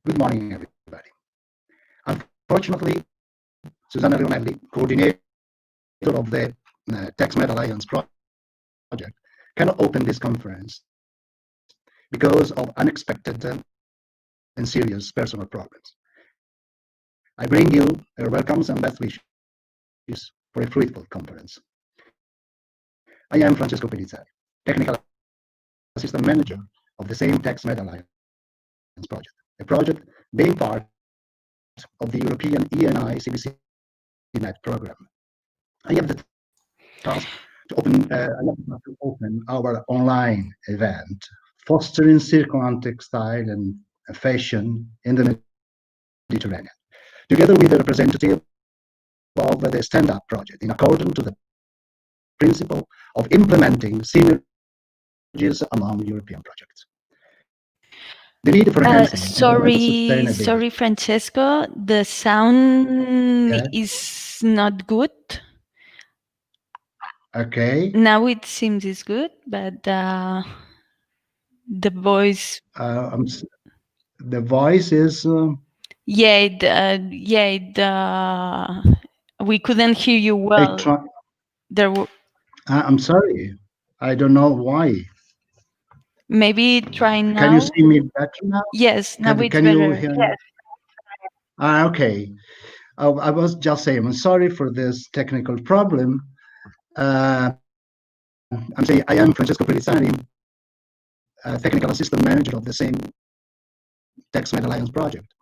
Good morning, everybody. Unfortunately, Susanna Leonelli, coordinator of the TechSmed Alliance project, cannot open this conference because of unexpected and serious personal problems. I bring you her welcomes and best wishes for a fruitful conference. I am Francesca Rudley, Technical Assistant Manager of the same TechSmed Alliance project, a project being part of the European E&I CBC Net program. I have the task to open our online event, fostering circular textile and fashion in the Mediterranean, together with the representative of the Stand Up project, in accordance to the principle of implementing synergies among European projects. The need for enhancing sustainability. Sorry, Francesco, the sound is not good. Okay. Now it seems it's good, but the voice. The voice is. We couldn't hear you well. I'm sorry. I don't know why. Maybe try now. Can you see me better now? Yes, now it's can better. You hear me? Okay. I was just saying, I'm sorry for this technical problem. I'm saying I am Francesca Rudley, Technical Assistant Manager of the same TechSmed Alliance project,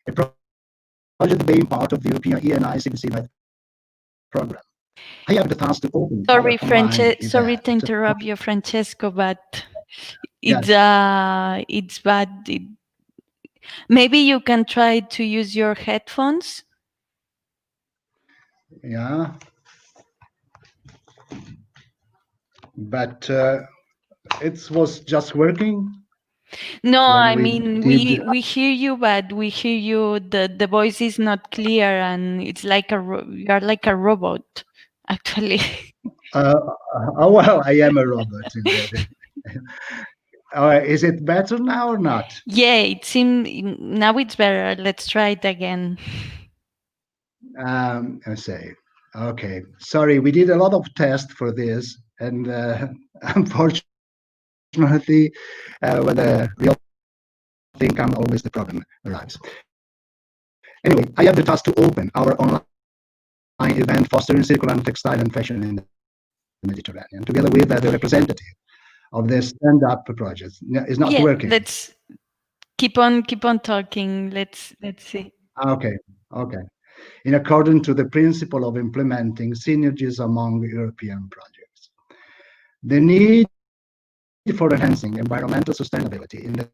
a project being part of the European E&I CBC program. I have the task to open. Sorry to interrupt you, Francesco, but it's bad. Maybe you can try to use your headphones. Yeah, but it was just working. No, I mean we hear you, but we hear you. The voice is not clear, and it's like you are like a robot, actually. Well, I am a robot. Is it better now or not? Yeah, it seems now it's better. Let's try it again. I say, okay. Sorry, we did a lot of tests for this, and unfortunately, when the real thing comes, always the problem arrives. Anyway, I have the task to open our online event fostering circular textile and fashion in the Mediterranean, together with the representative of the Stand Up project. It's not working. Let's keep on talking. Let's see. Okay. In accordance to the principle of implementing synergies among European projects. The need for enhancing environmental sustainability in the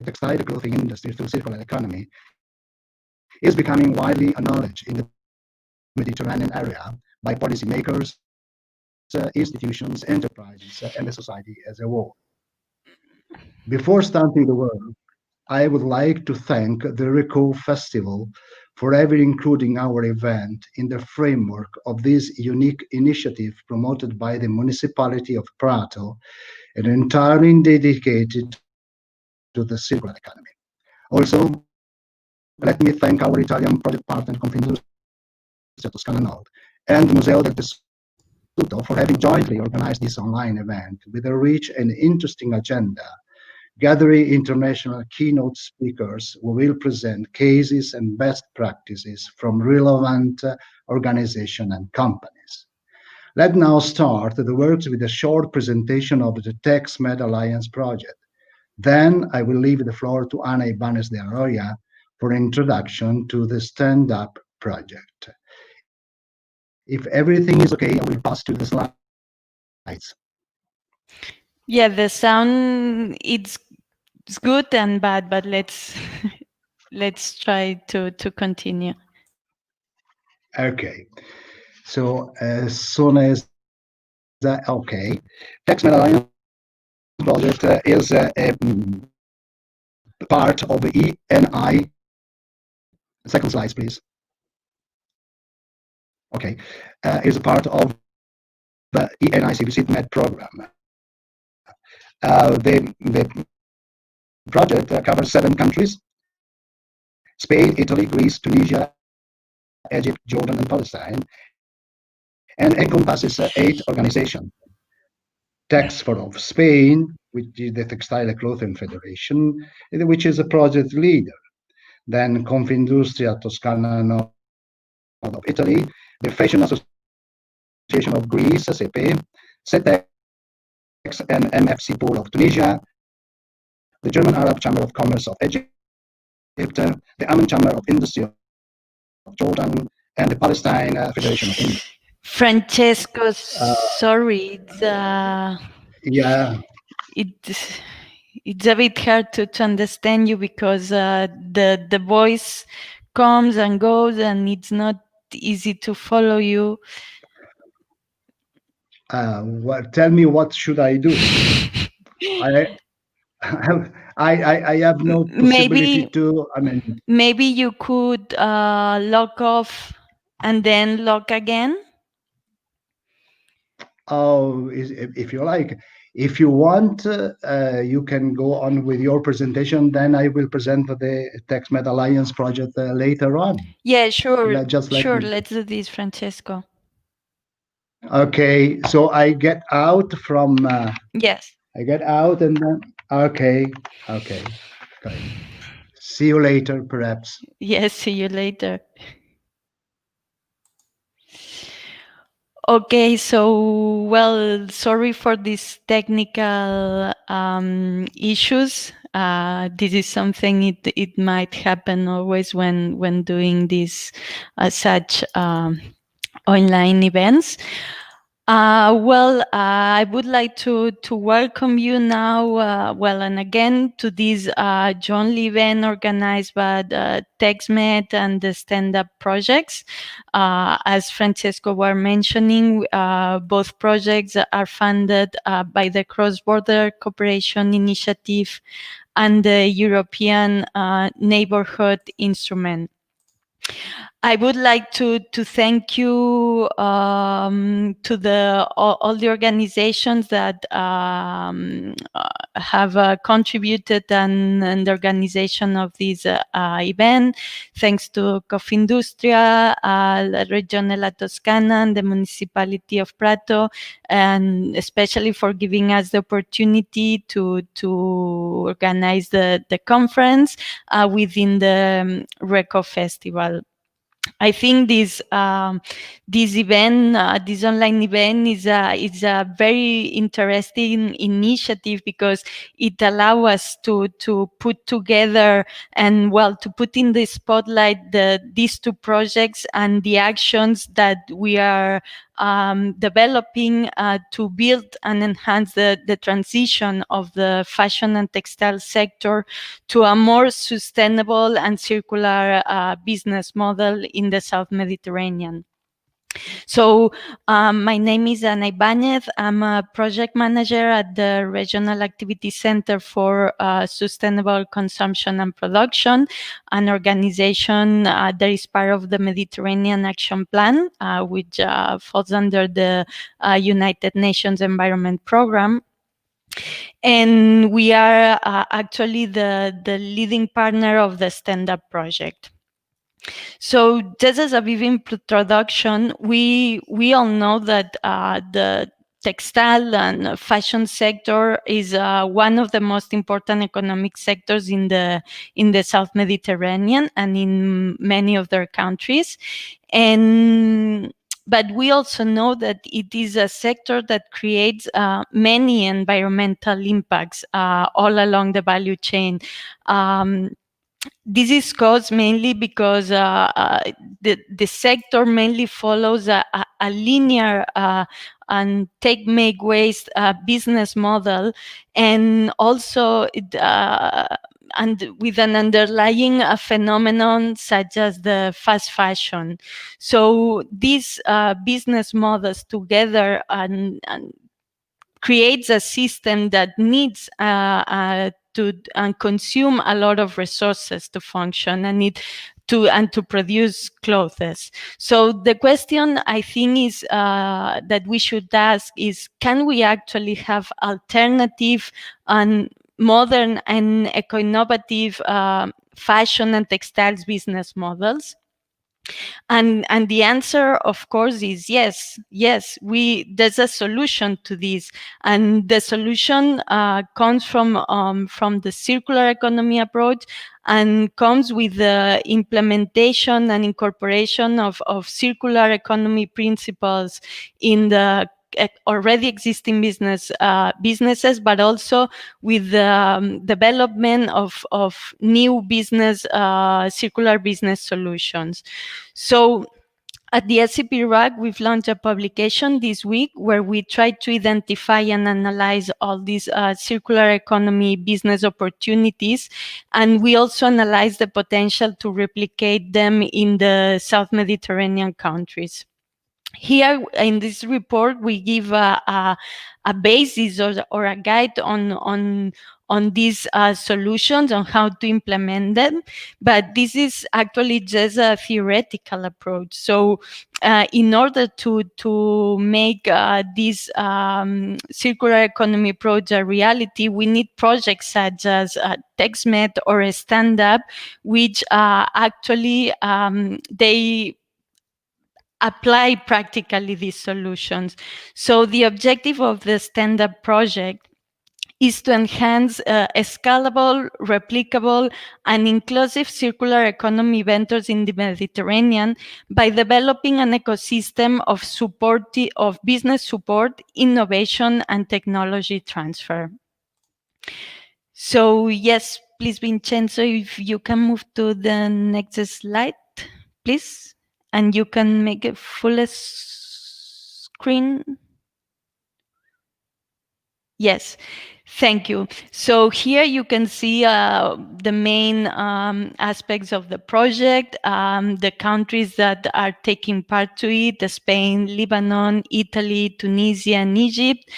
textile clothing industry through circular economy is becoming widely acknowledged in the Mediterranean area by policymakers, institutions, enterprises, and the society as a whole. Before starting the work, I would like to thank the RECO Festival for ever including our event in the framework of this unique initiative promoted by the municipality of Prato and entirely dedicated to the circular economy. Also, let me thank our Italian project partner Confindustria Toscana Nord and Museo del Tessuto for having jointly organized this online event with a rich and interesting agenda, gathering international keynote speakers who will present cases and best practices from relevant organizations and companies. Let's now start the works with a short presentation of the TechSmed Alliance project. Then I will leave the floor to Ana Ibanez de Arroya for introduction to the Stand Up project. If everything is okay, I will pass to the slides. Yeah, the sound it's good and bad, but let's try to continue. Okay. So as soon as that, okay, TechSmed Alliance project is a part of the E&I. Second slide, please. Okay, is a part of the E&I CBC Net program. The project covers 7 countries Spain, Italy, Greece, Tunisia, Egypt, Jordan, and Palestine, and encompasses 8 organizations. Textile of Spain, which is the Textile Clothing Federation, which is a project leader. Then Confindustria Toscana Nord of Italy, the Fashion Association of Greece, SEPE, SETEX and MFC Pool of Tunisia, the German Arab Chamber of Commerce of Egypt, the Amman Chamber of Industry of Jordan, and the Palestine Federation of India. Francesco, sorry, Yeah, it's it's a bit hard to understand you because the voice comes and goes and it's not easy to follow you. tell me what should I do? I I have no possibility maybe to. I mean, maybe you could log off and then log again. oh, if you like, if you want, you can go on with your presentation. Then I will present the TextMed Alliance project later on. Yeah, sure, Just let sure. me. Let's do this, Francesco. Okay, so I get out from. Yes. I get out and then. Okay, okay, okay. See you later, perhaps. Yes, see you later. Okay, so well, sorry for these technical issues. This is something it might happen always when doing these such online events. I would like to welcome you now, and again to this jointly event organized by TextMed and the Stand Up projects. As Francesco was mentioning, both projects are funded by the Cross Border Cooperation Initiative and the European Neighborhood Instrument. I would like to thank you to all the organizations that have contributed and the organization of this event. Thanks to Confindustria, la Regione La Toscana, and the Municipality of Prato, and especially for giving us the opportunity to organize the conference within the RECO Festival. I think this event, this online event, is a very interesting initiative because it allows us to put together and to put in the spotlight these two projects and the actions that we are developing to build and enhance the transition of the fashion and textile sector to a more sustainable and circular business model in the South Mediterranean. So my name is Ana Ibanez. I'm a project manager at the Regional Activity Center for Sustainable Consumption and Production, an organization that is part of the Mediterranean Action Plan, which falls under the United Nations Environment Program. And we are actually the leading partner of the Stand Up project. So just as a brief introduction, we all know that the textile and fashion sector is one of the most important economic sectors in the South Mediterranean and in many of their countries. But we also know that it is a sector that creates many environmental impacts all along the value chain. This is caused mainly because the sector mainly follows a linear and make waste business model, and also and with an underlying phenomenon such as the fast fashion. So these business models together and creates a system that needs to consume a lot of resources to function and to produce clothes. So the question I think is that we should ask is, can we actually have alternative and modern and eco-innovative fashion and textiles business models? And the answer, of course, is yes. There's a solution to this, and the solution comes from the circular economy approach, and comes with the implementation and incorporation of circular economy principles in the already existing businesses, but also with the development of new business circular business solutions. So at the SCP RAG, we've launched a publication this week where we try to identify and analyze all these circular economy business opportunities. And we also analyze the potential to replicate them in the South Mediterranean countries. Here in this report, we give a basis or a guide on these solutions, on how to implement them. But this is actually just a theoretical approach. So in order to make this circular economy approach a reality, we need projects such as TextMed or a stand-up, which actually they apply practically these solutions. So the objective of the stand-up project is to enhance a scalable, replicable, and inclusive circular economy ventures in the Mediterranean by developing an ecosystem of business support, innovation, and technology transfer. So yes, please, Vincenzo, if you can move to the next slide, please. And you can make it full screen. Yes, thank you. So here you can see the main aspects of the project, the countries that are taking part to it: Spain, Lebanon, Italy, Tunisia, and Egypt.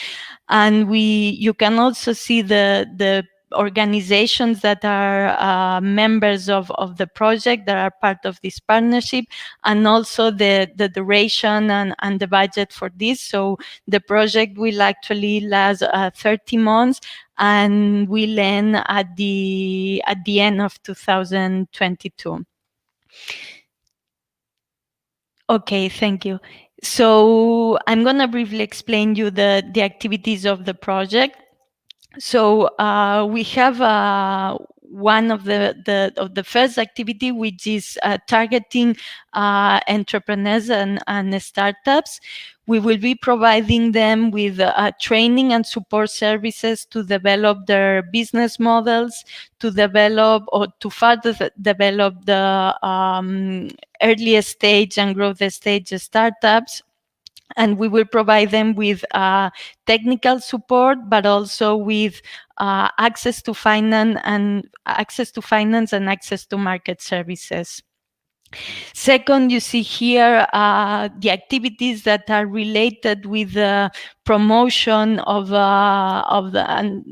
And you can also see the organizations that are members of the project, that are part of this partnership, and also the duration and the budget for this. So the project will actually last 30 months and will end at the end of 2022. Okay, thank you. So I'm going to briefly explain you the activities of the project. So we have one of the first activity, which is targeting entrepreneurs and startups. We will be providing them with training and support services to develop their business models, to develop or to further develop the earliest stage and growth stage startups. And we will provide them with technical support, but also with access to finance and access to market services. Second, you see here the activities that are related with the promotion of the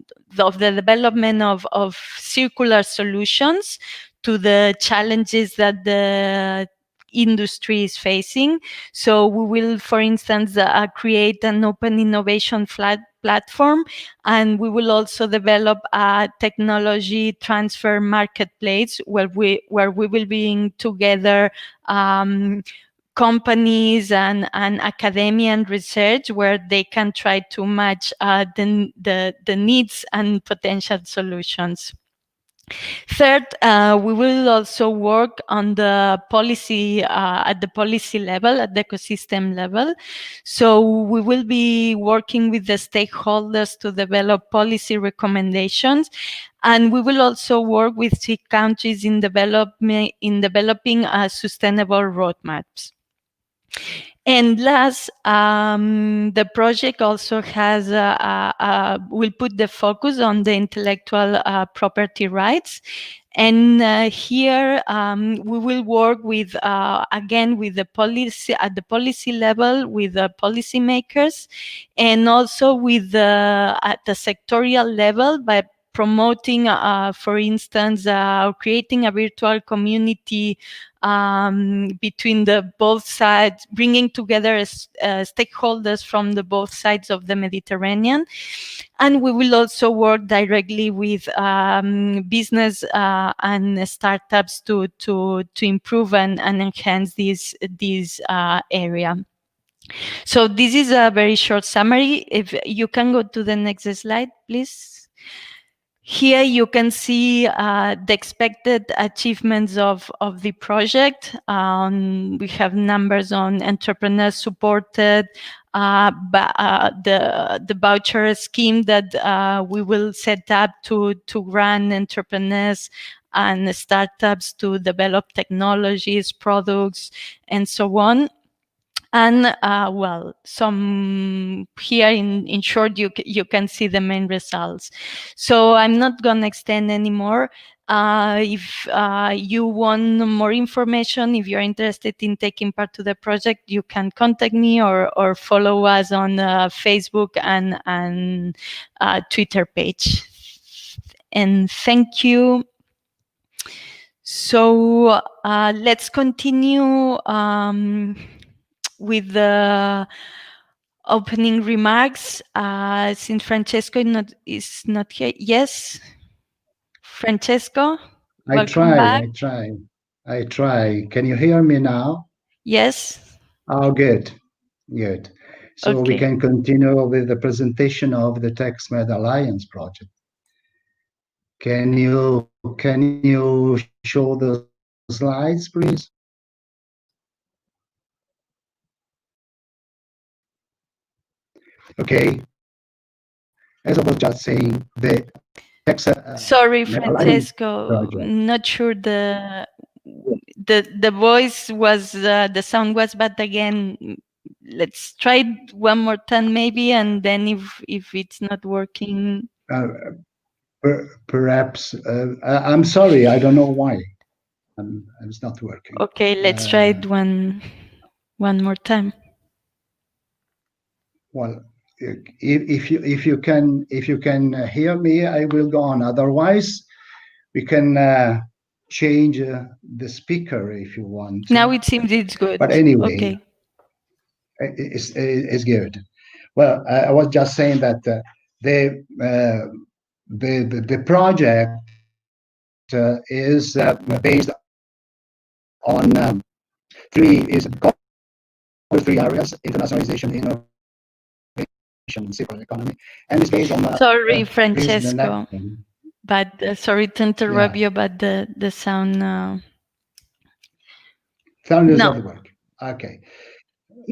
development of circular solutions to the challenges that the industry is facing. So we will, for instance, create an open innovation platform, and we will also develop a technology transfer marketplace where we will bring together companies and academia and research, where they can try to match the needs and potential solutions. Third, we will also work on the policy at the policy level, at the ecosystem level. So we will be working with the stakeholders to develop policy recommendations, and we will also work with key countries in developing sustainable roadmaps. And last, the project also has will put the focus on the intellectual property rights. And here we will work with again with the policy at the policy level, with the policymakers, and also with at the sectorial level promoting, for instance, creating a virtual community between the both sides, bringing together stakeholders from the both sides of the Mediterranean. And we will also work directly with business and startups to improve and enhance this area. So this is a very short summary. If you can go to the next slide, please. Here you can see the expected achievements of the project. We have numbers on entrepreneurs supported, the voucher scheme that we will set up to run entrepreneurs and startups to develop technologies, products, and so on. And well, some here in short, you can see the main results. So I'm not going to extend anymore. If you want more information, if you're interested in taking part to the project, you can contact me or follow us on Facebook and Twitter page. And thank you. So let's continue with the opening remarks. Since Francesco is not here. Yes, Francesco, welcome back. I try. Can you hear me now? Yes. Oh, good. So Okay. we can continue with the presentation of the TextMed Alliance project. Can you show the slides, please? Okay. As I was just saying, the sorry, Francesco, not sure the voice was the sound was, but again, let's try it one more time maybe, and then if it's not working, perhaps I'm sorry, I don't know why it's not working. Okay, let's try it one more time. Well, if you can hear me, I will go on. Otherwise, we can change the speaker if you want. Now it seems it's good. But anyway, okay. It's good. Well, I was just saying that the project is based on three areas: internationalization, innovation, and circular economy, and it's based on. Sorry, Francesco, but sorry to interrupt you, but the sound. Sound is not working. Okay.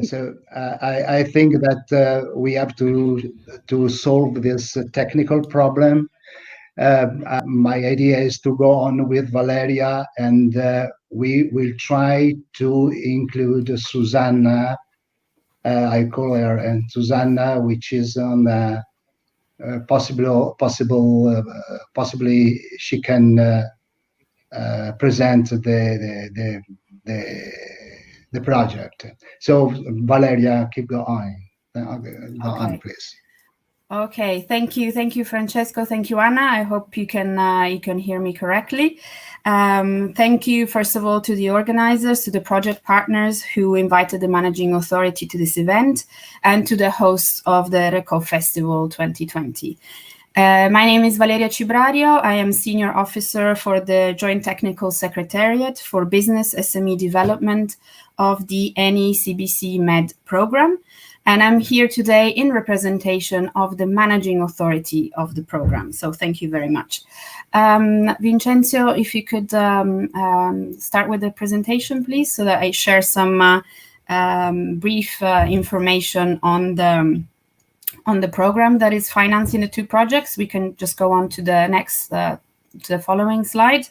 So I think that we have to solve this technical problem. My idea is to go on with Valeria, and we will try to include Susanna. I call her and Susanna, which is on possibly she can present the project. So Valeria, keep going. Go on, please. Okay, thank you, Francesco. Thank you, Anna. I hope you can hear me correctly. Thank you, first of all, to the organizers, to the project partners who invited the managing authority to this event, and to the hosts of the RECO Festival 2020. My name is Valeria Cibrario. I am Senior Officer for the Joint Technical Secretariat for Business SME Development of the NECBC MED program. And I'm here today in representation of the managing authority of the program. So thank you very much. Vincenzo, if you could start with the presentation, please, so that I share some brief information on the program that is financing the two projects. We can just go on to the next, to the following slide.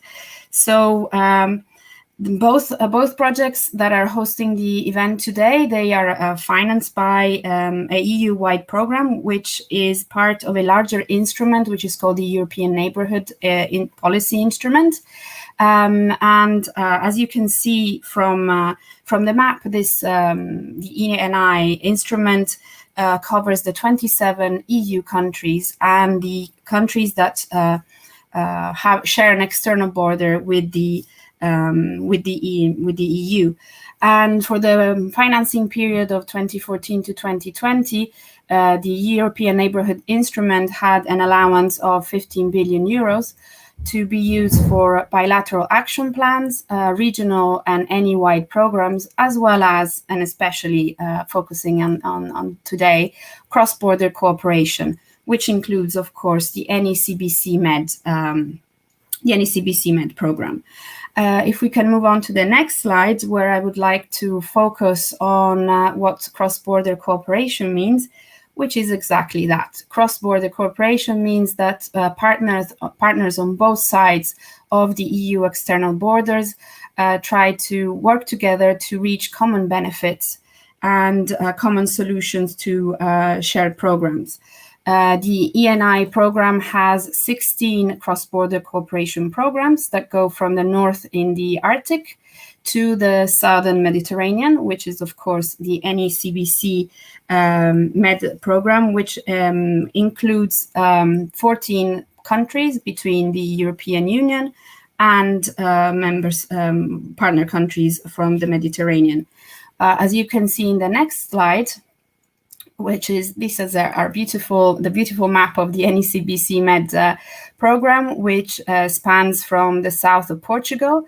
So both projects that are hosting the event today, they are financed by a EU-wide program, which is part of a larger instrument, which is called the European Neighbourhood Policy Instrument. As you can see from the map, this the ENI instrument covers the 27 EU countries and the countries that share an external border with the EU. And for the financing period of 2014 to 2020, the European Neighbourhood Instrument had an allowance of 15 billion euros to be used for bilateral action plans, regional and NE-wide programs, as well as, and especially focusing on today, cross-border cooperation, which includes, of course, the NECBC Med program. If we can move on to the next slide, where I would like to focus on what cross-border cooperation means, which is exactly that. Cross-border cooperation means that partners on both sides of the EU external borders try to work together to reach common benefits and common solutions to shared programs. The ENI program has 16 cross-border cooperation programs that go from the north in the Arctic to the southern Mediterranean, which is, of course, the NECBC Med program, which includes 14 countries between the European Union and partner countries from the Mediterranean. As you can see in the next slide, this is the beautiful map of the NECBC Med program, which spans from the south of Portugal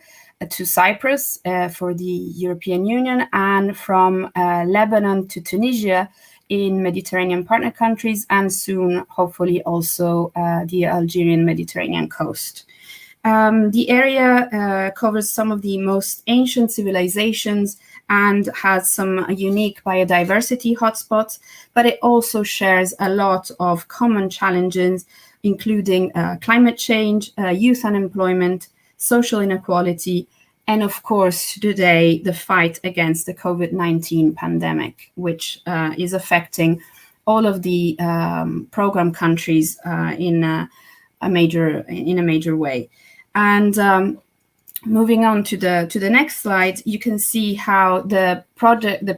to Cyprus for the European Union, and from Lebanon to Tunisia in Mediterranean partner countries, and soon, hopefully, also the Algerian Mediterranean coast. The area covers some of the most ancient civilizations and has some unique biodiversity hotspots, but it also shares a lot of common challenges, including climate change, youth unemployment, social inequality, and of course, today, the fight against the COVID-19 pandemic, which is affecting all of the program countries in a major way. And moving on to the next slide, you can see how the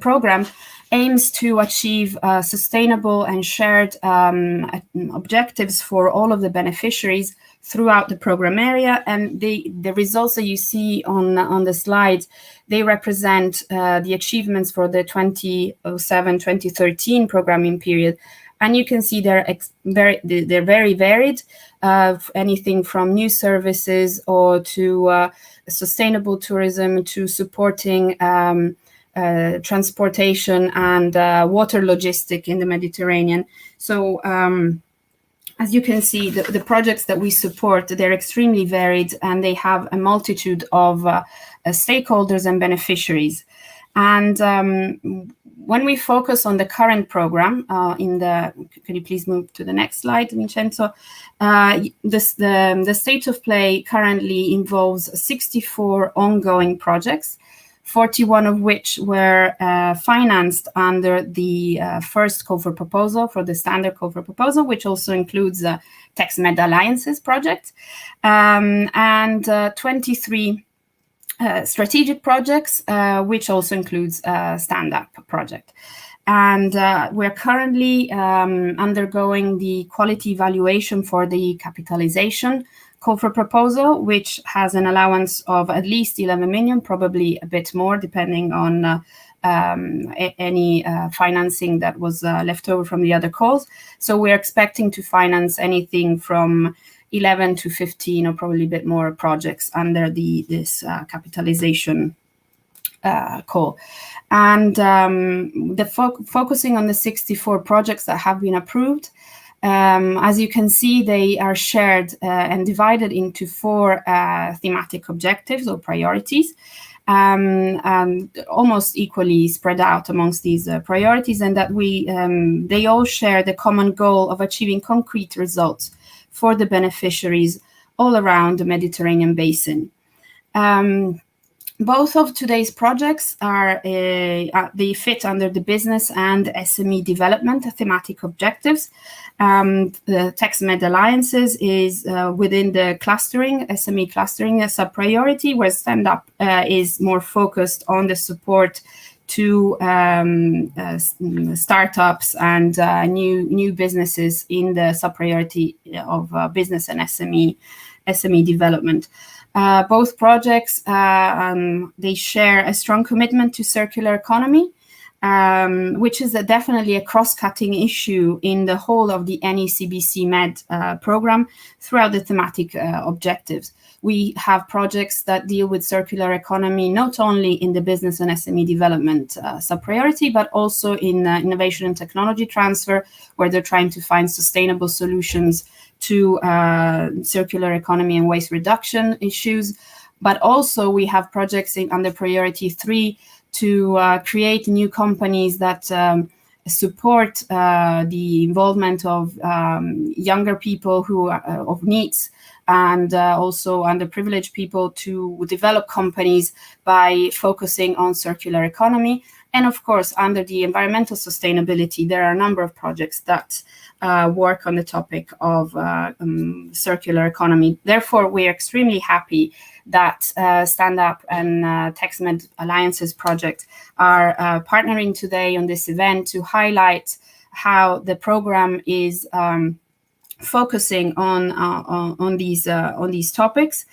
program aims to achieve sustainable and shared objectives for all of the beneficiaries throughout the program area. And the results that you see on the slide, they represent the achievements for the 2007-2013 programming period. And you can see they're very varied, anything from new services or to sustainable tourism to supporting transportation and water logistic in the Mediterranean. So as you can see, the projects that we support, they're extremely varied, and they have a multitude of stakeholders and beneficiaries. And when we focus on the current program, can you please move to the next slide, Vincenzo? The state of play currently involves 64 ongoing projects, 41 of which were financed under the first call for proposal, for the standard call for proposal, which also includes TextMed Alliances project, and 23 strategic projects, which also includes stand-up project. And we're currently undergoing the quality evaluation for the capitalization call for proposal, which has an allowance of at least 11 million, probably a bit more, depending on any financing that was left over from the other calls. So we're expecting to finance anything from 11 to 15 or probably a bit more projects under this capitalization call. And focusing on the 64 projects that have been approved, as you can see, they are shared and divided into 4 thematic objectives or priorities, almost equally spread out amongst these priorities, and that they all share the common goal of achieving concrete results for the beneficiaries all around the Mediterranean basin. Both of today's projects they fit under the business and SME development thematic objectives. The TextMed Alliances is within the clustering, SME clustering sub-priority, where Stand Up is more focused on the support to startups and new businesses in the sub-priority of business and SME SME development. Both projects, they share a strong commitment to circular economy, which is definitely a cross-cutting issue in the whole of the NECBC Med program throughout the thematic objectives. We have projects that deal with circular economy, not only in the business and SME development sub-priority, but also in innovation and technology transfer, where they're trying to find sustainable solutions to circular economy and waste reduction issues. But also we have projects under priority 3 to create new companies that support the involvement of younger people who of needs, and also underprivileged people, to develop companies by focusing on circular economy. And of course, under the environmental sustainability, there are a number of projects that work on the topic of circular economy. Therefore, we are extremely happy that Stand Up and TextMed Alliances project are partnering today on this event to highlight how the program is focusing on these topics.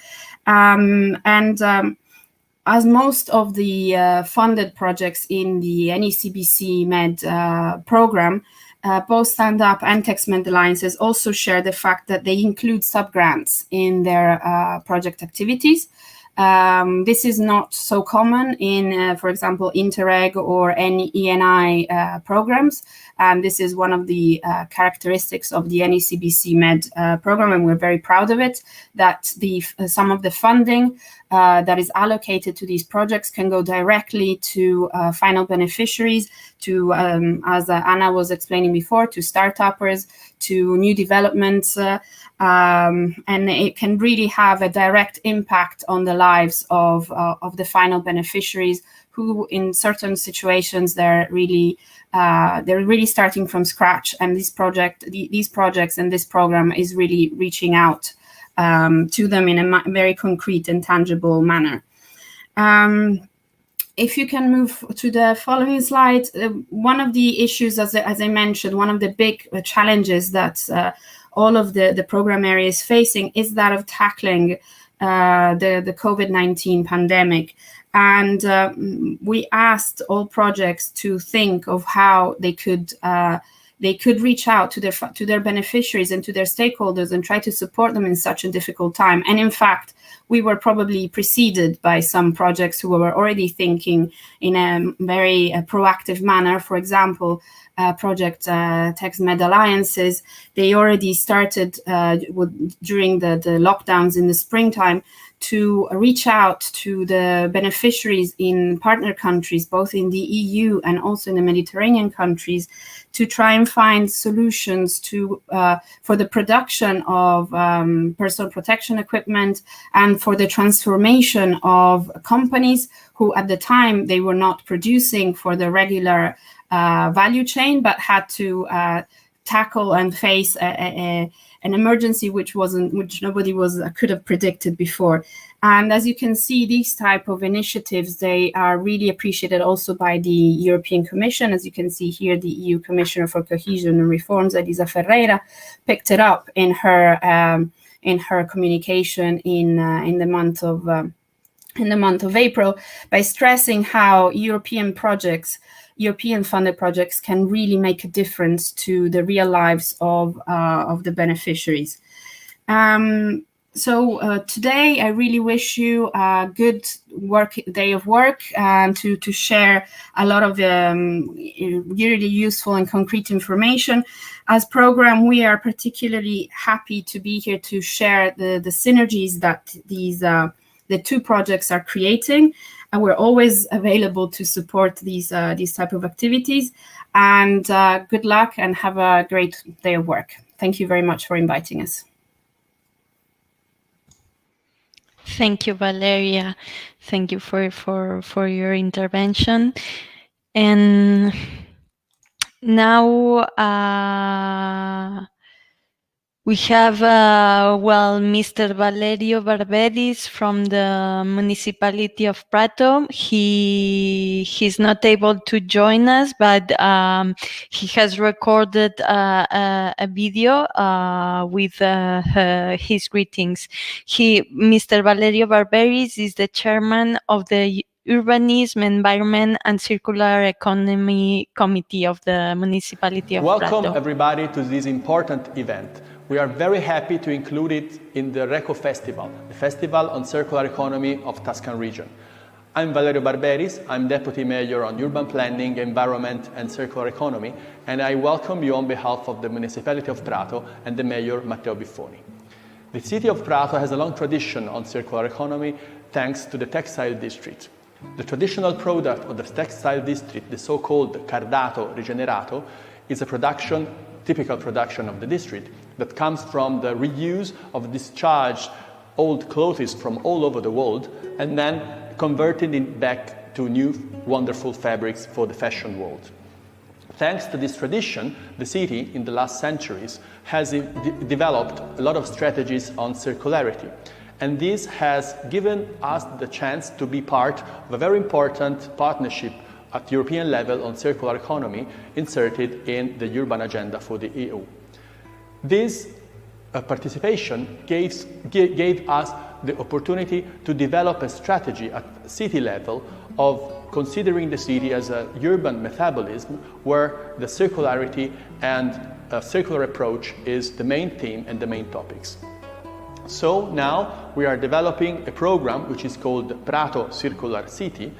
As most of the funded projects in the NECBC Med program, both Stand Up and TextMed Alliances also share the fact that they include sub-grants in their project activities. This is not so common in, for example, Interreg or any ENI programs. And this is one of the characteristics of the NECBC Med program, and we're very proud of it, that some of the funding that is allocated to these projects can go directly to final beneficiaries, to, as Anna was explaining before, to start-uppers, to new developments, and it can really have a direct impact on the lives of the final beneficiaries, who in certain situations they're really starting from scratch, and these projects and this program is really reaching out to them in a very concrete and tangible manner. If you can move to the following slide, one of the issues, as I mentioned, one of the big challenges that all of the program area is facing is that of tackling the COVID-19 pandemic. And we asked all projects to think of how they could reach out to their beneficiaries and to their stakeholders and try to support them in such a difficult time. And in fact, we were probably preceded by some projects who were already thinking in a very proactive manner. For example, project TextMed Alliances, they already started during the lockdowns in the springtime to reach out to the beneficiaries in partner countries, both in the EU and also in the Mediterranean countries, to try and find solutions for the production of personal protection equipment and for the transformation of companies who at the time they were not producing for the regular value chain, but had to tackle and face an emergency which nobody could have predicted before. And as you can see, these type of initiatives, they are really appreciated also by the European Commission. As you can see here, the EU Commissioner for Cohesion and Reforms, Elisa Ferreira, picked it up in her communication in the month of April, by stressing how European funded projects can really make a difference to the real lives of the beneficiaries. So today, I really wish you a good day of work, and to share a lot of really useful and concrete information. As program, we are particularly happy to be here to share the synergies that the two projects are creating. And we're always available to support these type of activities. And good luck and have a great day of work. Thank you very much for inviting us. Thank you, Valeria. Thank you for your intervention. And now We have, Mr. Valerio Barberis from the municipality of Prato. He's not able to join us, but he has recorded a video with his greetings. Mr. Valerio Barberis is the chairman of the Urbanism, Environment and Circular Economy Committee of the municipality of Prato. Welcome everybody to this important event. We are very happy to include it in the RECO Festival, the Festival on Circular Economy of Tuscan region. I'm Valerio Barberis, I'm Deputy Mayor on Urban Planning, Environment and Circular Economy, and I welcome you on behalf of the Municipality of Prato and the Mayor Matteo Biffoni. The city of Prato has a long tradition on circular economy thanks to the textile district. The traditional product of the textile district, the so-called cardato rigenerato, is a typical production of the district that comes from the reuse of discharged old clothes from all over the world and then converting it back to new wonderful fabrics for the fashion world. Thanks to this tradition, the city in the last centuries has developed a lot of strategies on circularity. And this has given us the chance to be part of a very important partnership at European level on circular economy inserted in the urban agenda for the EU. This participation gave us the opportunity to develop a strategy at city level of considering the city as an urban metabolism where the circularity and a circular approach is the main theme and the main topics. So now we are developing a program which is called Prato Circular City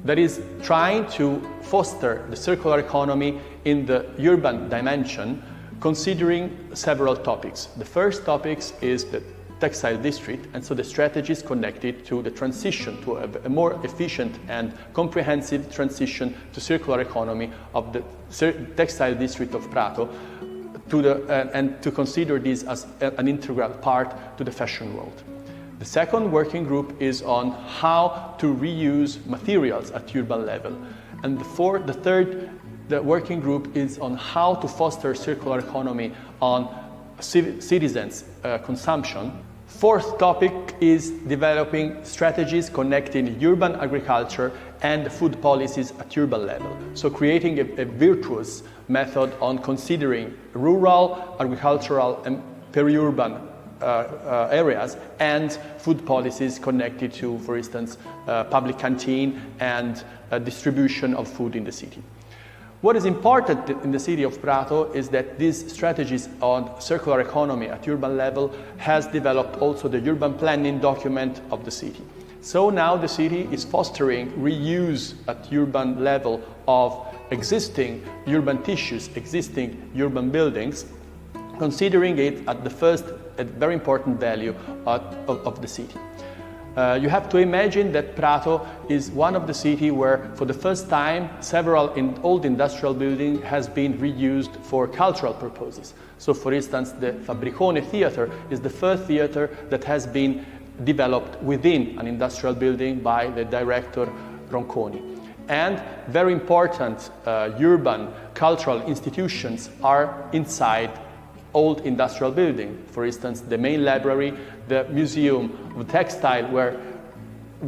that is trying to foster the circular economy in the urban dimension, considering several topics. The first topic is the textile district, and so the strategies connected to the transition to a more efficient and comprehensive transition to circular economy of the textile district of Prato, and to consider this as an integral part to the fashion world. The second working group is on how to reuse materials at urban level. And the third working group is on how to foster circular economy on citizens' consumption. Fourth topic is developing strategies connecting urban agriculture and food policies at urban level. So creating a virtuous method on considering rural, agricultural and peri-urban areas and food policies connected to, for instance, public canteen and distribution of food in the city. What is important in the city of Prato is that these strategies on circular economy at urban level has developed also the urban planning document of the city. So now the city is fostering reuse at urban level of existing urban tissues, existing urban buildings, considering it at the first a very important value of the city. You have to imagine that Prato is one of the cities where for the first time several old industrial building has been reused for cultural purposes. So for instance, the Fabbricone Theatre is the first theatre that has been developed within an industrial building by the director Ronconi. And very important urban cultural institutions are inside old industrial building. For instance, the main library, the Museum of Textile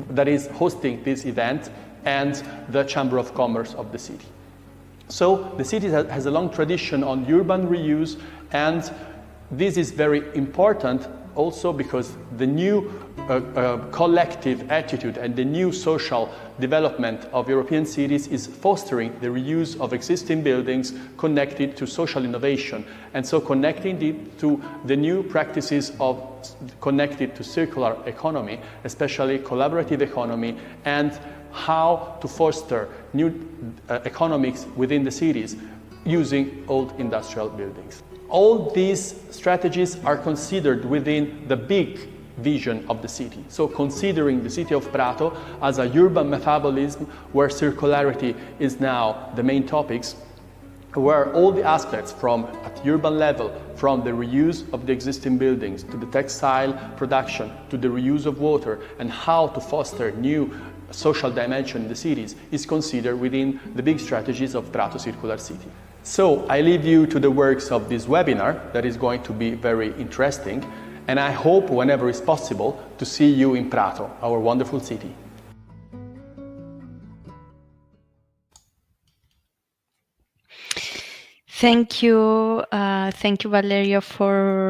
that is hosting this event, and the Chamber of Commerce of the city. So the city has a long tradition on urban reuse, and this is very important also because the new collective attitude and the new social development of European cities is fostering the reuse of existing buildings connected to social innovation, and so connecting it to the new practices connected to circular economy, especially collaborative economy, and how to foster new economics within the cities using old industrial buildings. All these strategies are considered within the big vision of the city. So considering the city of Prato as a urban metabolism where circularity is now the main topics, where all the aspects at urban level, from the reuse of the existing buildings to the textile production to the reuse of water and how to foster new social dimension in the cities is considered within the big strategies of Prato Circular City. So I leave you to the works of this webinar that is going to be very interesting, and I hope whenever it's possible to see you in Prato, our wonderful city. Thank you, Valerio,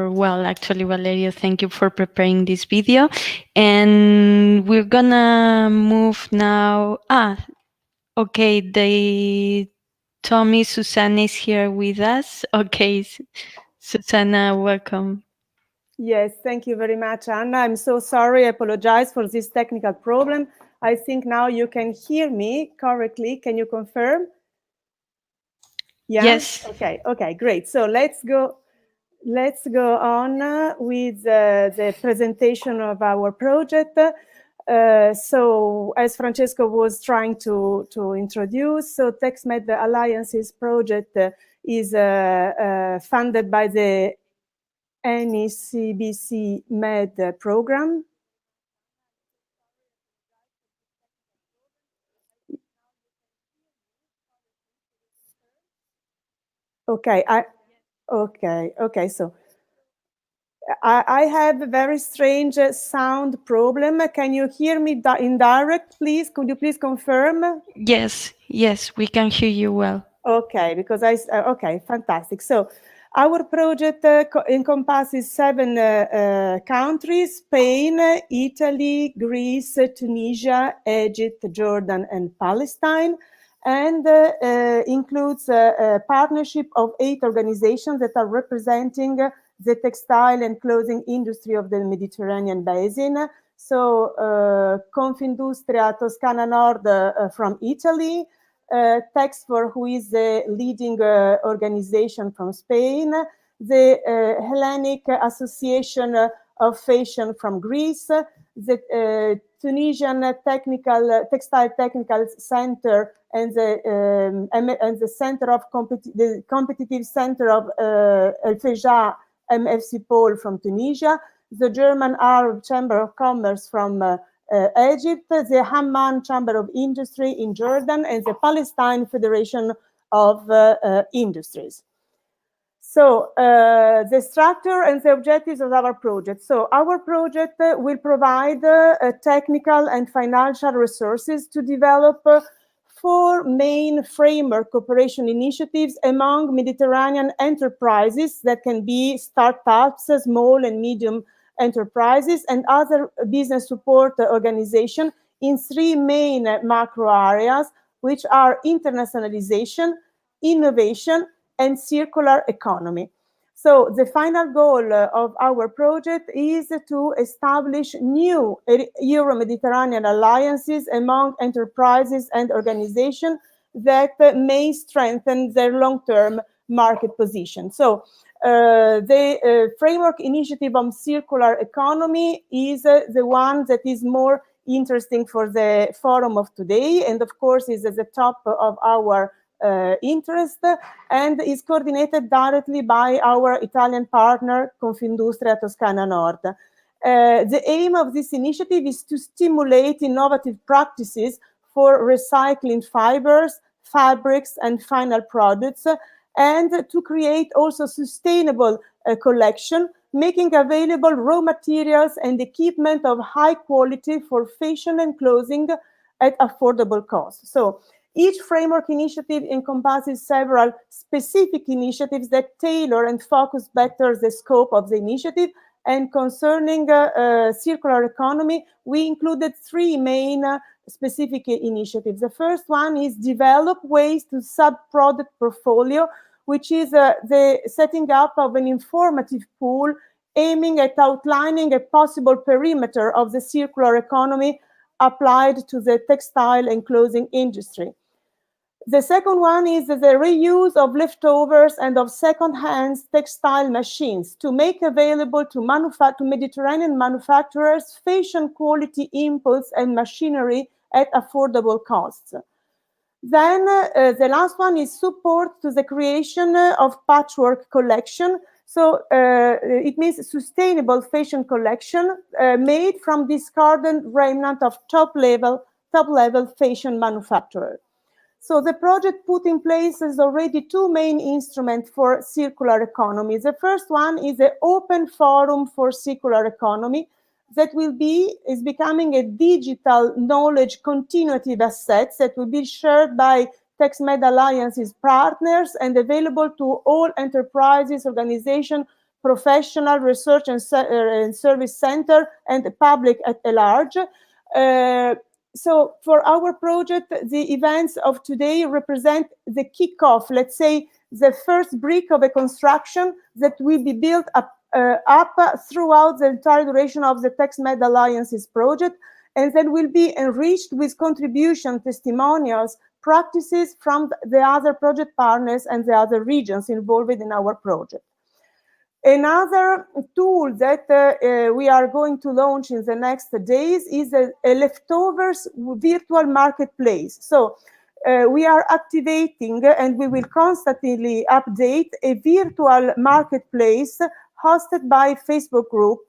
Valerio, thank you for preparing this video. And we're gonna move now. Okay, Tommy, Susanna is here with us. Okay, Susanna, welcome. Yes, thank you very much, Anna. I'm so sorry. I apologize for this technical problem. I think now you can hear me correctly. Can you confirm? Yeah? Yes. Okay, great. So let's go on with the presentation of our project. So as Francesco was trying to introduce, so TextMed Alliances project is funded by the NECBC Med program. Okay, so I have a very strange sound problem. Can you hear me in direct, please? Could you please confirm? Yes, we can hear you well. Okay, because okay, fantastic. So our project encompasses 7 countries: Spain, Italy, Greece, Tunisia, Egypt, Jordan, and Palestine, and includes a partnership of 8 organizations that are representing the textile and clothing industry of the Mediterranean basin. So Confindustria Toscana Nord from Italy, Textile, who is the leading organization from Spain, the Hellenic Association of Fashion from Greece, the Tunisian Textile Technical Center, and the center of the competitive center of El Feja MFC Pole from Tunisia, the German Arab Chamber of Commerce from Egypt, the Amman Chamber of Industry in Jordan, and the Palestine Federation of Industries. So the structure and the objectives of our project. So our project will provide technical and financial resources to develop 4 main framework cooperation initiatives among Mediterranean enterprises that can be startups, small and medium enterprises, and other business support organizations in 3 main macro areas, which are internationalization, innovation, and circular economy. So the final goal of our project is to establish new Euro-Mediterranean alliances among enterprises and organizations that may strengthen their long-term market position. So the framework initiative on circular economy is the one that is more interesting for the forum of today, and of course is at the top of our interest, and is coordinated directly by our Italian partner Confindustria Toscana Nord. The aim of this initiative is to stimulate innovative practices for recycling fibers, fabrics, and final products, and to create also sustainable collection, making available raw materials and equipment of high quality for fashion and clothing at affordable cost. So each framework initiative encompasses several specific initiatives that tailor and focus better the scope of the initiative. And concerning circular economy, we included 3 main specific initiatives. The first one is develop ways to sub-product portfolio, which is the setting up of an informative pool aiming at outlining a possible perimeter of the circular economy applied to the textile and clothing industry. The second one is the reuse of leftovers and of second-hand textile machines to make available to Mediterranean manufacturers fashion quality inputs and machinery at affordable costs. Then the last one is support to the creation of patchwork collection. So it means sustainable fashion collection made from discarded remnant of top-level fashion manufacturer. So the project put in place is already two main instruments for circular economy. The first one is an open forum for circular economy that is becoming a digital knowledge continuative asset that will be shared by TextMed Alliance's partners and available to all enterprises, organizations, professional research and service center and the public at large. So for our project, the events of today represent the kickoff, let's say, the first brick of a construction that will be built up throughout the entire duration of the TextMed Alliance's project, and then will be enriched with contribution, testimonials, practices from the other project partners and the other regions involved in our project. Another tool that we are going to launch in the next days is a leftovers virtual marketplace. So we are activating and we will constantly update a virtual marketplace hosted by Facebook group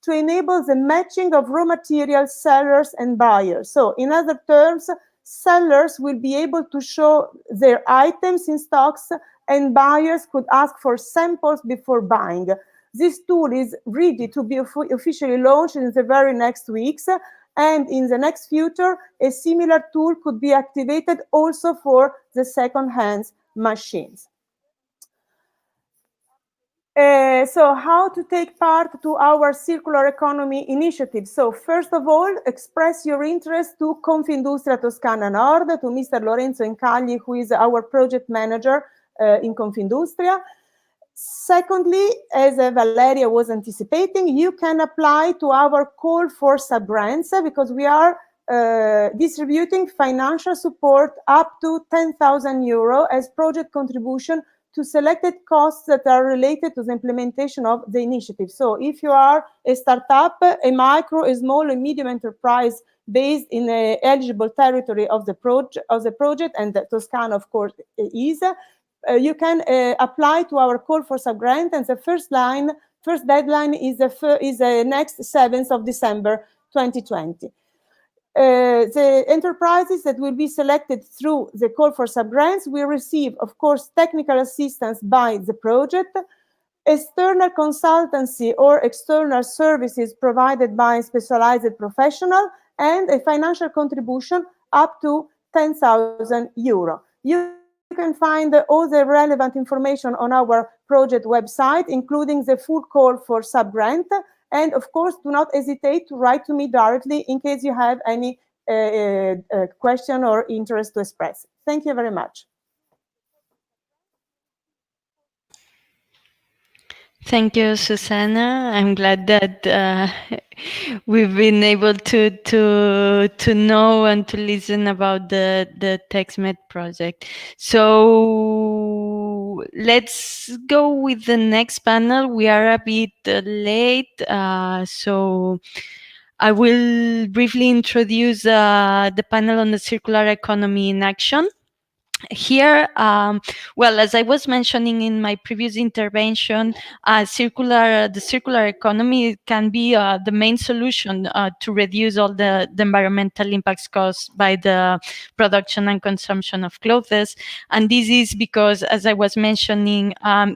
to enable the matching of raw material sellers and buyers. So in other terms, sellers will be able to show their items in stocks and buyers could ask for samples before buying. This tool is ready to be officially launched in the very next weeks, and in the next future, a similar tool could be activated also for the second-hand machines. So how to take part to our circular economy initiative? So first of all, express your interest to Confindustria Toscana Nord, to Mr. Lorenzo Incagli, who is our project manager in Confindustria. Secondly, as Valeria was anticipating, you can apply to our call for sub-grants because we are distributing financial support up to 10,000 euro as project contribution to selected costs that are related to the implementation of the initiative. So if you are a startup, a micro, a small and medium enterprise based in an eligible territory of the project, and Toscana, of course, is, you can apply to our call for sub-grant, and the first deadline is next 7th of December 2020. The enterprises that will be selected through the call for sub-grants will receive, of course, technical assistance by the project, external consultancy or external services provided by a specialized professional, and a financial contribution up to 10,000 euro. You can find all the relevant information on our project website, including the full call for sub-grant. And of course, do not hesitate to write to me directly in case you have any question or interest to express. Thank you very much. Thank you, Susanna. I'm glad that we've been able to know and to listen about the TextMed project. So let's go with the next panel. We are a bit late, so I will briefly introduce the panel on the circular economy in action. Here, well, as I was mentioning in my previous intervention, the circular economy can be the main solution to reduce all the environmental impacts caused by the production and consumption of clothes. And this is because, as I was mentioning,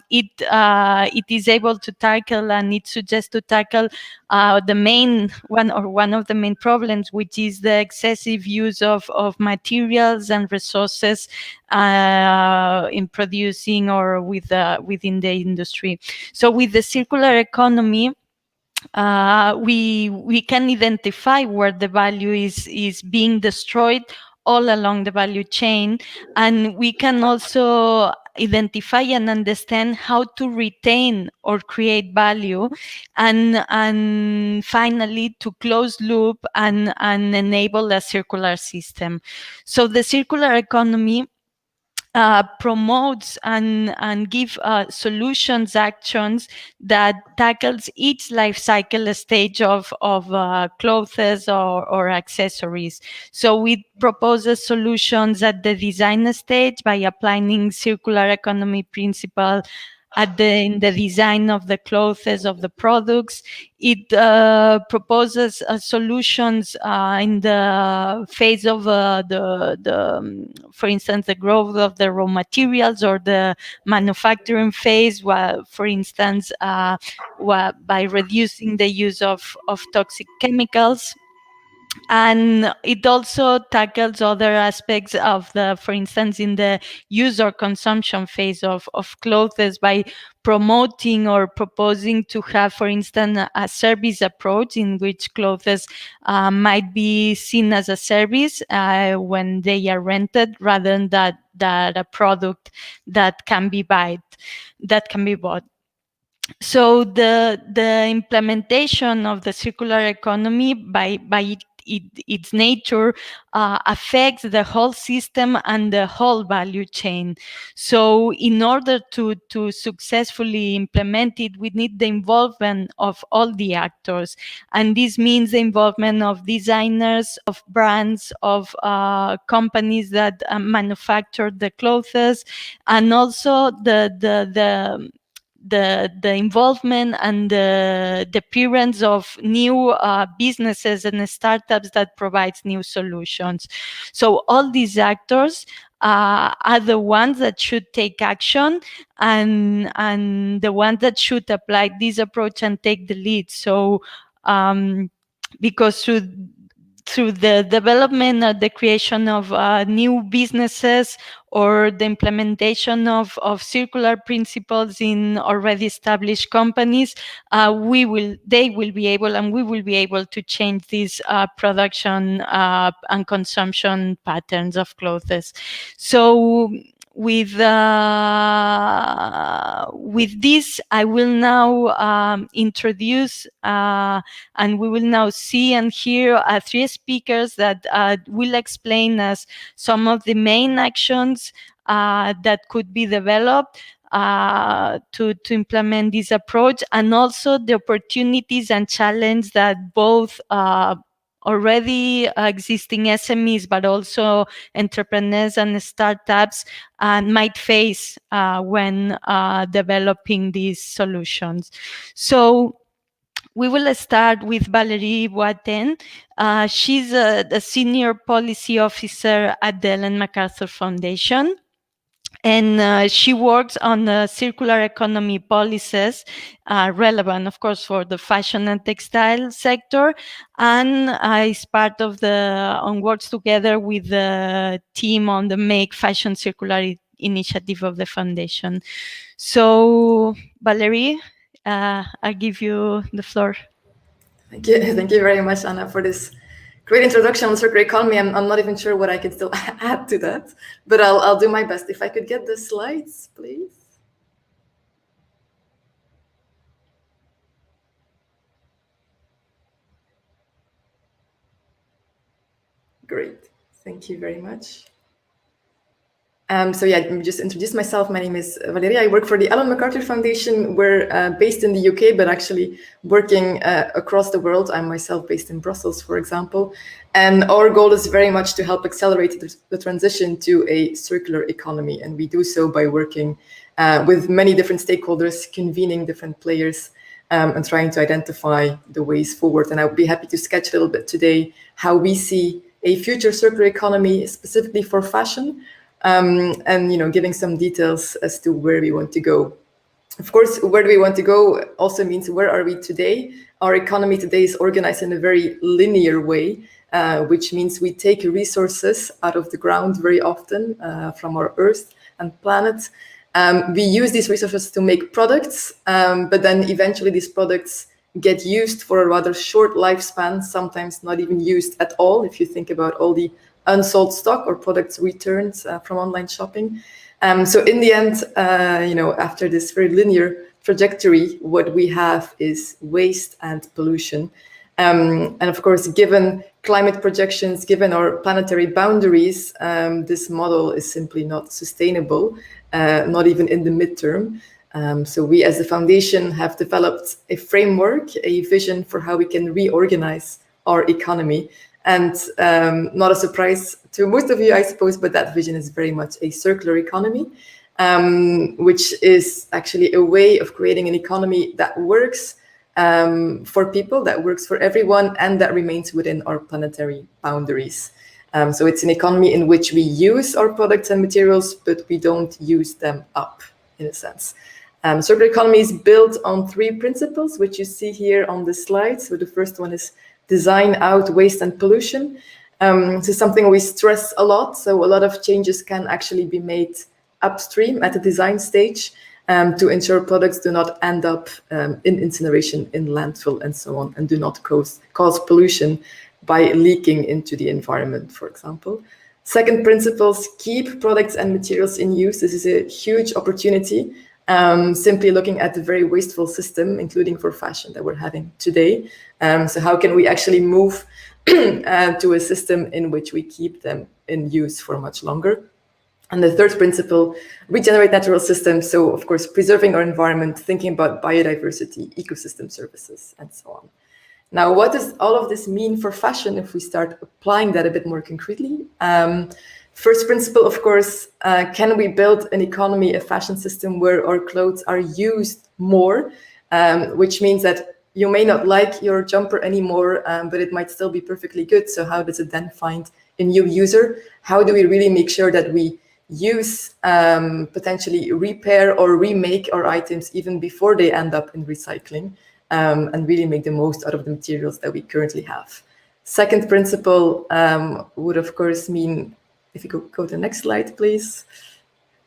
it is able to tackle, and it suggests to tackle one of the main problems, which is the excessive use of materials and resources in producing or within the industry. So with the circular economy, we can identify where the value is being destroyed all along the value chain, and we can also identify and understand how to retain or create value, and finally to close loop and enable a circular system. So the circular economy promotes and give solutions, actions that tackles each life cycle stage of clothes or accessories. So we propose solutions at the design stage by applying circular economy principle in the design of the clothes, of the products. It proposes solutions in the phase of for instance, the growth of the raw materials or the manufacturing phase, while, for instance, by reducing the use of toxic chemicals. And it also tackles other aspects of for instance, in the use or consumption phase of clothes by promoting or proposing to have, for instance, a service approach in which clothes might be seen as a service when they are rented, rather than that a product that can be bought. So the implementation of the circular economy by its nature affects the whole system and the whole value chain. So in order to successfully implement it, we need the involvement of all the actors. And this means the involvement of designers, of brands, of companies that manufacture the clothes, and also the involvement and the appearance of new businesses and startups that provides new solutions. So all these actors are the ones that should take action, and the ones that should apply this approach and take the lead. So because through the development or the creation of new businesses or the implementation of circular principles in already established companies, we will be able to change these production and consumption patterns of clothes. So with this, I will now introduce and we will now see and hear three speakers that will explain us some of the main actions that could be developed to implement this approach, and also the opportunities and challenges that both already existing SMEs, but also entrepreneurs and startups might face when developing these solutions. So we will start with Valérie Boiten. She's the Senior Policy Officer at the Ellen MacArthur Foundation. And she works on the circular economy policies relevant, of course, for the fashion and textile sector, and is part of works together with the team on the Make Fashion Circular initiative of the foundation. So, Valérie, I give you the floor. Thank you very much, Anna, for this great introduction on circular economy. I'm not even sure what I can still add to that, but I'll do my best. If I could get the slides, please. Great, thank you very much. So yeah, let me just introduce myself. My name is Valérie. I work for the Ellen MacArthur Foundation. We're based in the UK, but actually working across the world. I'm myself based in Brussels, for example. And our goal is very much to help accelerate the transition to a circular economy. And we do so by working with many different stakeholders, convening different players, and trying to identify the ways forward. And I would be happy to sketch a little bit today how we see a future circular economy specifically for fashion. And giving some details as to where we want to go. Of course, where do we want to go also means where are we today? Our economy today is organized in a very linear way, which means we take resources out of the ground very often from our Earth and planet. We use these resources to make products, but then eventually these products get used for a rather short lifespan, sometimes not even used at all, if you think about all the unsold stock or products returned from online shopping. So in the end, after this very linear trajectory, what we have is waste and pollution. And of course, given climate projections, given our planetary boundaries, this model is simply not sustainable, not even in the midterm. So we as the foundation have developed a framework, a vision for how we can reorganize our economy. And not a surprise to most of you, I suppose, but that vision is very much a circular economy. which is actually a way of creating an economy that works for people, that works for everyone, and that remains within our planetary boundaries. So it's an economy in which we use our products and materials, but we don't use them up, in a sense. Circular economy is built on 3 principles, which you see here on the slide. So the first one is design out waste and pollution. This is something we stress a lot. So a lot of changes can actually be made upstream at the design stage to ensure products do not end up in incineration, in landfill, and so on, and do not cause pollution by leaking into the environment, for example. Second principle is keep products and materials in use. This is a huge opportunity. Simply looking at the very wasteful system, including for fashion, that we're having today. So how can we actually move to a system in which we keep them in use for much longer? And the third principle, regenerate natural systems. So of course, preserving our environment, thinking about biodiversity, ecosystem services, and so on. Now, what does all of this mean for fashion if we start applying that a bit more concretely? First principle, of course, can we build an economy, a fashion system where our clothes are used more, which means that you may not like your jumper anymore, but it might still be perfectly good. So how does it then find a new user? How do we really make sure that we use, potentially repair or remake our items even before they end up in recycling, and really make the most out of the materials that we currently have? Second principle would, of course, mean, if you go to the next slide, please.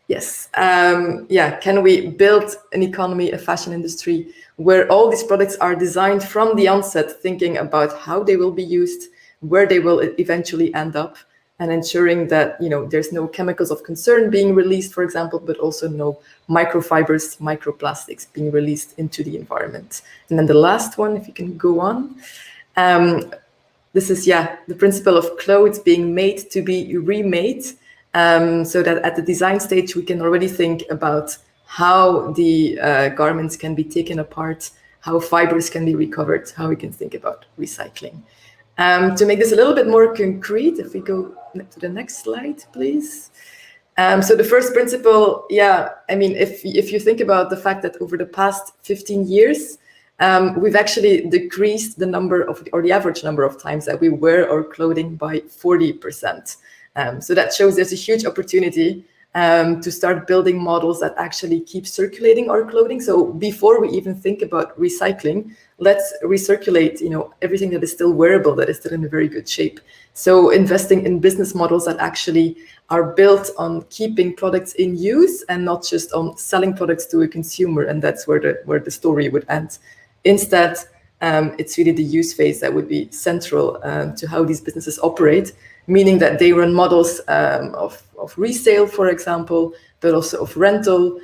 Yes, can we build an economy, a fashion industry, where all these products are designed from the onset, thinking about how they will be used, where they will eventually end up, and ensuring that, you know, there's no chemicals of concern being released, for example, but also no microfibers, microplastics being released into the environment. And then the last one, if you can go on. This is, the principle of clothes being made to be remade, so that at the design stage, we can already think about how the garments can be taken apart, how fibers can be recovered, how we can think about recycling. To make this a little bit more concrete, if we go to the next slide, please. So the first principle, I mean, if you think about the fact that over the past 15 years, we've actually decreased the number of, or the average number of times that we wear our clothing by 40%. So that shows there's a huge opportunity to start building models that actually keep circulating our clothing. So before we even think about recycling, let's recirculate, you know, everything that is still wearable, that is still in a very good shape. So investing in business models that actually are built on keeping products in use and not just on selling products to a consumer. And that's where the story would end. Instead, it's really the use phase that would be central to how these businesses operate, meaning that they run models of resale, for example, but also of rental,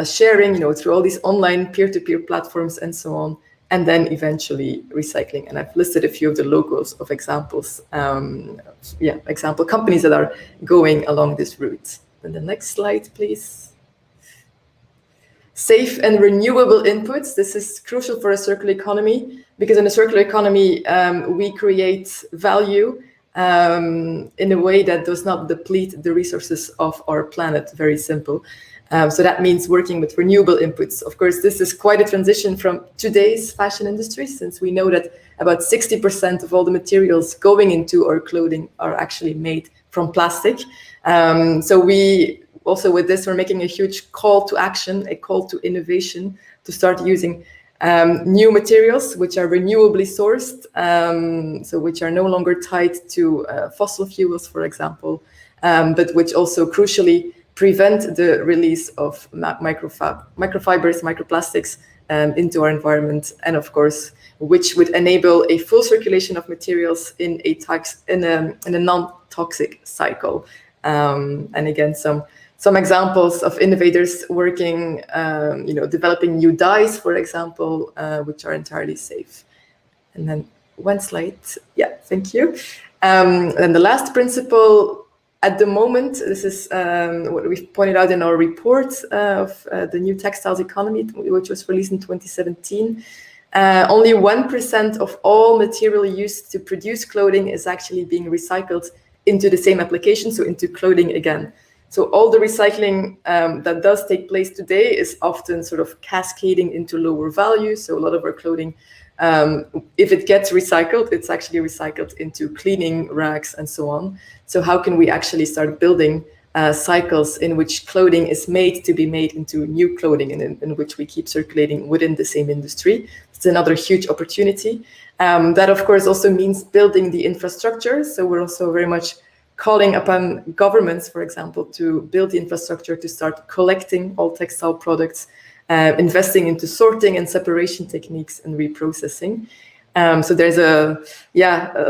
sharing, you know, through all these online peer-to-peer platforms and so on, and then eventually recycling. And I've listed a few of the logos of examples, example companies that are going along this route. And the next slide, please. Safe and renewable inputs. This is crucial for a circular economy, because in a circular economy, we create value in a way that does not deplete the resources of our planet. Very simple. So that means working with renewable inputs. Of course, this is quite a transition from today's fashion industry, since we know that about 60% of all the materials going into our clothing are actually made from plastic. So we also, with this, we're making a huge call to action, a call to innovation, to start using new materials which are renewably sourced, so which are no longer tied to fossil fuels, for example, but which also crucially prevent the release of microfibers, microplastics into our environment, and of course, which would enable a full circulation of materials in a non-toxic cycle. And again, some examples of innovators working, developing new dyes, for example, which are entirely safe. And then one slide. Yeah, thank you. And the last principle, at the moment, this is what we've pointed out in our report of the new textiles economy, which was released in 2017. Only 1% of all material used to produce clothing is actually being recycled into the same application, so into clothing again. So all the recycling that does take place today is often sort of cascading into lower value. So a lot of our clothing, if it gets recycled, it's actually recycled into cleaning rags and so on. So how can we actually start building cycles in which clothing is made to be made into new clothing, and in which we keep circulating within the same industry? It's another huge opportunity. That, of course, also means building the infrastructure. So we're also very much calling upon governments, for example, to build the infrastructure to start collecting all textile products, investing into sorting and separation techniques and reprocessing. So there's a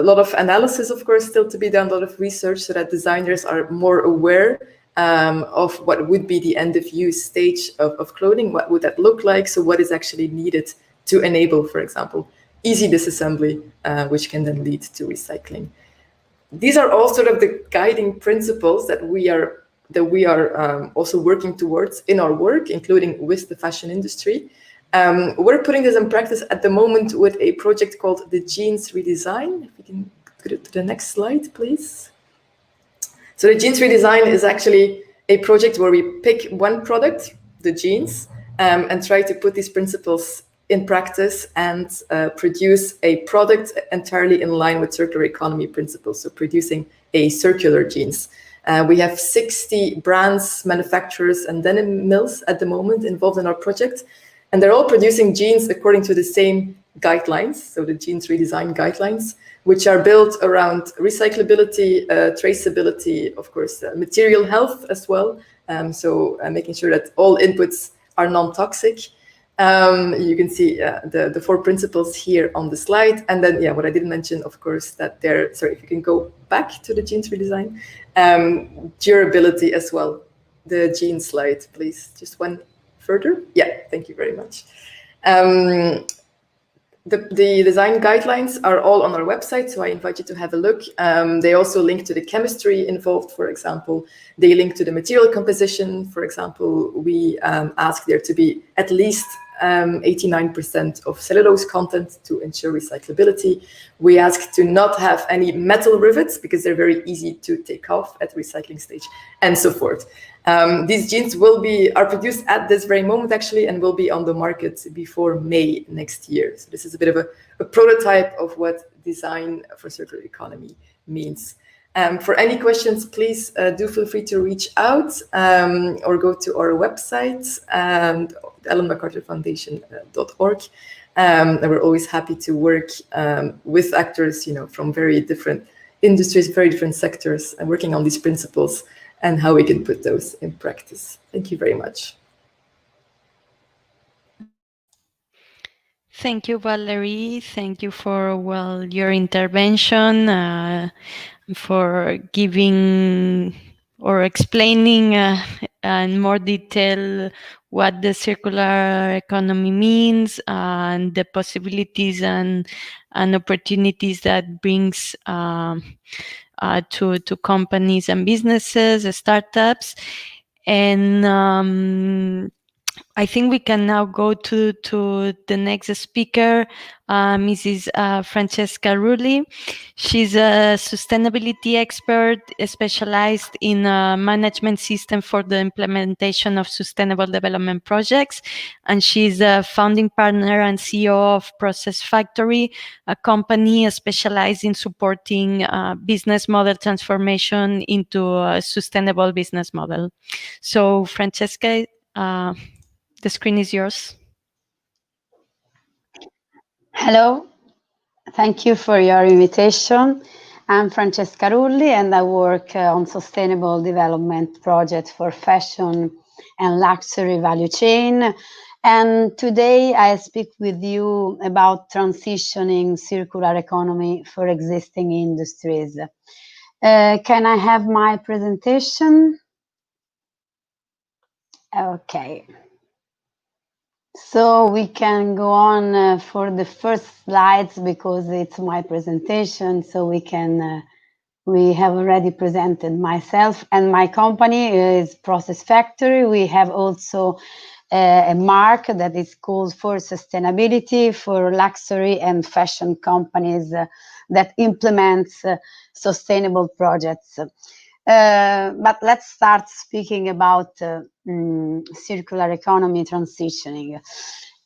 lot of analysis, of course, still to be done, a lot of research, so that designers are more aware of what would be the end of use stage of clothing. What would that look like? So what is actually needed to enable, for example, easy disassembly, which can then lead to recycling. These are all sort of the guiding principles that we are also working towards in our work, including with the fashion industry. We're putting this in practice at the moment with a project called the Jeans Redesign. If we can go to the next slide, please. So the Jeans Redesign is actually a project where we pick one product, the jeans, and try to put these principles in practice and produce a product entirely in line with circular economy principles, so producing a circular jeans. We have 60 brands, manufacturers, and denim mills at the moment involved in our project, and they're all producing jeans according to the same guidelines, so the Jeans Redesign guidelines, which are built around recyclability, traceability, of course, material health as well, so making sure that all inputs are non-toxic. You can see the 4 principles here on the slide. And then, what I didn't mention, of course, that sorry, if you can go back to the Jeans Redesign, durability as well. The jeans slide, please. Just one further. Yeah, thank you very much. The design guidelines are all on our website, so I invite you to have a look. They also link to the chemistry involved, for example. They link to the material composition. For example, we ask there to be at least 89% of cellulose content to ensure recyclability. We ask to not have any metal rivets because they're very easy to take off at the recycling stage, and so forth. These jeans are produced at this very moment, actually, and will be on the market before May next year. So this is a bit of a prototype of what design for circular economy means. For any questions, please do feel free to reach out or go to our website, ellenmacarthurfoundation.org. And we're always happy to work with actors, from very different industries, very different sectors, and working on these principles and how we can put those in practice. Thank you very much. Thank you, Valerie. Thank you for, your intervention, for giving or explaining in more detail what the circular economy means and the possibilities and opportunities that brings to companies and businesses, startups. And I think we can now go to the next speaker, Mrs. Francesca Rudley. She's a sustainability expert specialized in management system for the implementation of sustainable development projects. And she's a founding partner and CEO of Process Factory, a company specialized in supporting business model transformation into a sustainable business model. So, Francesca, the screen is yours. Hello, thank you for your invitation. I'm Francesca Rudley and I work on sustainable development projects for fashion and luxury value chain. And today I speak with you about transitioning circular economy for existing industries. Can I have my presentation? Okay. So we can go on for the first slides because it's my presentation. So we have already presented myself and my company is Process Factory. We have also a mark that is called for sustainability for luxury and fashion companies that implements sustainable projects. But let's start speaking about circular economy transitioning.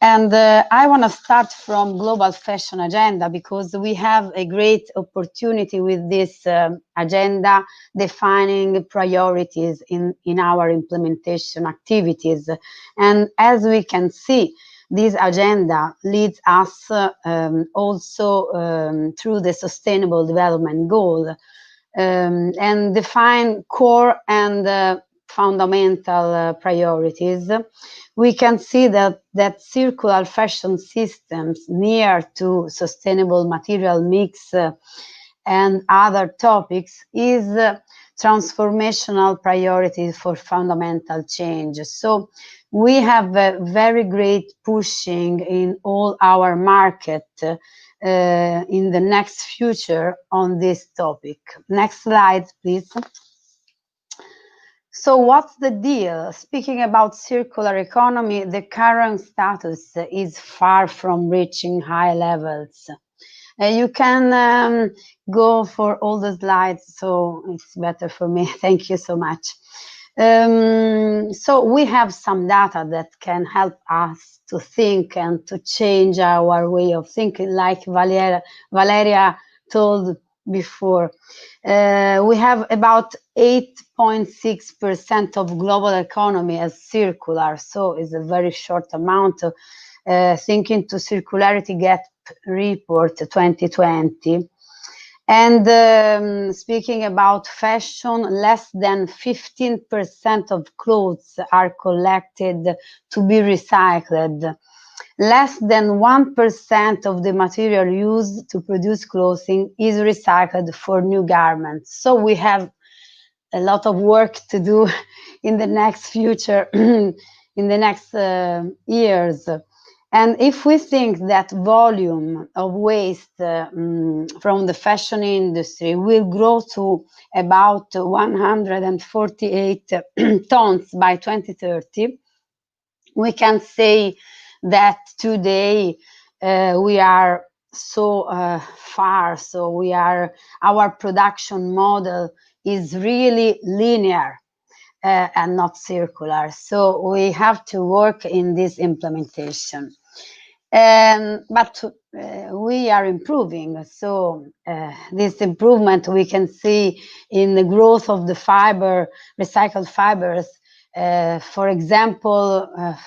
And I want to start from Global Fashion Agenda, because we have a great opportunity with this agenda defining priorities in our implementation activities. And as we can see, this agenda leads us also through the Sustainable Development Goal and define core and fundamental priorities. We can see that circular fashion systems near to sustainable material mix and other topics is transformational priority for fundamental change. So we have a very great pushing in all our market in the next future on this topic. Next slide, please. So what's the deal? Speaking about circular economy, the current status is far from reaching high levels. You can go for all the slides, so it's better for me. Thank you so much. So we have some data that can help us to think and to change our way of thinking, like Valeria told before. We have about 8.6% of global economy as circular, so it's a very short amount. Thinking to Circularity Gap Report 2020. And speaking about fashion, less than 15% of clothes are collected to be recycled. Less than 1% of the material used to produce clothing is recycled for new garments. So we have a lot of work to do in the next future, in the next years. And if we think that volume of waste from the fashion industry will grow to about 148 tons by 2030, we can say that today we are so far. So our production model is really linear and not circular. So we have to work in this implementation. But we are improving. So this improvement we can see in the growth of the recycled fibers. For example,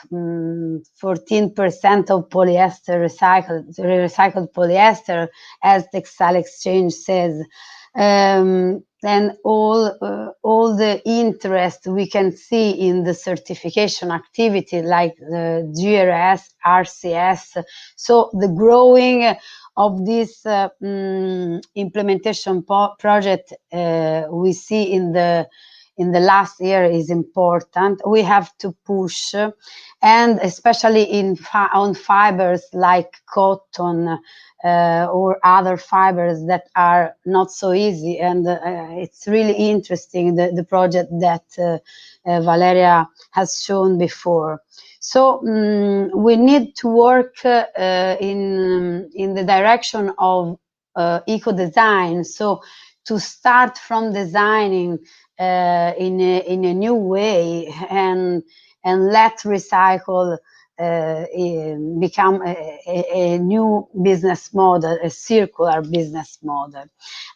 14% of polyester recycled polyester, as Textile Exchange says. And all the interest we can see in the certification activity, like the GRS, RCS. So the growing of this implementation project we see in the last year is important. We have to push, and especially on fibers like cotton or other fibers that are not so easy. And it's really interesting, the project that Valeria has shown before. So we need to work in the direction of eco-design. So to start from designing in a new way and let recycle become a new business model, a circular business model.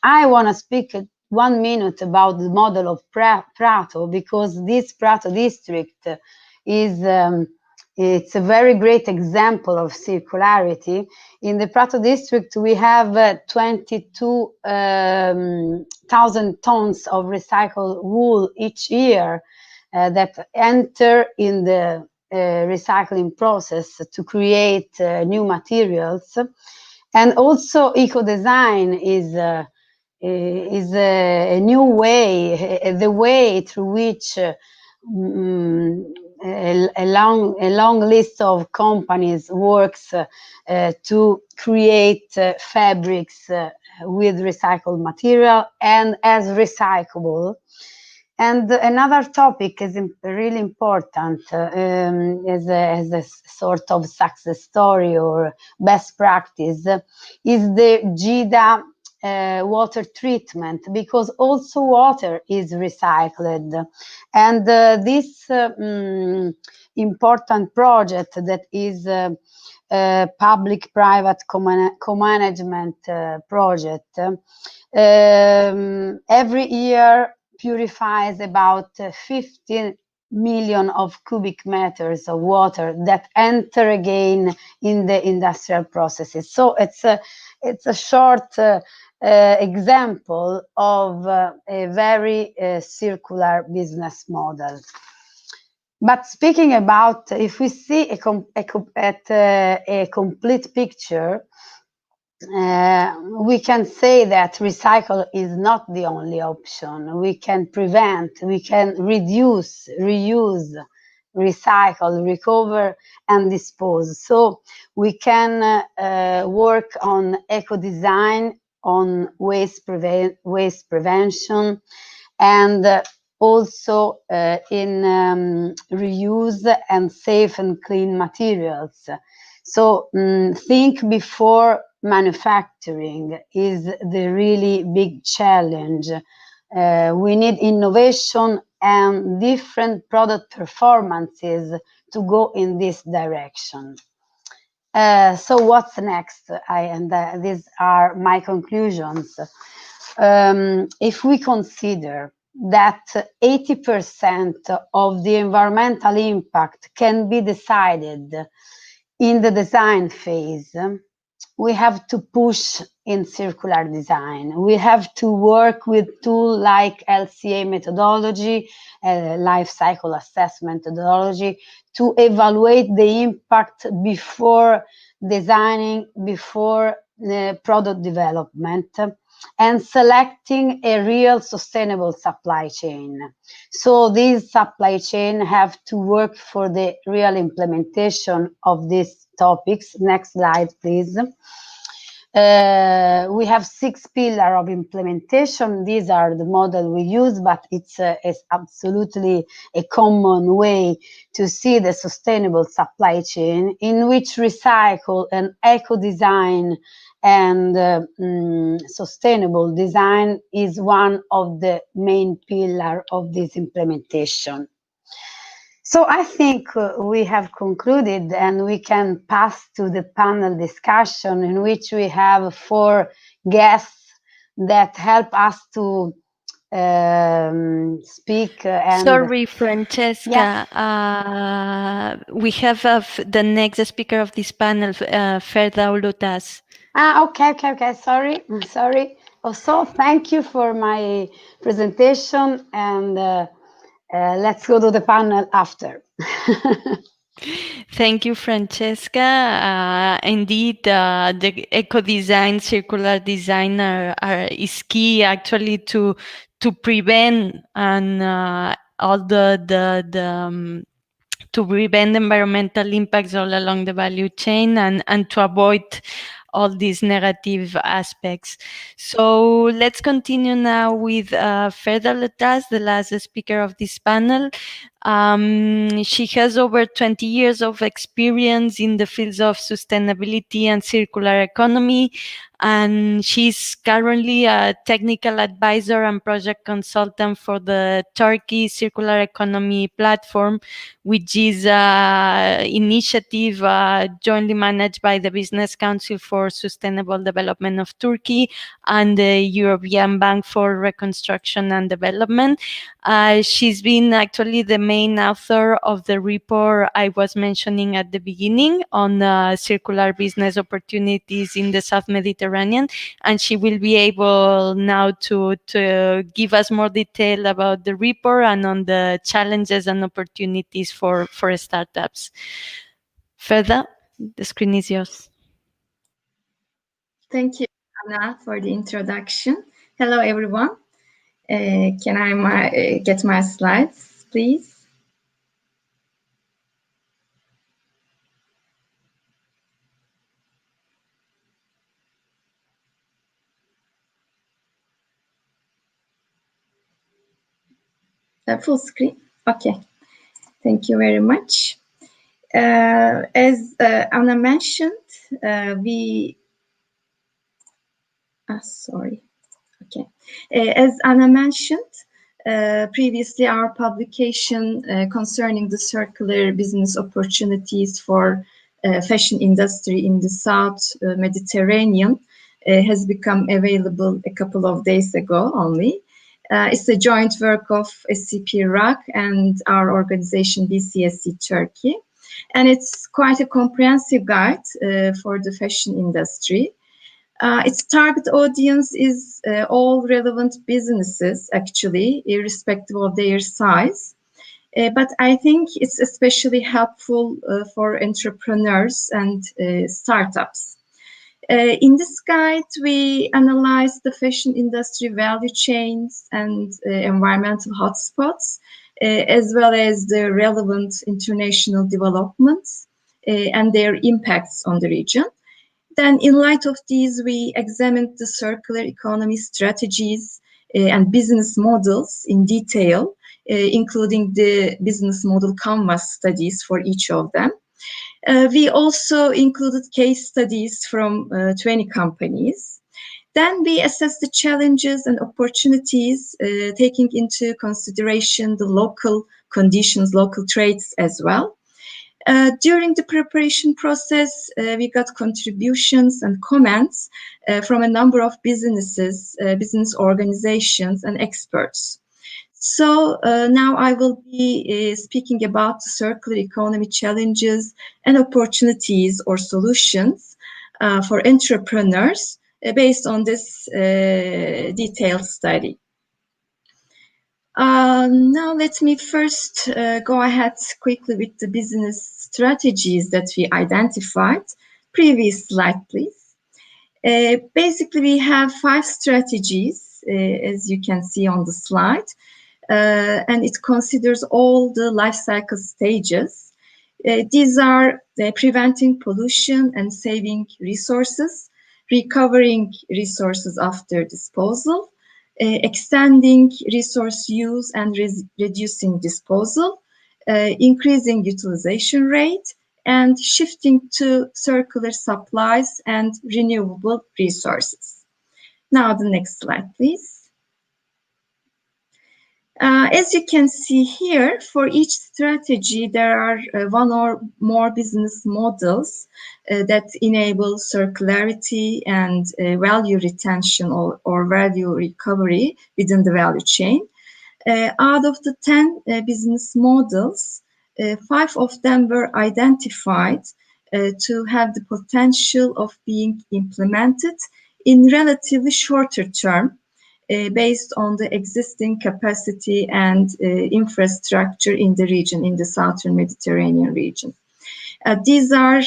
I want to speak 1 minute about the model of Prato, because this Prato district is it's a very great example of circularity. In the Prato district, we have 22,000 tons of recycled wool each year that enter in the recycling process to create new materials. And also eco-design is a new way, the way through which a long list of companies works to create fabrics with recycled material and as recyclable. And another topic is really important as a sort of success story or best practice is the GIDA water treatment, because also water is recycled. And this important project that is public-private co-management project every year purifies about 15 million of cubic meters of water that enter again in the industrial processes. So it's a short example of a very circular business model. But speaking about, if we see a complete picture, we can say that recycle is not the only option. We can prevent, we can reduce, reuse, recycle, recover, and dispose. So we can work on eco-design, on waste prevention, and also in reuse and safe and clean materials. So think before manufacturing is the really big challenge. We need innovation and different product performances to go in this direction. So what's next? These are my conclusions. If we consider that 80% of the environmental impact can be decided in the design phase, we have to push in circular design. We have to work with tools like LCA methodology, life cycle assessment methodology, to evaluate the impact before designing, before product development, and selecting a real sustainable supply chain. So these supply chain have to work for the real implementation of these topics. Next slide, please. We have 6 pillars of implementation. These are the model we use, but it's absolutely a common way to see the sustainable supply chain, in which recycle and eco-design and sustainable design is one of the main pillars of this implementation. So I think we have concluded, and we can pass to the panel discussion, in which we have 4 guests that help us to speak. And sorry, Francesca. Yes. We have the next speaker of this panel, Ferda Ulutas. Okay. Sorry. Also, thank you for my presentation, and let's go to the panel after. Thank you, Francesca. Indeed, the eco-design, circular design is key actually to prevent and all the to prevent environmental impacts all along the value chain, and to avoid all these negative aspects. So let's continue now with Ferda Ulutas, the last speaker of this panel. She has over 20 years of experience in the fields of sustainability and circular economy, and she's currently a technical advisor and project consultant for the Turkey Circular Economy Platform, which is an initiative jointly managed by the Business Council for Sustainable Development of Turkey and the European Bank for Reconstruction and Development. She's been actually the main author of the report I was mentioning at the beginning on circular business opportunities in the South Mediterranean, and she will be able now to give us more detail about the report and on the challenges and opportunities for startups. Ferda, the screen is yours. Thank you, Anna, for the introduction. Hello, everyone. Can I get my slides, please? Full screen? Okay. Thank you very much. As Anna mentioned, Sorry. Okay. As Anna mentioned, previously our publication concerning the circular business opportunities for fashion industry in the South Mediterranean has become available a couple of days ago only. It's a joint work of SCP RAK and our organization BCSC Turkey. And it's quite a comprehensive guide for the fashion industry. Its target audience is all relevant businesses, actually, irrespective of their size. But I think it's especially helpful for entrepreneurs and startups. In this guide, we analyze the fashion industry value chains and environmental hotspots, as well as the relevant international developments and their impacts on the region. Then, in light of these, we examined the circular economy strategies and business models in detail, including the business model canvas studies for each of them. We also included case studies from 20 companies. Then we assessed the challenges and opportunities, taking into consideration the local conditions, local traits as well. During the preparation process, we got contributions and comments from a number of businesses, business organizations, and experts. So now I will be speaking about the circular economy challenges and opportunities or solutions for entrepreneurs based on this detailed study. Now let me first go ahead quickly with the business strategies that we identified. Previous slide, please. Basically, we have 5 strategies, as you can see on the slide. And it considers all the life cycle stages. These are preventing pollution and saving resources, recovering resources after disposal, extending resource use and reducing disposal, increasing utilization rate, and shifting to circular supplies and renewable resources. Now the next slide, please. As you can see here, for each strategy, there are one or more business models that enable circularity and value retention or value recovery within the value chain. Out of the 10 business models, 5 of them were identified to have the potential of being implemented in relatively shorter term, based on the existing capacity and infrastructure in the region, in the Southern Mediterranean region. These are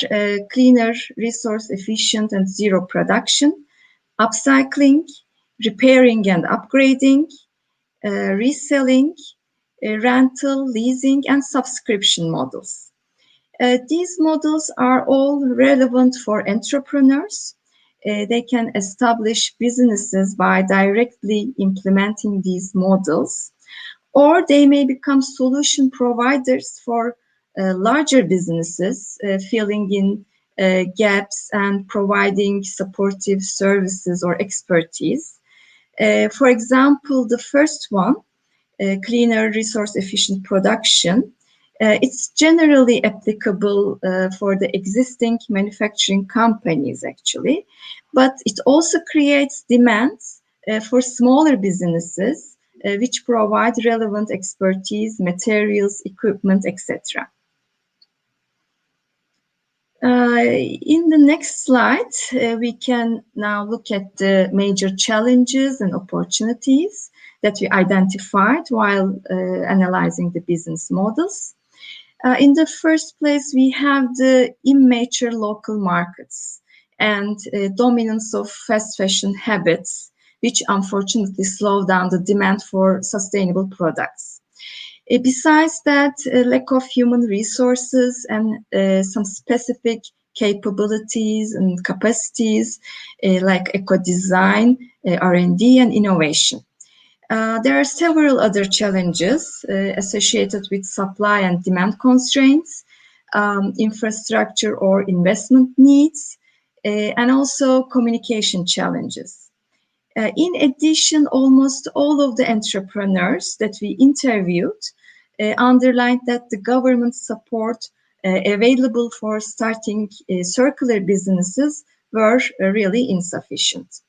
cleaner, resource efficient and zero production, upcycling, repairing and upgrading, reselling, rental, leasing, and subscription models. These models are all relevant for entrepreneurs. They can establish businesses by directly implementing these models, or they may become solution providers for larger businesses, filling in gaps and providing supportive services or expertise. For example, the first one, cleaner, resource-efficient production, it's generally applicable for the existing manufacturing companies, actually, but it also creates demands for smaller businesses, which provide relevant expertise, materials, equipment, etc. In the next slide, we can now look at the major challenges and opportunities that we identified while analyzing the business models. In the first place, we have the immature local markets and dominance of fast fashion habits, which unfortunately slow down the demand for sustainable products. Besides that, lack of human resources and some specific capabilities and capacities like eco-design, R&D, and innovation. There are several other challenges associated with supply and demand constraints, infrastructure or investment needs, and also communication challenges. In addition, almost all of the entrepreneurs that we interviewed underlined that the government support available for starting circular businesses were really insufficient.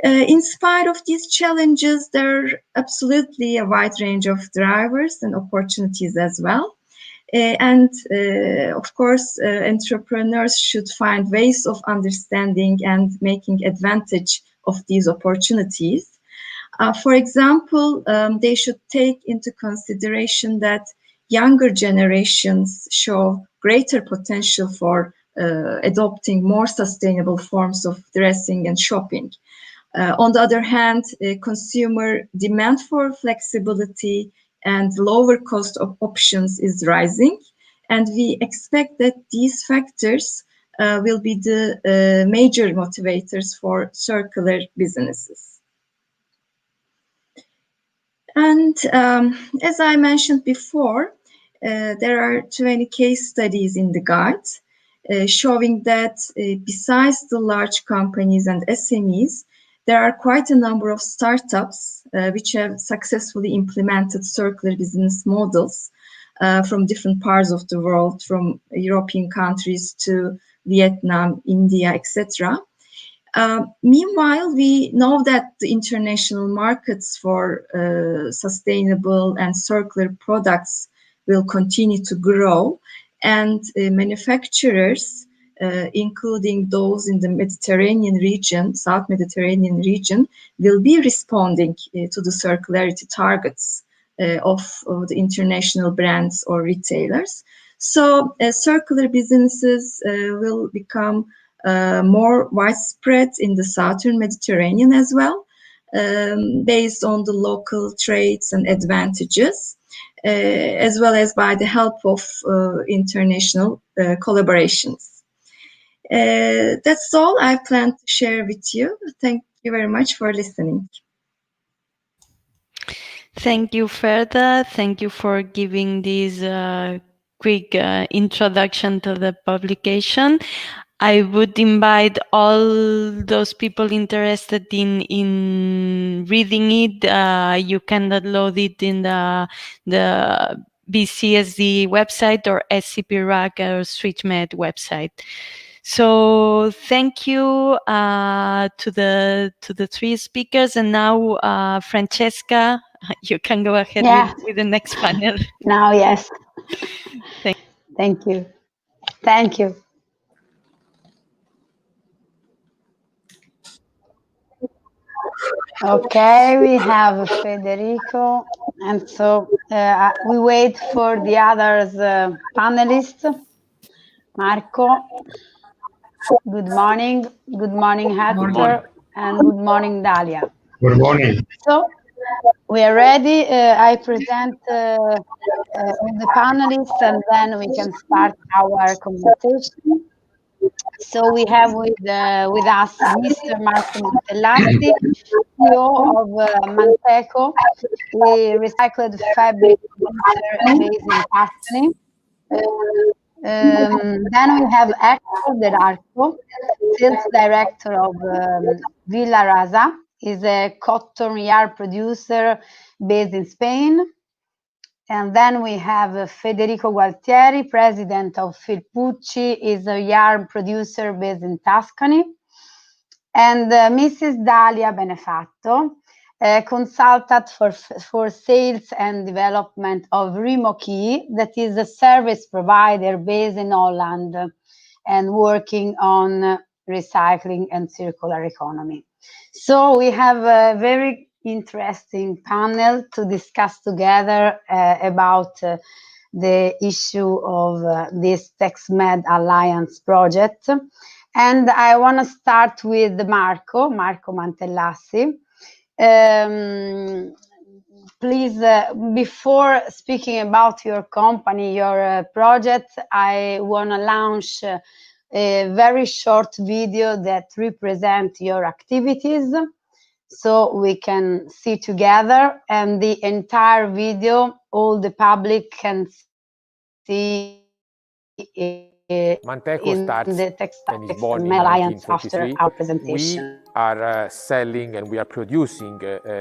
In spite of these challenges, there are absolutely a wide range of drivers and opportunities as well. Of course, entrepreneurs should find ways of understanding and making advantage of these opportunities. For example, they should take into consideration that younger generations show greater potential for adopting more sustainable forms of dressing and shopping. On the other hand, consumer demand for flexibility and lower cost of options is rising, and we expect that these factors will be the major motivators for circular businesses. And as I mentioned before, there are 20 case studies in the guide showing that besides the large companies and SMEs, there are quite a number of startups which have successfully implemented circular business models from different parts of the world, from European countries to Vietnam, India, etc. Meanwhile, we know that the international markets for sustainable and circular products will continue to grow, and manufacturers, including those in the Mediterranean region, South Mediterranean region, will be responding to the circularity targets of the international brands or retailers. So circular businesses will become more widespread in the Southern Mediterranean as well, based on the local traits and advantages, as well as by the help of international collaborations. That's all I plan to share with you. Thank you very much for listening. Thank you, Ferda. Thank you for giving this quick introduction to the publication. I would invite all those people interested in reading it. You can download it in the BCSD website or SCP-RAC or SwitchMed website. So thank you to the three speakers, and now Francesca, you can go ahead with the next panel. Now, yes. Thank you. Thank you. Okay, we have Federico, and so we wait for the others panelists. Marco, good morning. Good morning, Hector, and good morning, Dalia. Good morning. So we are ready. I present the panelists, and then we can start our conversation. So we have with us Mr. Marco Mantellassi, CEO of Manteco, the recycled fabric producer based in Tuscany. Then we have Hector Dell'Arco, sales director of Villa Rasa, is a cotton yarn producer based in Spain. And then we have Federico Gualtieri, president of Filpucci, is a yarn producer based in Tuscany. And Mrs. Dalia Benefatto, a consultant for sales and development of Rimoki, that is a service provider based in Holland and working on recycling and circular economy. So we have a very interesting panel to discuss together about the issue of this TextMed Alliance project. And I want to start with Marco Mantellassi. Please, before speaking about your company, your project, I want to launch a very short video that represents your activities, so we can see together, and the entire video, all the public can see Manteco starts in the Textile and is born in Alliance after 1943. our presentation. are selling and we are producing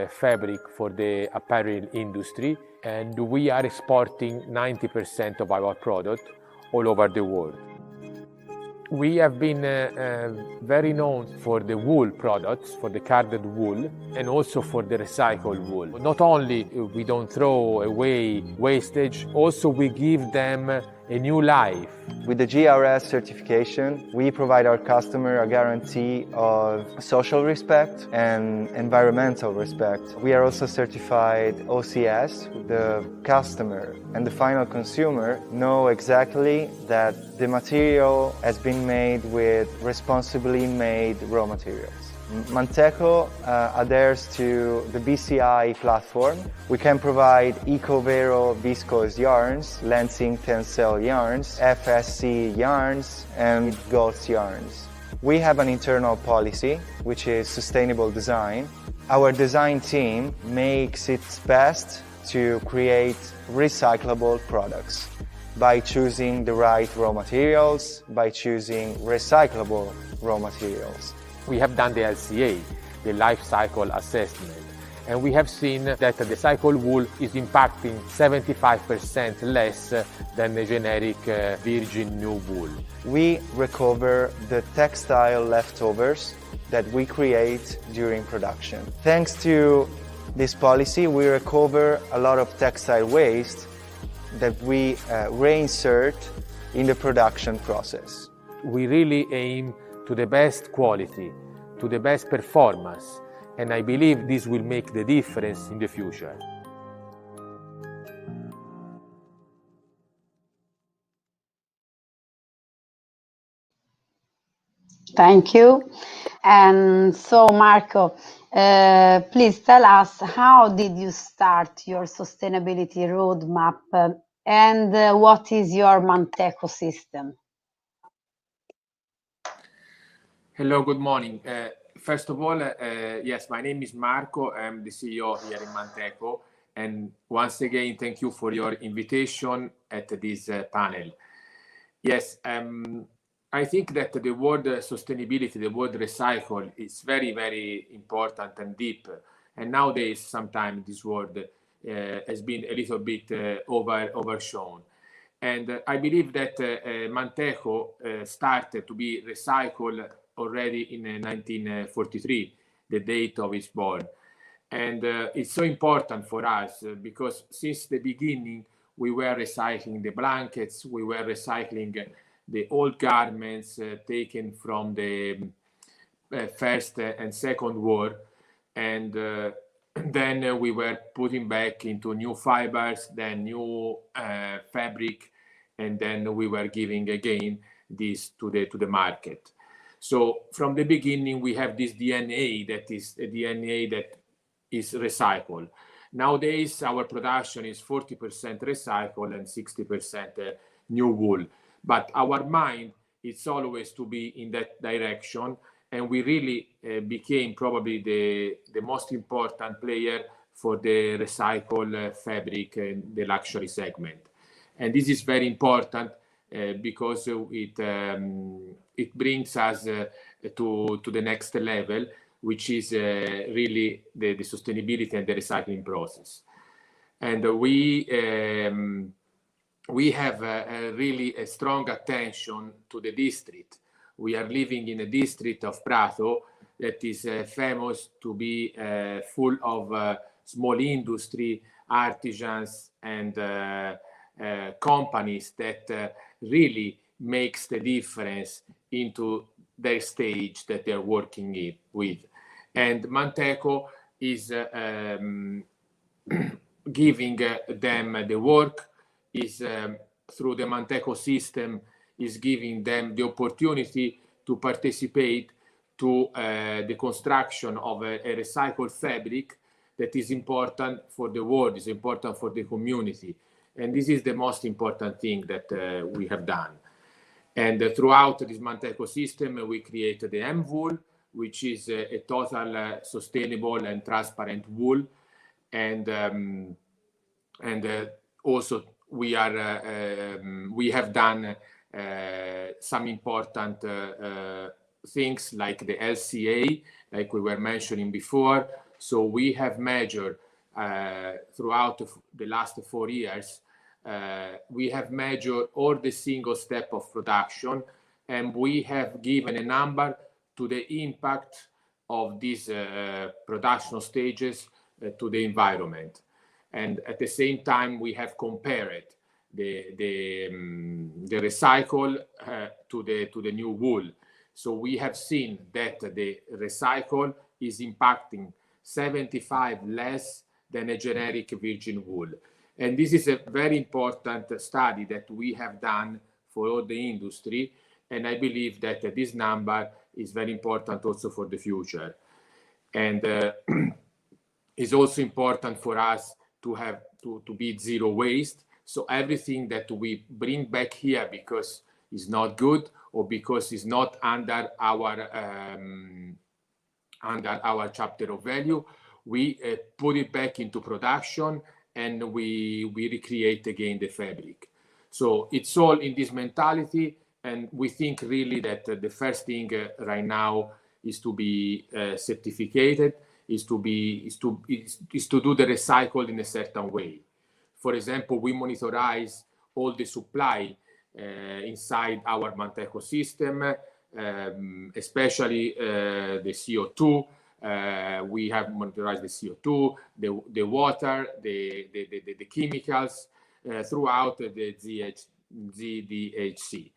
fabric for the apparel industry, and we are exporting 90% of our product all over the world. We have been very known for the wool products, for the carded wool, and also for the recycled wool. Not only we don't throw away wastage, also we give them a new life. With the GRS certification, we provide our customer a guarantee of social respect and environmental respect. We are also certified OCS. The customer and the final consumer know exactly that the material has been made with responsibly made raw materials. Manteco adheres to the BCI platform. We can provide Ecovero viscose yarns, Lansing Tencel yarns, FSC yarns, and GOTS yarns. We have an internal policy, which is sustainable design. Our design team makes its best to create recyclable products by choosing the right raw materials, by choosing recyclable raw materials. We have done the LCA, the life cycle assessment, and we have seen that the cycle wool is impacting 75% less than the generic virgin new wool. We recover the textile leftovers that we create during production. Thanks to this policy, we recover a lot of textile waste that we reinsert in the production process. We really aim to the best quality, to the best performance, and I believe this will make the difference in the future. Thank you. And so, Marco, please tell us, how did you start your sustainability roadmap and what is your Manteco system? Hello, good morning. First of all, yes, my name is Marco. I'm the CEO here in Manteco. And once again, thank you for your invitation at this panel. Yes, I think that the word sustainability, the word recycle is very, very important and deep. And nowadays, sometimes this word has been a little bit overshown. And I believe that Manteco started to be recycled already in 1943, the date of its born. And it's so important for us because since the beginning, we were recycling the blankets, we were recycling the old garments taken from the First and Second War. And then we were putting back into new fibers, then new fabric, and then we were giving again this to the market. So from the beginning, we have this DNA that is a DNA that is recycled. Nowadays, our production is 40% recycled and 60% new wool. But our mind is always to be in that direction. And we really became probably the most important player for the recycled fabric and the luxury segment. And this is very important because it brings us to the next level, which is really the sustainability and the recycling process. And we have really a strong attention to the district. We are living in a district of Prato that is famous to be full of small industry, artisans, and companies that really makes the difference into their stage that they're working with. And Manteco is giving them the work, is through the Manteco system, is giving them the opportunity to participate to the construction of a recycled fabric that is important for the world, is important for the community. And this is the most important thing that we have done. And throughout this Manteco system, we created the M-Wool, which is a total sustainable and transparent wool. And also we have done some important things like the LCA, like we were mentioning before. So we have measured throughout the last 4 years, we have measured all the single step of production, and we have given a number to the impact of these production stages to the environment. And at the same time, we have compared the recycle to the new wool. So we have seen that the recycle is impacting 75 less than a generic virgin wool. And this is a very important study that we have done for all the industry. And I believe that this number is very important also for the future. And it's also important for us to have to be zero waste. So everything that we bring back here because it's not good or because it's not under our chapter of value, we put it back into production and we recreate again the fabric. So it's all in this mentality, and we think really that the first thing right now is to be certificated, is to do the recycle in a certain way. For example, we monitorize all the supply inside our Manteco system, especially the CO2. We have monitorized the CO2, the water, the chemicals throughout the ZDHC.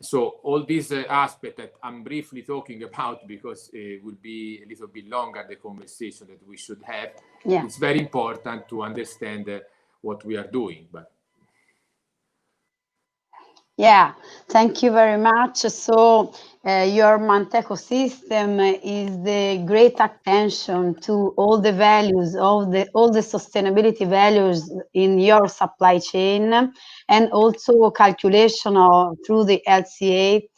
So all these aspects that I'm briefly talking about, because it will be a little bit longer, the conversation that we should have. Yeah. It's very important to understand what we are doing. But yeah, thank you very much. So your Manteco system is the great attention to all the values, all the sustainability values in your supply chain, and also calculation through the LCA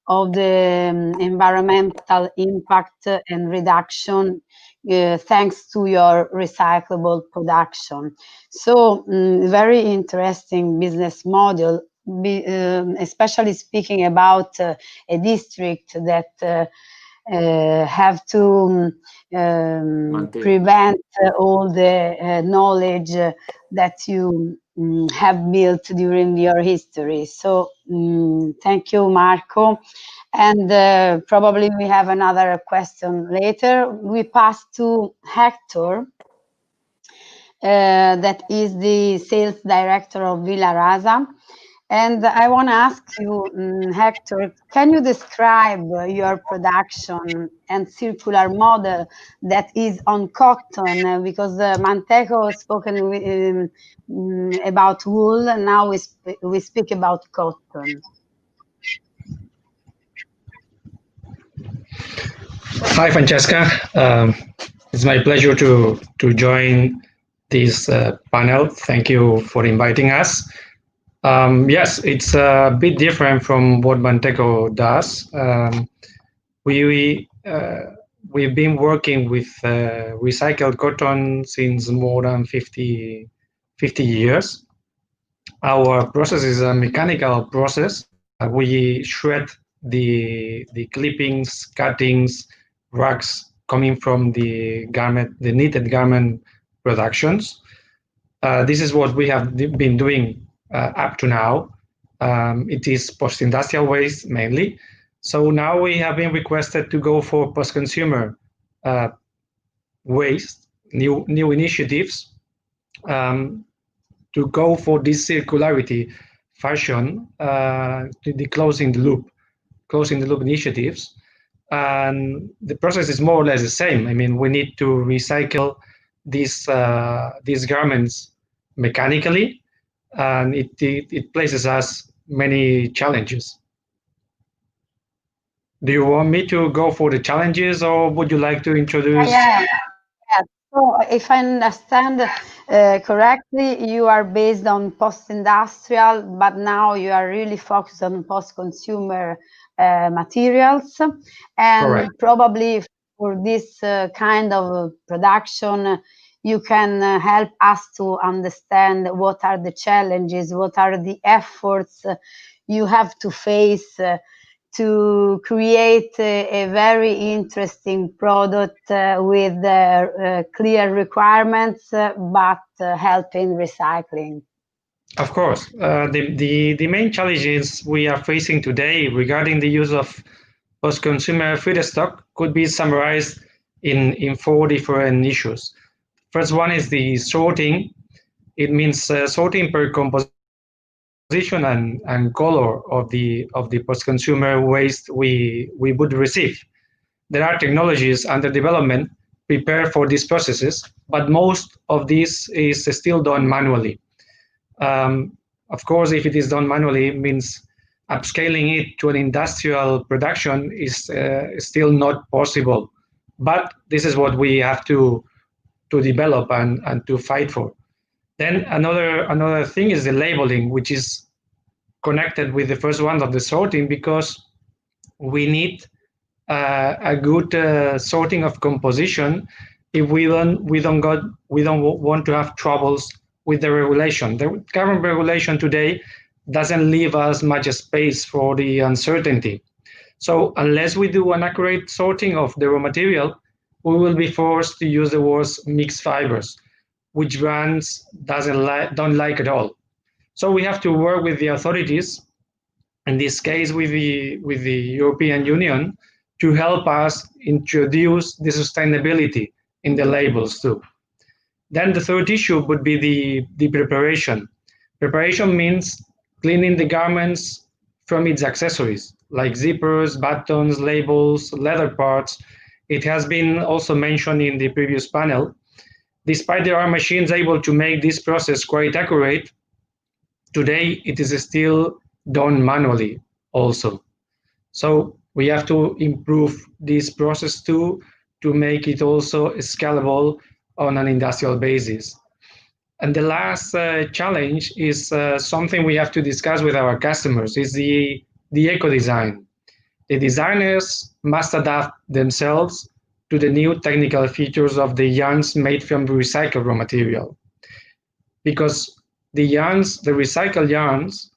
of the environmental impact and reduction thanks to your recyclable production. So very interesting business model. Especially speaking about a district that have to prevent all the knowledge that you have built during your history. So thank you, Marco. And probably we have another question later. We pass to Hector, that is the sales director of Villa Rasa. And I want to ask you, Hector, can you describe your production and circular model that is on cotton? Because Manteco has spoken about wool, and now we speak about cotton. Hi, Francesca. It's my pleasure to join this panel. Thank you for inviting us. Yes, it's a bit different from what Manteco does. We've been working with recycled cotton since more than 50 years. Our process is a mechanical process. We shred the clippings, cuttings, rags coming from the knitted garment productions. This is what we have been doing up to now. It is post-industrial waste mainly. So now we have been requested to go for post-consumer waste, new initiatives, to go for this circularity fashion, the closing the loop initiatives. And the process is more or less the same. I mean, we need to recycle these garments mechanically, and it places us many challenges. Do you want me to go for the challenges, or would you like to introduce? Yeah. So if I understand correctly, you are based on post-industrial, but now you are really focused on post-consumer materials. And correct. Probably for this kind of production, you can help us to understand what are the challenges, what are the efforts you have to face to create a very interesting product with clear requirements, but helping recycling? Of course, the main challenges we are facing today regarding the use of post-consumer feedstock could be summarized in 4 different issues. First one is the sorting. It means sorting per composition and color of the post-consumer waste we would receive. There are technologies under development prepared for these processes, but most of this is still done manually. Of course, if it is done manually, it means upscaling it to an industrial production is still not possible. But this is what we have to develop and to fight for. Then another thing is the labeling, which is connected with the first one of the sorting, because we need a good sorting of composition if we don't want to have troubles with the regulation. The current regulation today doesn't leave us much space for the uncertainty. So unless we do an accurate sorting of the raw material, we will be forced to use the words mixed fibers, which brands don't like at all. So we have to work with the authorities, in this case with the European Union, to help us introduce the sustainability in the labels too. Then the third issue would be the preparation. Preparation means cleaning the garments from its accessories, like zippers, buttons, labels, leather parts. It has been also mentioned in the previous panel. Despite there are machines able to make this process quite accurate, today it is still done manually also. So we have to improve this process too, to make it also scalable on an industrial basis. And the last challenge is something we have to discuss with our customers, is the eco-design. The designers must adapt themselves to the new technical features of the yarns made from recycled raw material. Because the recycled yarns,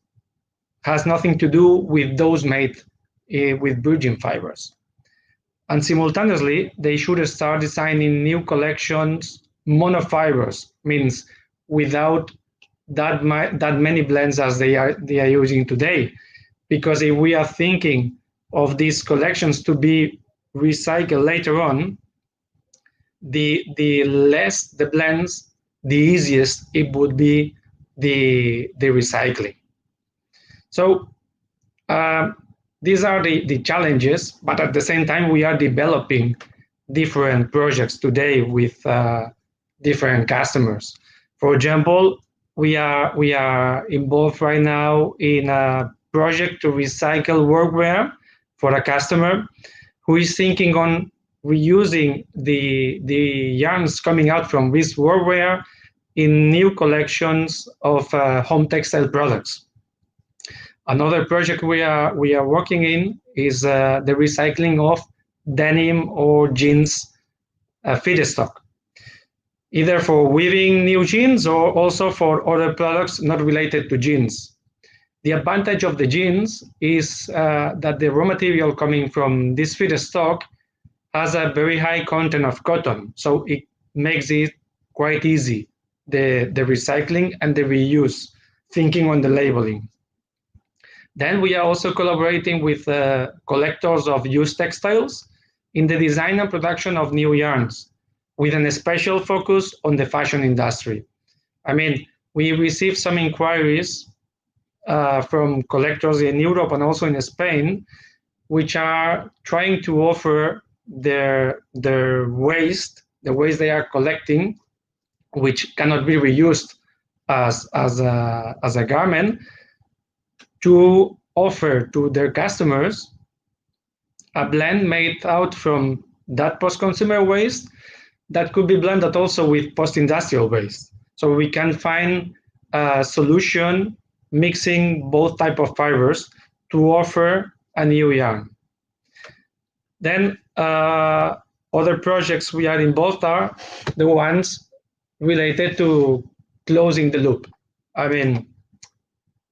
has nothing to do with those made with virgin fibers. And simultaneously, they should start designing new collections, monofibers, means without that many blends as they are using today. Because if we are thinking of these collections to be recycled later on, the less the blends, the easiest it would be the recycling. So these are the challenges, but at the same time we are developing different projects today with different customers. For example, we are involved right now in a project to recycle workwear for a customer who is thinking on reusing the yarns coming out from this workwear in new collections of home textile products. Another project we are working in is the recycling of denim or jeans feedstock, either for weaving new jeans or also for other products not related to jeans. The advantage of the jeans is that the raw material coming from this feedstock has a very high content of cotton, so it makes it quite easy, the recycling and the reuse, thinking on the labeling. Then we are also collaborating with collectors of used textiles in the design and production of new yarns, with a special focus on the fashion industry. I mean, we received some inquiries from collectors in Europe and also in Spain, which are trying to offer their waste, the waste they are collecting, which cannot be reused as a garment, to offer to their customers a blend made out from that post-consumer waste that could be blended also with post-industrial waste. So we can find a solution mixing both type of fibers to offer a new yarn. Then other projects we are involved are the ones related to closing the loop. I mean,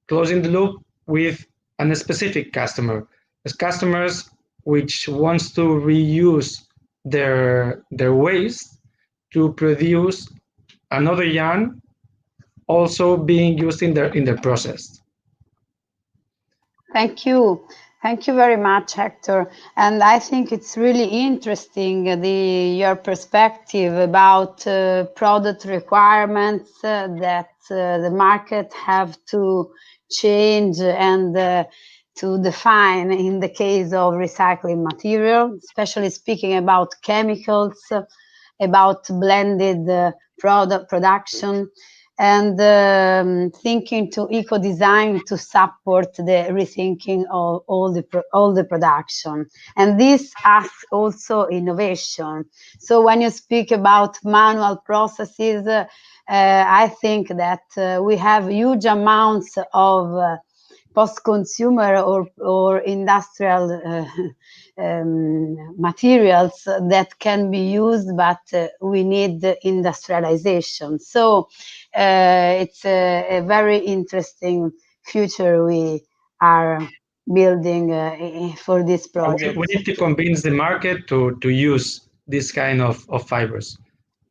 closing the loop with a specific customer. as customers which wants to reuse their waste to produce another yarn also being used in their process. Thank you. Thank you very much, Hector. And I think it's really interesting, your perspective about product requirements that the market have to change and to define in the case of recycling material, especially speaking about chemicals, about blended product production, and thinking to eco-design to support the rethinking of all the production. And this asks also innovation. So when you speak about manual processes, I think that we have huge amounts of post-consumer or industrial materials that can be used, but we need industrialization. So it's a very interesting future we are building for this project. We need to convince the market to use this kind of fibers.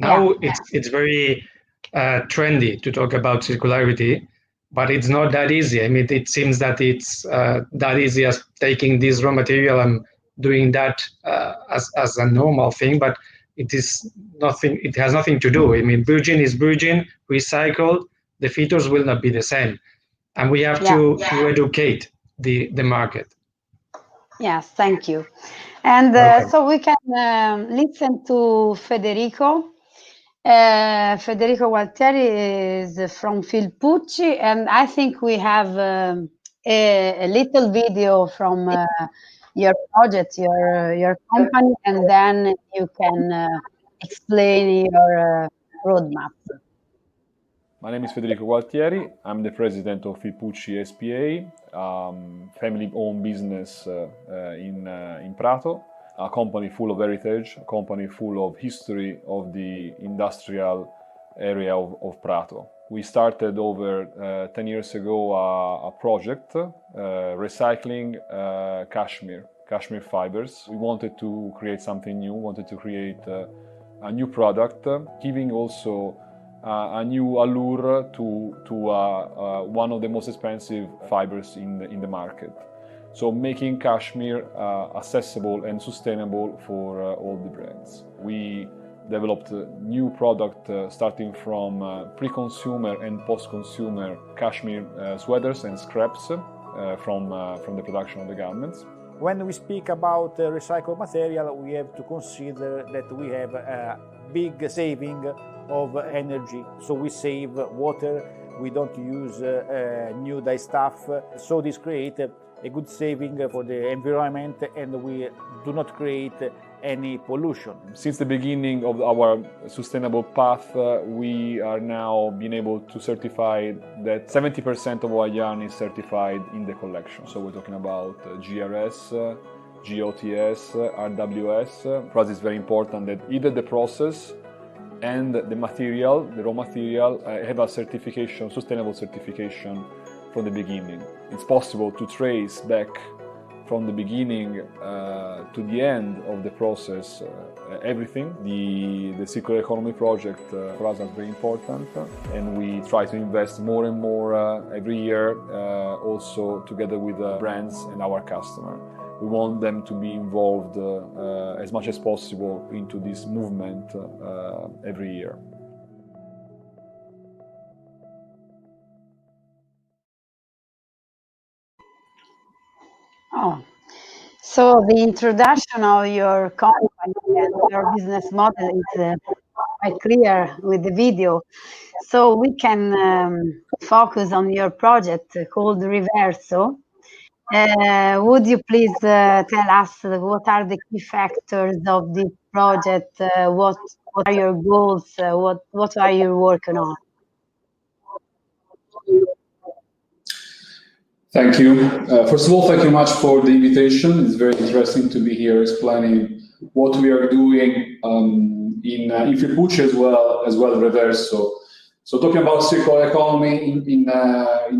Now it's very trendy to talk about circularity, but it's not that easy. I mean, it seems that it's that easy as taking this raw material and doing that as a normal thing, but it is nothing. It has nothing to do. I mean, virgin is virgin, recycled. The features will not be the same, and we have to educate the market. Yes, thank you. And so we can listen to Federico. Federico Gualtieri is from Filpucci, and I think we have a little video from your project, your company, and then you can explain your roadmap. My name is Federico Gualtieri. I'm the president of Filpucci SPA, family-owned business in Prato. A company full of heritage, a company full of history of the industrial area of Prato. We started over 10 years ago a project recycling cashmere fibers. We wanted to create something new, wanted to create a new product, giving also a new allure to one of the most expensive fibers in the market. So making cashmere accessible and sustainable for all the brands. We developed a new product starting from pre-consumer and post-consumer cashmere sweaters and scraps from the production of the garments. When we speak about recycled material, we have to consider that we have a big saving of energy. So we save water, we don't use new dye stuff. So this creates a good saving for the environment, and we do not create any pollution. Since the beginning of our sustainable path, we are now being able to certify that 70% of our yarn is certified in the collection. So we're talking about GRS, GOTS, RWS. For us it's very important that either the process and the material, the raw material, have a certification, sustainable certification from the beginning. It's possible to trace back from the beginning to the end of the process everything. The circular economy project for us is very important, and we try to invest more and more every year, also together with brands and our customer. We want them to be involved as much as possible into this movement every year. Oh, so the introduction of your company and your business model is quite clear with the video. So we can focus on your project called Reverso. Would you please tell us what are the key factors of this project? What are your goals? What are you working on? Thank you. First of all, thank you much for the invitation. It's very interesting to be here explaining what we are doing in Filpucci as well Reverso. So talking about circular economy in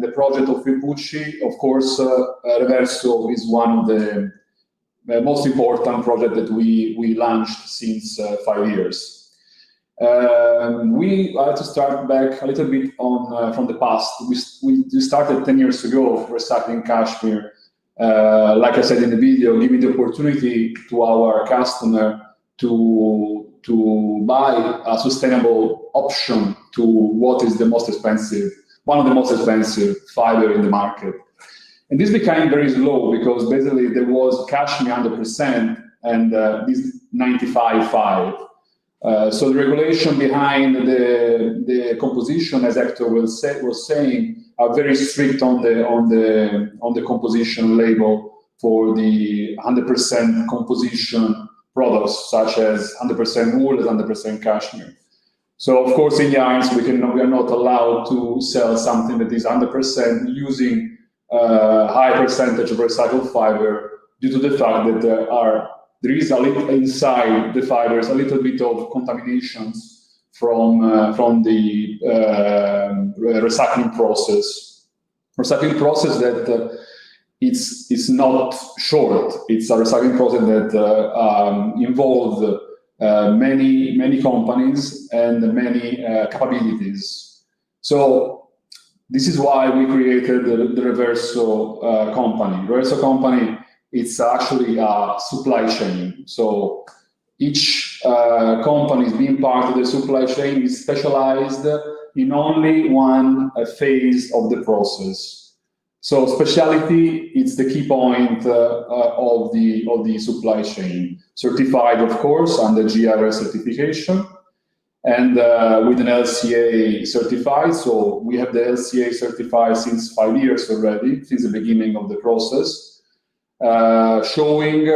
the project of Filippucci, of course, Reverso is one of the most important projects that we launched since 5 years. We like to start back a little bit from the past. We started 10 years ago recycling cashmere. Like I said in the video, giving the opportunity to our customer to buy a sustainable option to what is the most expensive, one of the most expensive fiber in the market. And this became very slow because basically there was cashmere 100% and this 95.5. So the regulation behind the composition, as Hector was saying, are very strict on the composition label for the 100% composition products, such as 100% wool and 100% cashmere. So of course in yarns we are not allowed to sell something that is 100% using high percentage of recycled fiber due to the fact that there is a little inside the fibers a little bit of contaminations from the recycling process. Recycling process that it's not short. It's a recycling process that involves many companies and many capabilities. So this is why we created the Reverso company. Reverso company, it's actually a supply chain. So each company being part of the supply chain is specialized in only one phase of the process. So speciality is the key point of the supply chain. Certified, of course, under GRS certification, and with an LCA certified. So we have the LCA certified since 5 years already, since the beginning of the process, showing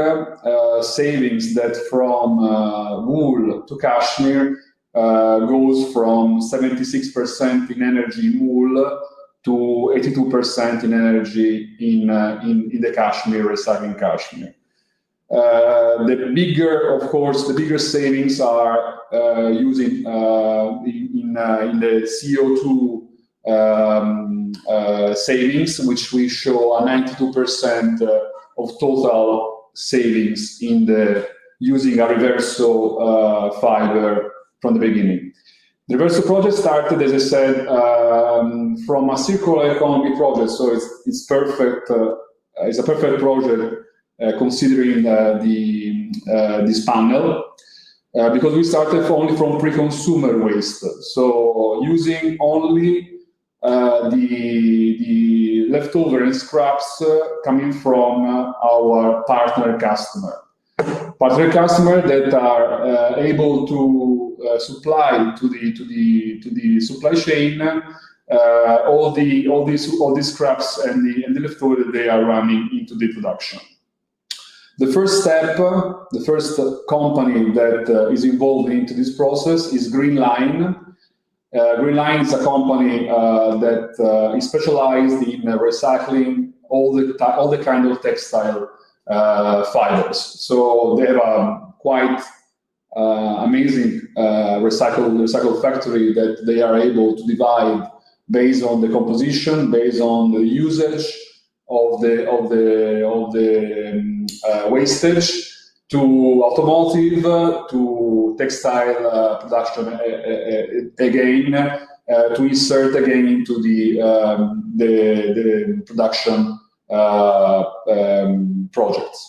savings that from wool to cashmere goes from 76% in energy in wool to 82% in energy in the cashmere, recycling cashmere. The bigger savings are using in the CO2 savings, which we show a 92% of total savings in the using a Reverso fiber from the beginning. The Reverso project started, as I said, from a circular economy project, so it's perfect. It's a perfect project considering this panel, because we started only from pre-consumer waste, so using only the leftover and scraps coming from our partner customer. Partner customer that are able to supply to the supply chain all these scraps and the leftover that they are running into the production. The first step, the first company that is involved into this process is Green Line. Green Line is a company that is specialized in recycling all the kind of textile fibers. So they have a quite amazing recycle factory that they are able to divide based on the composition, based on the usage of the wastage, to automotive, to textile production again, to insert again into the production projects.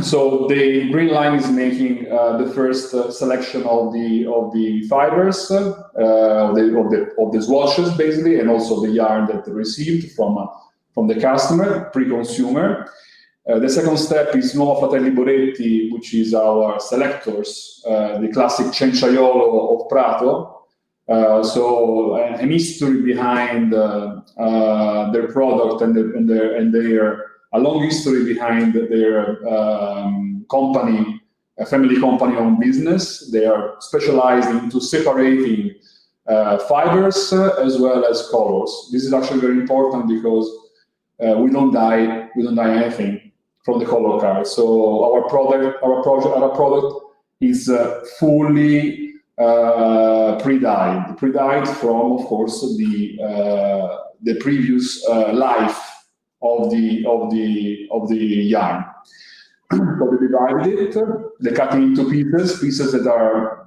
So the Green Line is making the first selection of the fibers, of the swatches basically, and also the yarn that they received from the customer, pre-consumer. The second step is Nuova Fratelli Boretti, which is our selectors, the classic cenciaiolo of Prato. So a history behind their product and a long history behind their company, a family company-owned business. They are specialized into separating fibers as well as colors. This is actually very important because we don't dye anything from the color card. So our product is fully pre-dyed from, of course, the previous life of the yarn. So they divided it, they cut it into pieces that are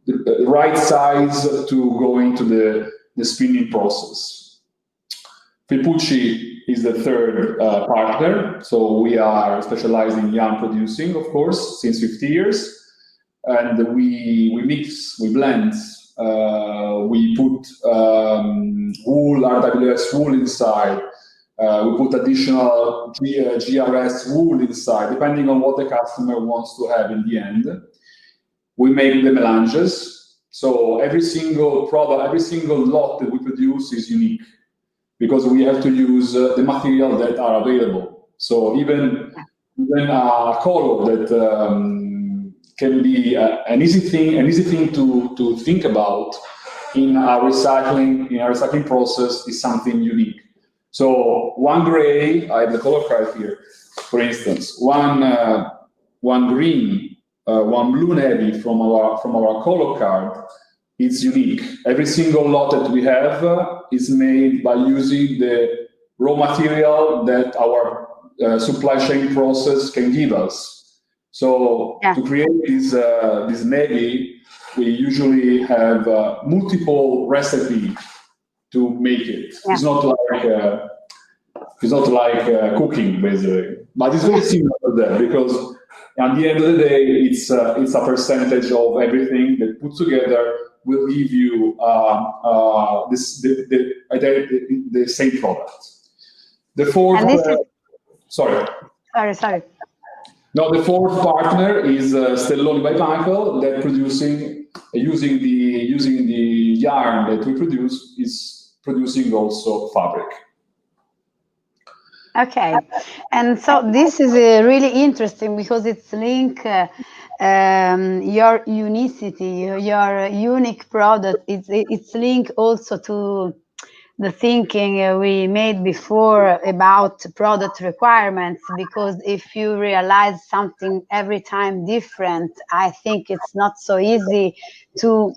the right size to go into the spinning process. Felpucci is the third partner, so we are specialized in yarn producing, of course, since 50 years. And we mix, we blend, we put wool, RWS wool inside, we put additional GRS wool inside, depending on what the customer wants to have in the end. We make the melanges, so every single product, every single lot that we produce is unique, because we have to use the material that are available. So even a color that can be an easy thing to think about in our recycling process is something unique. So one gray, I have the color card here, for instance, one green, one blue navy from our color card. It's unique. Every single lot that we have is made by using the raw material that our supply chain process can give us. So to create this navy, we usually have multiple recipes to make it. Yeah. It's not like cooking, basically, but it's very similar to that, because at the end of the day, it's a percentage of everything that put together will give you the same product. The fourth, sorry. No, the fourth partner is Stelloni by Michael, that using the yarn that we produce is producing also fabric. Okay, and so this is really interesting because it's linked your unicity, your unique product. It's linked also to the thinking we made before about product requirements, because if you realize something every time different, I think it's not so easy to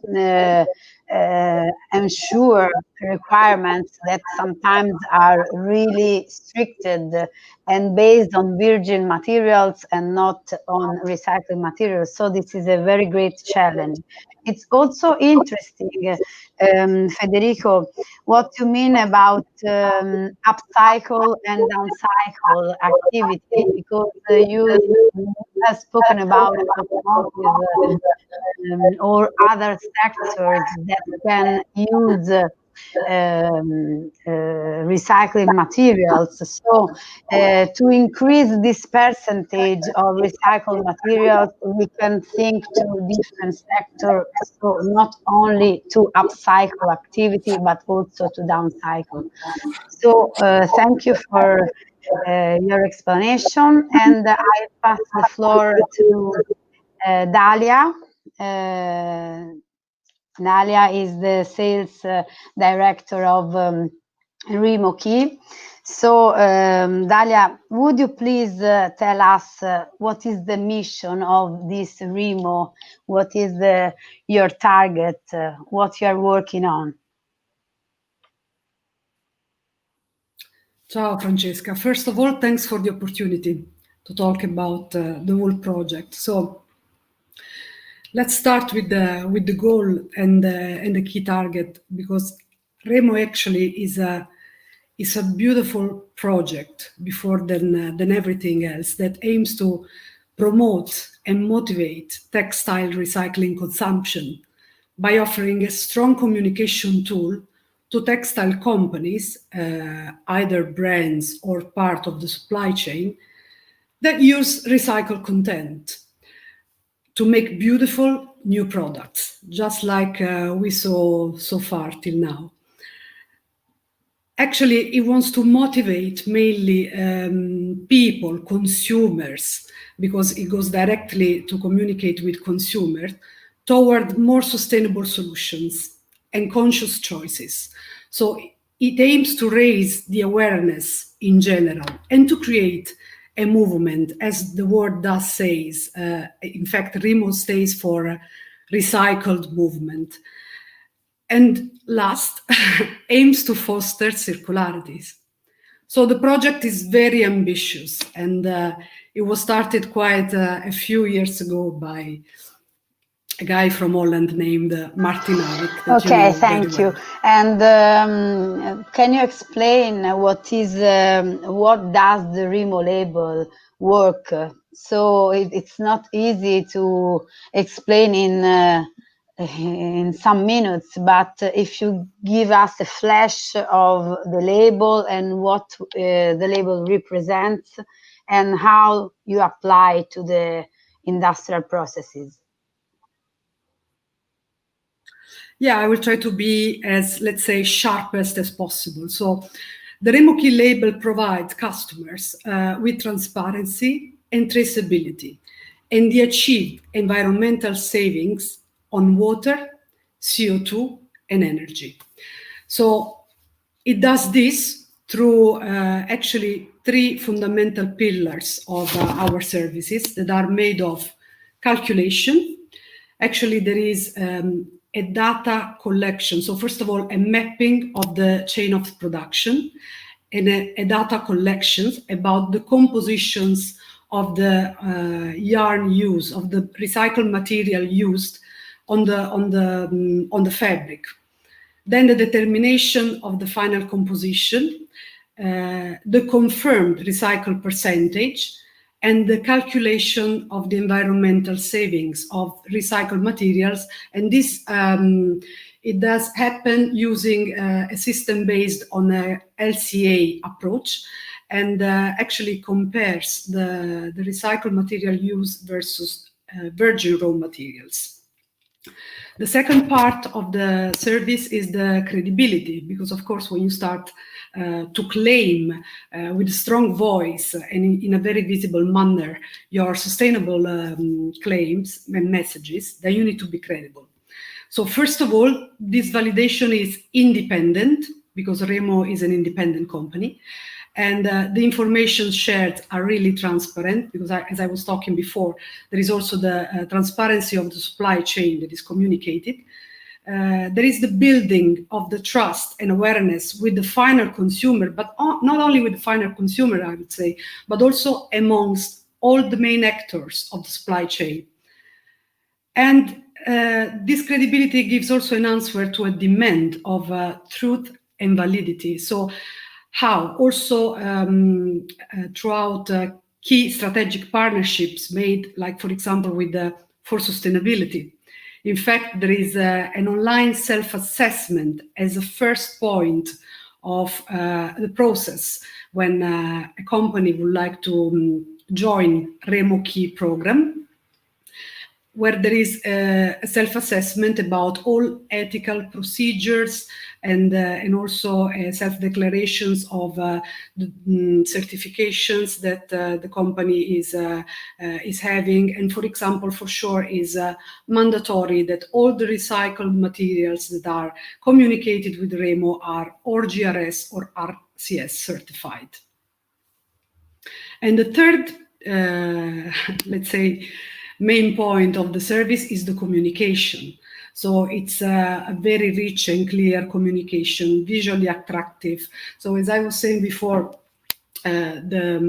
ensure requirements that sometimes are really stricted and based on virgin materials and not on recycled materials. So this is a very great challenge. It's also interesting, Federico, what you mean about upcycle and downcycle activity, because you have spoken about automotive or other sectors that can use recycling materials. So to increase this percentage of recycled materials, we can think to different sectors, so not only to upcycle activity, but also to downcycle. So thank you for your explanation, and I pass the floor to Dalia. Dalia is the sales director of Remo Key. So, Dalia, would you please tell us what is the mission of this Remo? What is your target? What you are working on? Ciao, Francesca. First of all, thanks for the opportunity to talk about the whole project. So, let's start with the goal and the key target, because Remo actually is a beautiful project before than everything else, that aims to promote and motivate textile recycling consumption by offering a strong communication tool to textile companies, either brands or part of the supply chain, that use recycled content to make beautiful new products, just like we saw so far till now. Actually, it wants to motivate mainly people, consumers, because it goes directly to communicate with consumers, toward more sustainable solutions and conscious choices. So it aims to raise the awareness in general and to create a movement, as the word does says. In fact, REMO stays for recycled movement. And last, aims to foster circularities. So the project is very ambitious, and it was started quite a few years ago by a guy from Holland named Martin Avik. Okay, thank you. And can you explain what does the REMO label work? So it's not easy to explain in some minutes, but if you give us a flash of the label and what the label represents and how you apply to the industrial processes. Yeah, I will try to be as, let's say, sharpest as possible. So the REMO key label provides customers with transparency and traceability, and the achieved environmental savings on water, CO2, and energy. So it does this through actually 3 fundamental pillars of our services that are made of calculation. Actually, there is a data collection. So first of all, a mapping of the chain of production and a data collection about the compositions of the yarn used, of the recycled material used on the fabric. Then the determination of the final composition, the confirmed recycled percentage, and the calculation of the environmental savings of recycled materials. And this, it does happen using a system based on a LCA approach, and actually compares the recycled material used versus virgin raw materials. The second part of the service is the credibility, because of course when you start to claim with a strong voice and in a very visible manner your sustainable claims and messages, then you need to be credible. So first of all, this validation is independent, because REMO is an independent company, and the information shared are really transparent, because as I was talking before, there is also the transparency of the supply chain that is communicated. There is the building of the trust and awareness with the final consumer, but not only with the final consumer, I would say, but also amongst all the main actors of the supply chain. And this credibility gives also an answer to a demand of truth and validity. So how? Also throughout key strategic partnerships made, like for example with for sustainability. In fact, there is an online self-assessment as a first point of the process when a company would like to join REMO Key program, where there is a self-assessment about all ethical procedures and also self-declarations of the certifications that the company is having. And for example, for sure is mandatory that all the recycled materials that are communicated with REMO are or GRS or RCS certified. And the third, let's say, main point of the service is the communication. So it's a very rich and clear communication, visually attractive. So as I was saying before, there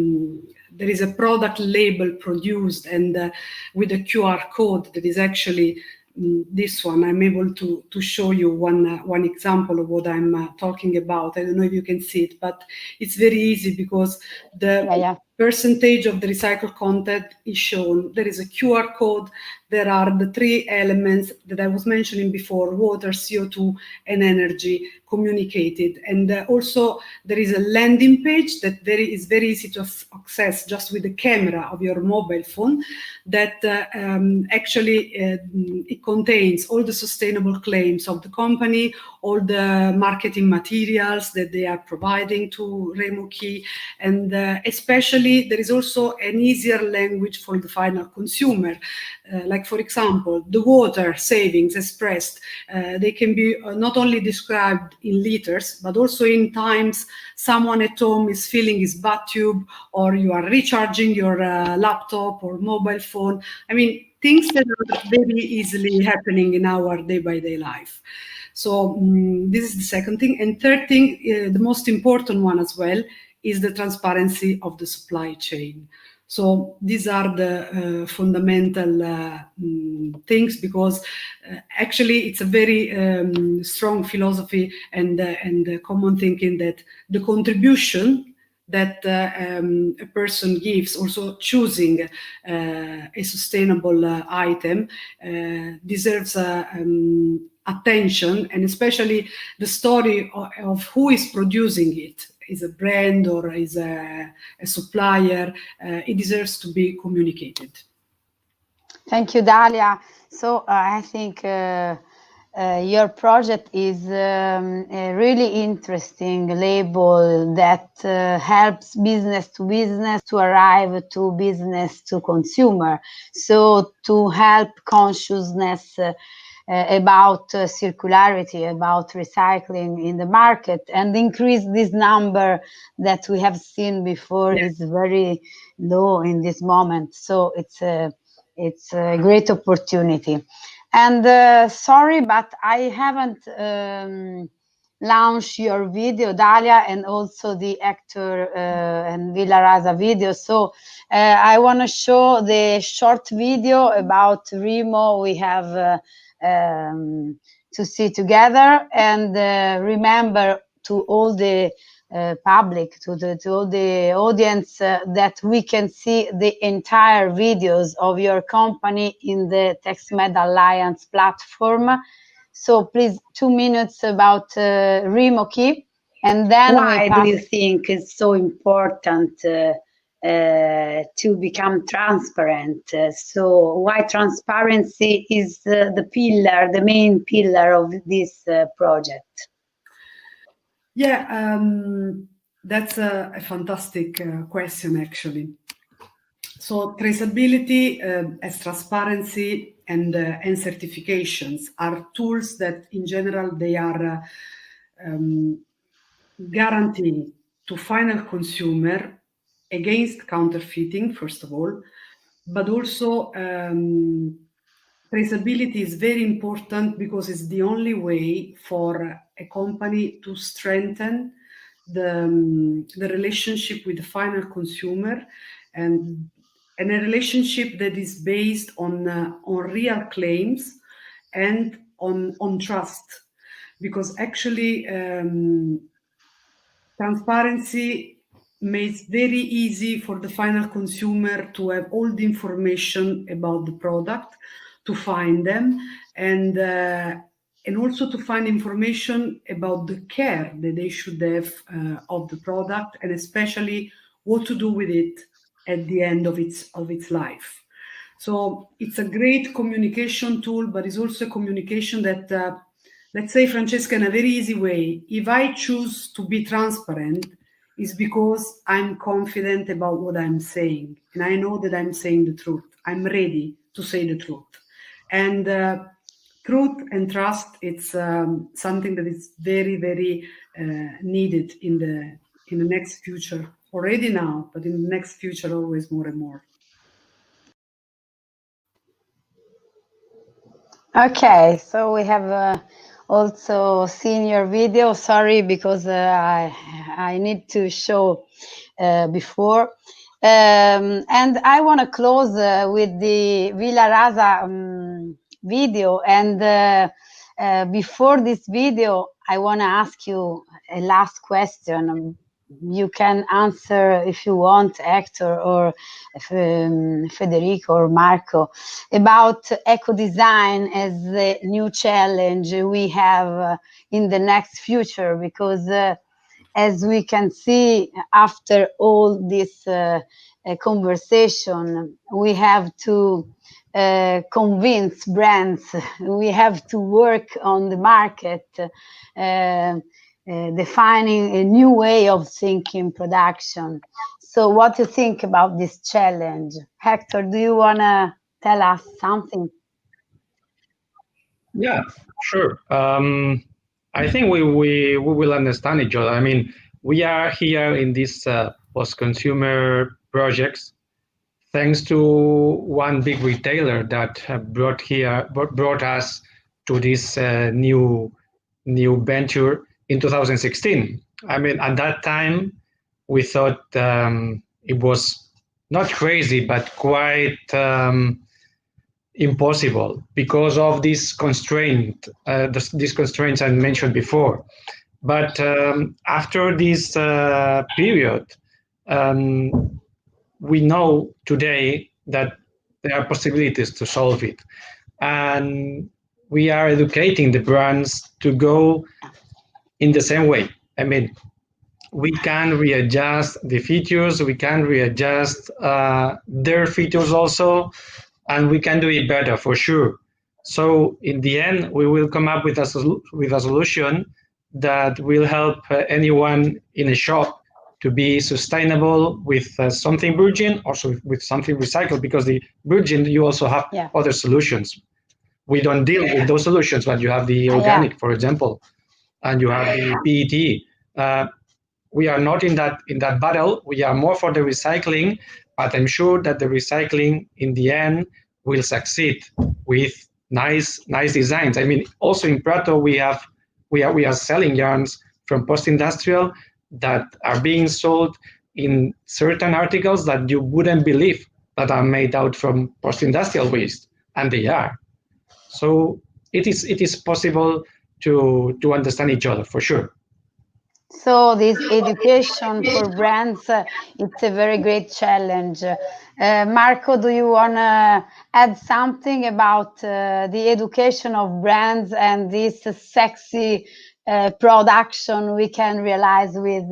is a product label produced and with a QR code that is actually this one. I'm able to show you one example of what I'm talking about. I don't know if you can see it, but it's very easy because the percentage of the recycled content is shown. There is a QR code. There are the 3 elements that I was mentioning before: water, CO2, and energy communicated. And also there is a landing page that is very easy to access just with the camera of your mobile phone, that actually it contains all the sustainable claims of the company, all the marketing materials that they are providing to REMO Key, and especially actually there is also an easier language for the final consumer. Like, for example, the water savings expressed, they can be not only described in liters, but also in times someone at home is filling his bath tube, or you are recharging your laptop or mobile phone. I mean, things that are very easily happening in our day-by-day life. So this is the second thing. And third thing, the most important one as well, is the transparency of the supply chain. So these are the fundamental things, because actually it's a very strong philosophy and common thinking that the contribution that a person gives, also choosing a sustainable item, deserves attention, and especially the story of who is producing it. Is a brand or is a supplier, it deserves to be communicated. Thank you, Dalia. So I think your project is a really interesting label that helps business to business to arrive to business to consumer. So to help consciousness about circularity, about recycling in the market, and increase this number that we have seen before is very low in this moment. So it's a great opportunity. And sorry, but I haven't launched your video, Dalia, and also the Hector and Villa Rasa video. So I want to show the short video about Remo we have to see together, and remember to all the public, to all the audience, that we can see the entire videos of your company in the TextMed Alliance platform. So please, 2 minutes about Remo Key, and then why do you think it's so important to become transparent? So why transparency is the pillar, the main pillar of this project? Yeah, that's a fantastic question, actually. So traceability, as transparency and certifications are tools that, in general, they are guaranteeing to final consumer against counterfeiting, first of all, but also traceability is very important because it's the only way for a company to strengthen the relationship with the final consumer, and a relationship that is based on real claims and on trust, because actually transparency makes very easy for the final consumer to have all the information about the product, to find them, and also to find information about the care that they should have of the product, and especially what to do with it at the end of its life. So it's a great communication tool, but it's also a communication that, let's say, Francesca, in a very easy way, if I choose to be transparent, is because I'm confident about what I'm saying, and I know that I'm saying the truth. I'm ready to say the truth. And truth and trust, it's something that is very, very needed in the next future, already now, but in the next future, always more and more. Okay, so we have also seen your video. Sorry, because I need to show before. And I want to close with the Villa Rasa video. And before this video, I want to ask you a last question. You can answer if you want, Hector or Federico or Marco, about eco-design as the new challenge we have in the next future, because as we can see after all this conversation, we have to convince brands, we have to work on the market, defining a new way of thinking production. So what do you think about this challenge? Hector, do you want to tell us something? Yeah, sure. I think we will understand each other. I mean, we are here in this post-consumer projects thanks to one big retailer that brought us to this new venture in 2016. I mean, at that time, we thought it was not crazy, but quite impossible because of this constraint, these constraints I mentioned before. But after this period, we know today that there are possibilities to solve it. And we are educating the brands to go in the same way. I mean, we can readjust the features, we can readjust their features also, and we can do it better for sure. So in the end, we will come up with a solution that will help anyone in a shop to be sustainable with something virgin, also with something recycled, because the virgin, you also have other solutions. We don't deal with those solutions, but you have the organic, for example, and you have the PET. We are not in that battle. We are more for the recycling, but I'm sure that the recycling in the end will succeed with nice designs. I mean, also in Prato, we are selling yarns from post-industrial that are being sold in certain articles that you wouldn't believe that are made out from post-industrial waste, and they are. So it is possible to understand each other for sure. So this education for brands, it's a very great challenge. Marco, do you want to add something about the education of brands and this sexy production we can realize with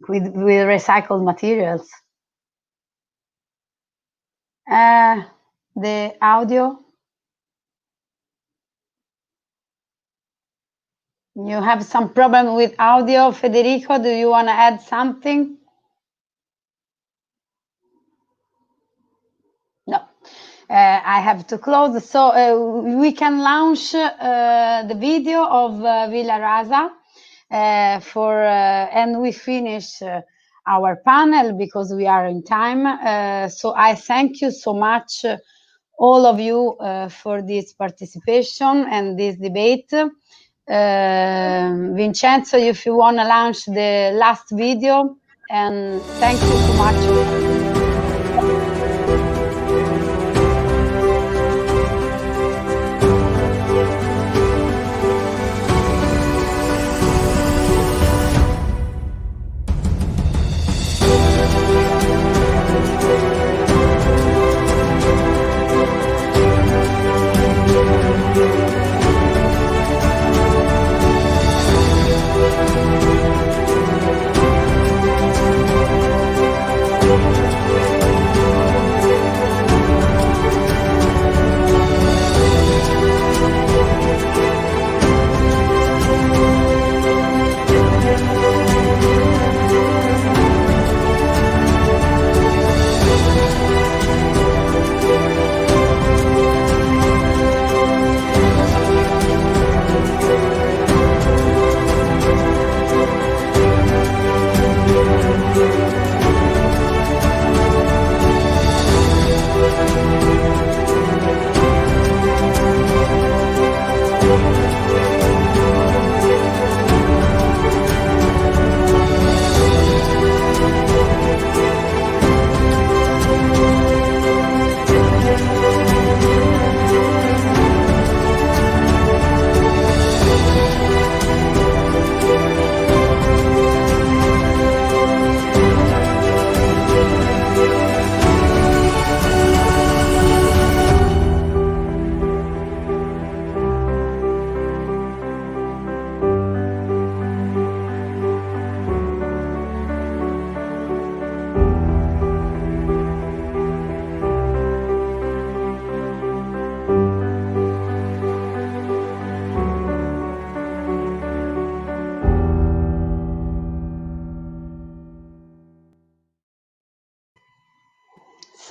recycled materials? The audio? You have some problem with audio, Federico. Do you want to add something? No, I have to close. So we can launch the video of Villa Rasa and we finish our panel because we are in time. So I thank you so much, all of you, for this participation and this debate. Vincenzo, if you want to launch the last video, and thank you so much.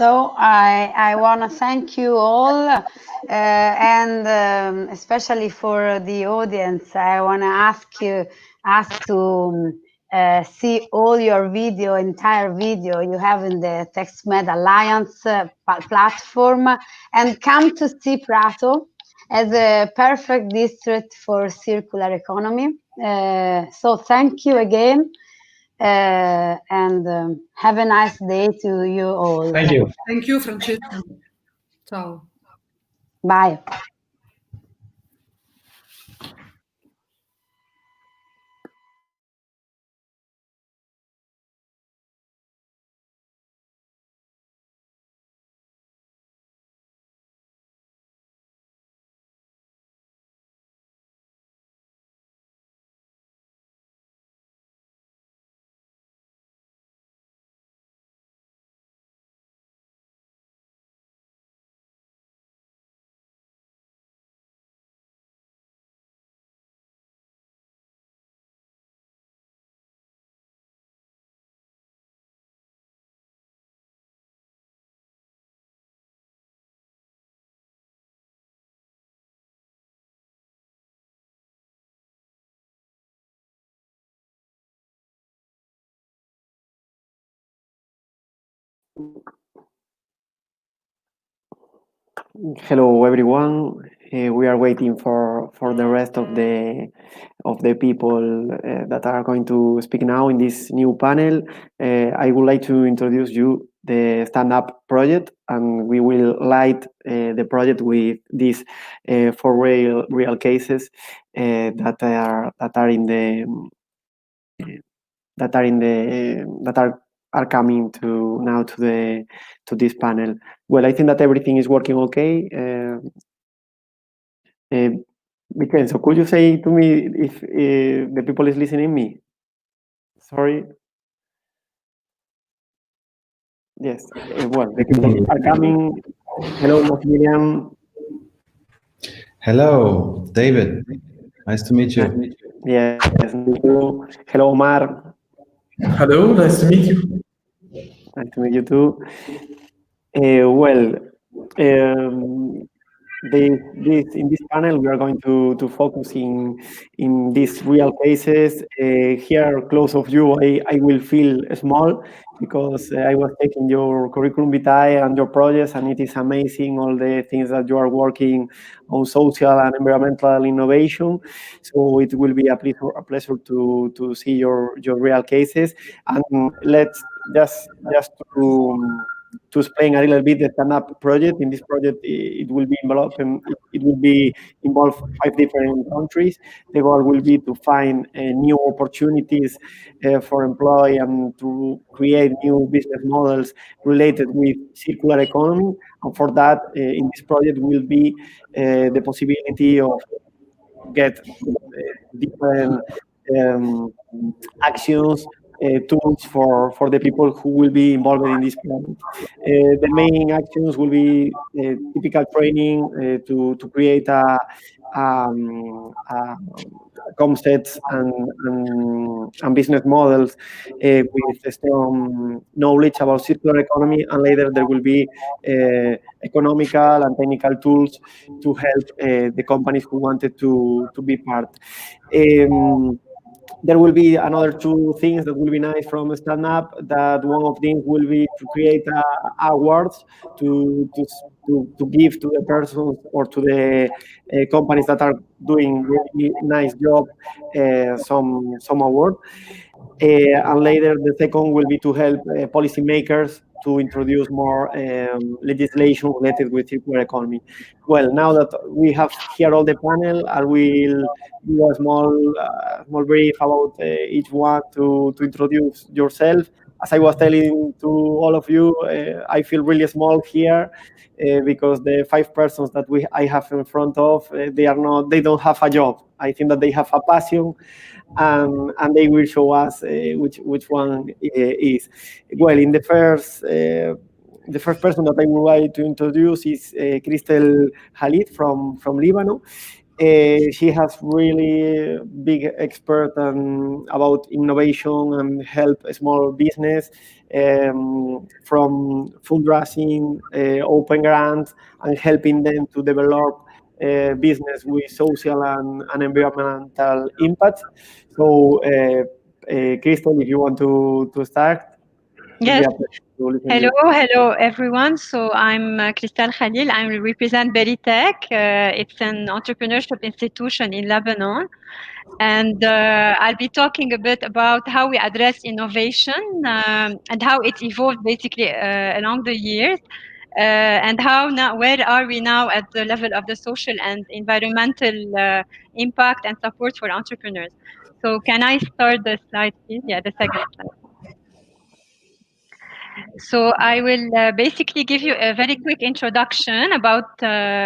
So I want to thank you all, and especially for the audience, I want to ask to see all your entire video you have in the TextMed Alliance platform, and come to see Prato as a perfect district for circular economy. So thank you again. And have a nice day to you all. Thank you. Thank you, Francesca. Ciao. Bye. Hello everyone. We are waiting for the rest of the people that are going to speak now in this new panel. I would like to introduce you the Stand Up project, and we will light the project with these 4 real cases that are coming to this panel. Well, I think that everything is working okay. Vincenzo, could you say to me if the people is listening me? Sorry. Yes. Well, the people are coming. Hello, Maximilian. Hello, David. Nice to meet you. Yes. Hello, Omar. Hello, nice to meet you. Nice to meet you too. In this panel, we are going to focus in these real cases. Here, close of you, I will feel small because I was taking your curriculum vitae and your projects, and it is amazing all the things that you are working on social and environmental innovation. So it will be a pleasure to see your real cases. And let's just to explain a little bit the Stand Up project. In this project, it will be involve 5 different countries. The goal will be to find new opportunities for employee and to create new business models related with circular economy. And for that, in this project will be the possibility of get different actions, tools for the people who will be involved in this project. The main actions will be typical training to create a concepts and business models with strong knowledge about circular economy, and later there will be economical and technical tools to help the companies who wanted to be part. There will be another 2 things that will be nice from Stand Up. That one of them will be to create awards to give to the persons or to the companies that are doing really nice job some award. And later the second will be to help policymakers to introduce more legislation related with circular economy. Well, now that we have here all the panel, I will do a small brief about each one to introduce yourself. As I was telling to all of you, I feel really small here because the 5 persons that I have in front of, they don't have a job. I think that they have a passion, and they will show us which one is. Well, in the first person that I would like to introduce is Christel Khalid from Lebanon. She has really big expert about innovation and help small business from fundraising, open grants, and helping them to develop business with social and environmental impact. So, Crystal, if you want to start. Yes. Hello everyone. So I'm Crystal Khalil. I represent Beritech. It's an entrepreneurship institution in Lebanon. And I'll be talking a bit about how we address innovation and how it evolved basically along the years. And how now, where are we now at the level of the social and environmental impact and support for entrepreneurs? So can I start the slide, please? Yeah, the second slide. So I will basically give you a very quick introduction about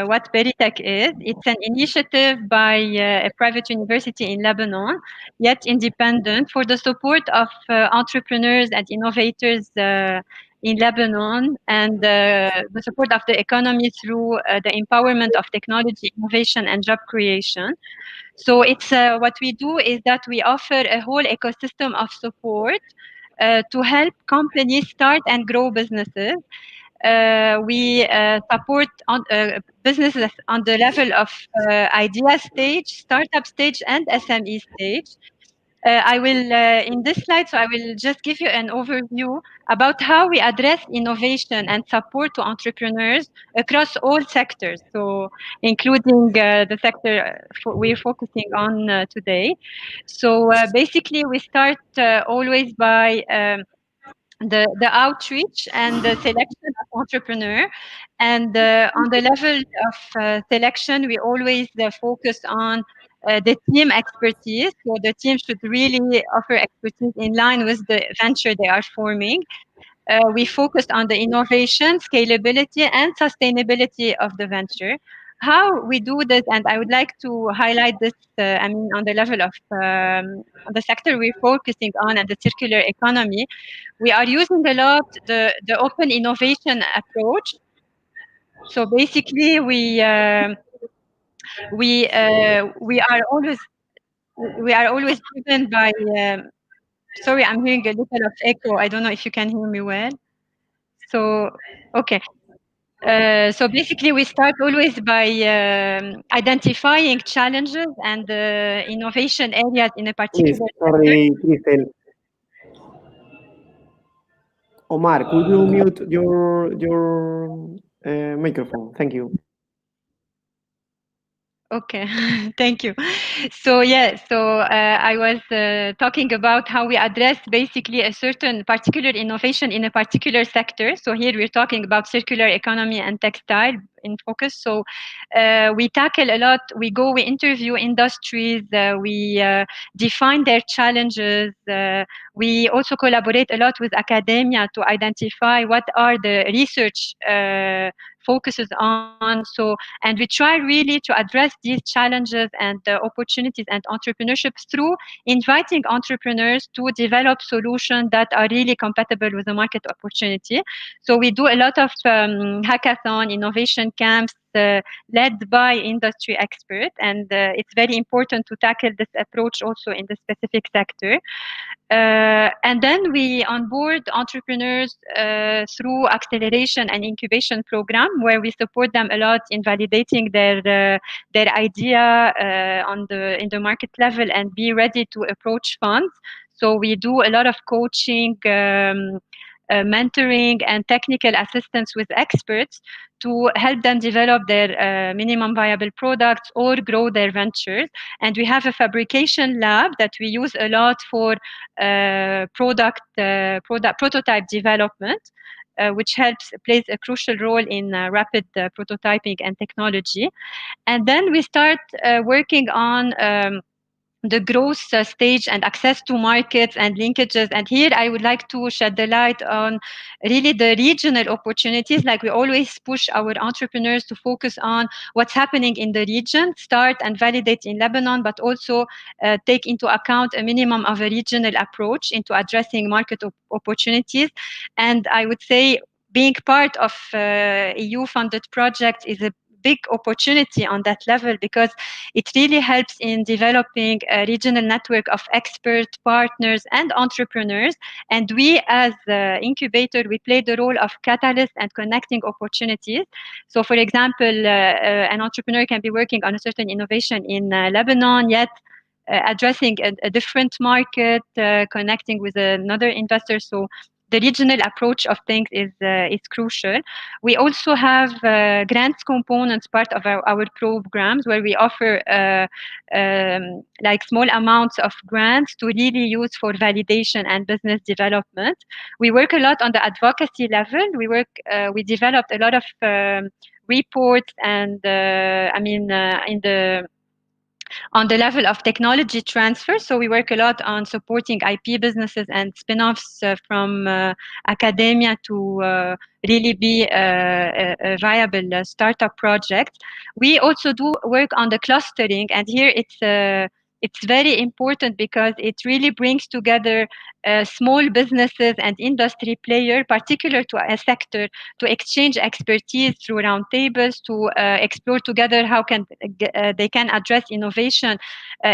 what Beritech is. It's an initiative by a private university in Lebanon, yet independent, for the support of entrepreneurs and innovators in Lebanon, and the support of the economy through the empowerment of technology, innovation, and job creation. So it's what we do is that we offer a whole ecosystem of support to help companies start and grow businesses. We support businesses on the level of idea stage, startup stage, and SME stage. I will, in this slide, so I will just give you an overview about how we address innovation and support to entrepreneurs across all sectors, so including the sector we're focusing on today. So basically, we start always by the outreach and the selection of entrepreneur. And on the level of selection, we always focus on the team expertise. So the team should really offer expertise in line with the venture they are forming. We focused on the innovation, scalability, and sustainability of the venture. How we do this, and I would like to highlight this, on the level of the sector we're focusing on and the circular economy, we are using a lot the open innovation approach. So basically, we are always driven by. Sorry, I'm hearing a little of echo. I don't know if you can hear me well. So, okay. So basically, we start always by identifying challenges and innovation areas in a particular Please, sorry, Crystal. Omar, could you mute your microphone? Thank you. Okay, thank you. So I was talking about how we address basically a certain particular innovation in a particular sector. So here we're talking about circular economy and textile in focus. So we tackle a lot. We interview industries. We define their challenges. We also collaborate a lot with academia to identify what are the research focuses on. So, and we try really to address these challenges and opportunities and entrepreneurship through inviting entrepreneurs to develop solutions that are really compatible with the market opportunity. So we do a lot of hackathon innovation camps led by industry experts, and it's very important to tackle this approach also in the specific sector. And then we onboard entrepreneurs through acceleration and incubation program, where we support them a lot in validating their idea in the market level and be ready to approach funds. So we do a lot of coaching, mentoring, and technical assistance with experts to help them develop their minimum viable products or grow their ventures. And we have a fabrication lab that we use a lot for prototype development, which plays a crucial role in rapid prototyping and technology. And then we start working on the growth stage and access to markets and linkages. And here I would like to shed the light on really the regional opportunities. Like we always push our entrepreneurs to focus on what's happening in the region, start and validate in Lebanon, but also take into account a minimum of a regional approach into addressing market opportunities. And I would say being part of EU-funded projects is a big opportunity on that level, because it really helps in developing a regional network of expert partners and entrepreneurs. And we, as incubator, we play the role of catalyst and connecting opportunities. So, for example, an entrepreneur can be working on a certain innovation in Lebanon, yet addressing a different market, connecting with another investor. So the regional approach of things is crucial. We also have grants components part of our programs, where we offer like small amounts of grants to really use for validation and business development. We work a lot on the advocacy level. We developed a lot of reports, and on the level of technology transfer. So we work a lot on supporting IP businesses and spin-offs from academia to really be a viable startup project. We also do work on the clustering, and here it's very important because it really brings together small businesses and industry players, particular to a sector, to exchange expertise through roundtables, to explore together how they can address innovation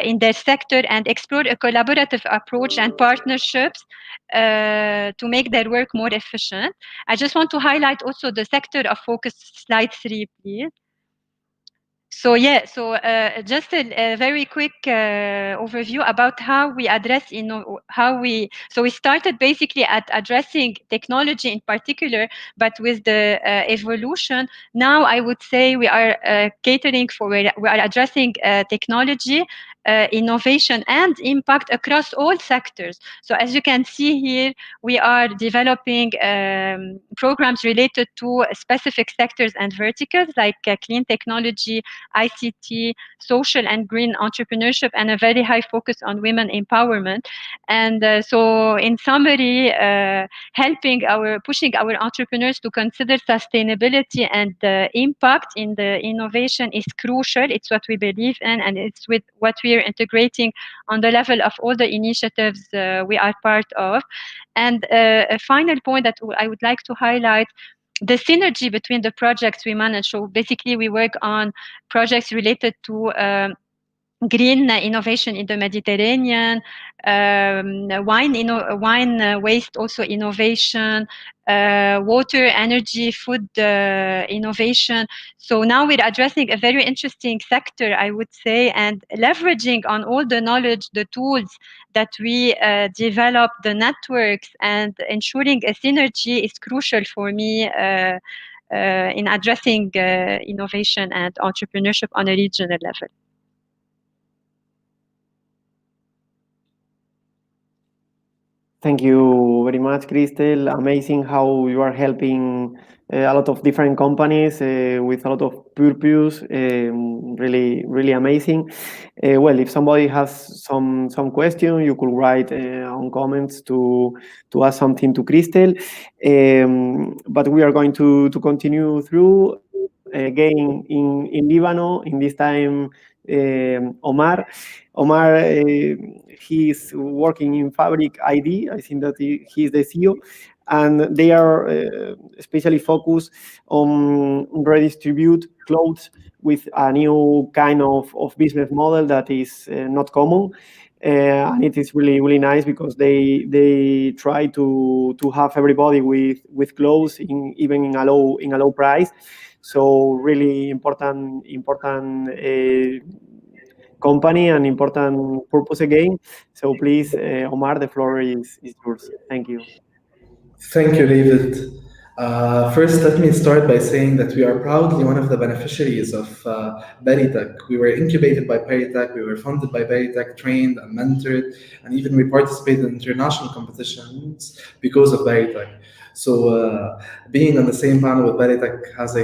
in their sector, and explore a collaborative approach and partnerships to make their work more efficient. I just want to highlight also the sector of focus, slide 3, please. So just a very quick overview about how we address, so we started basically at addressing technology in particular, but with the evolution, now I would say we are we are addressing technology, innovation and impact across all sectors. So as you can see here, we are developing programs related to specific sectors and verticals, like clean technology, ICT, social and green entrepreneurship, and a very high focus on women empowerment. And so in summary, pushing our entrepreneurs to consider sustainability and impact in the innovation is crucial. It's what we believe in, and it's with what we are integrating on the level of all the initiatives we are part of. And a final point that I would like to highlight, the synergy between the projects we manage. So basically we work on projects related to green innovation in the Mediterranean, wine waste also innovation, water, energy, food innovation. So now we're addressing a very interesting sector, I would say, and leveraging on all the knowledge, the tools that we develop, the networks, and ensuring a synergy is crucial for me in addressing innovation and entrepreneurship on a regional level. Thank you very much, Christel. Amazing how you are helping a lot of different companies with a lot of purpose. Really, really amazing. Well, if somebody has some question, you could write on comments to ask something to Christel. But we are going to continue through again in Lebanon. In this time, Omar. He's working in Fabric ID. I think that he's the CEO, and they are especially focused on redistribute clothes with a new kind of business model that is not common. And it is really, really nice because they try to have everybody with clothes even in a low price. So really important company and important purpose again. So please, Omar, the floor is yours. Thank you. Thank you, David. First, let me start by saying that we are proudly one of the beneficiaries of Veritech. We were incubated by Veritech, we were funded by Veritech, trained and mentored, and even we participated in international competitions because of Veritech. So being on the same panel with Veritech has a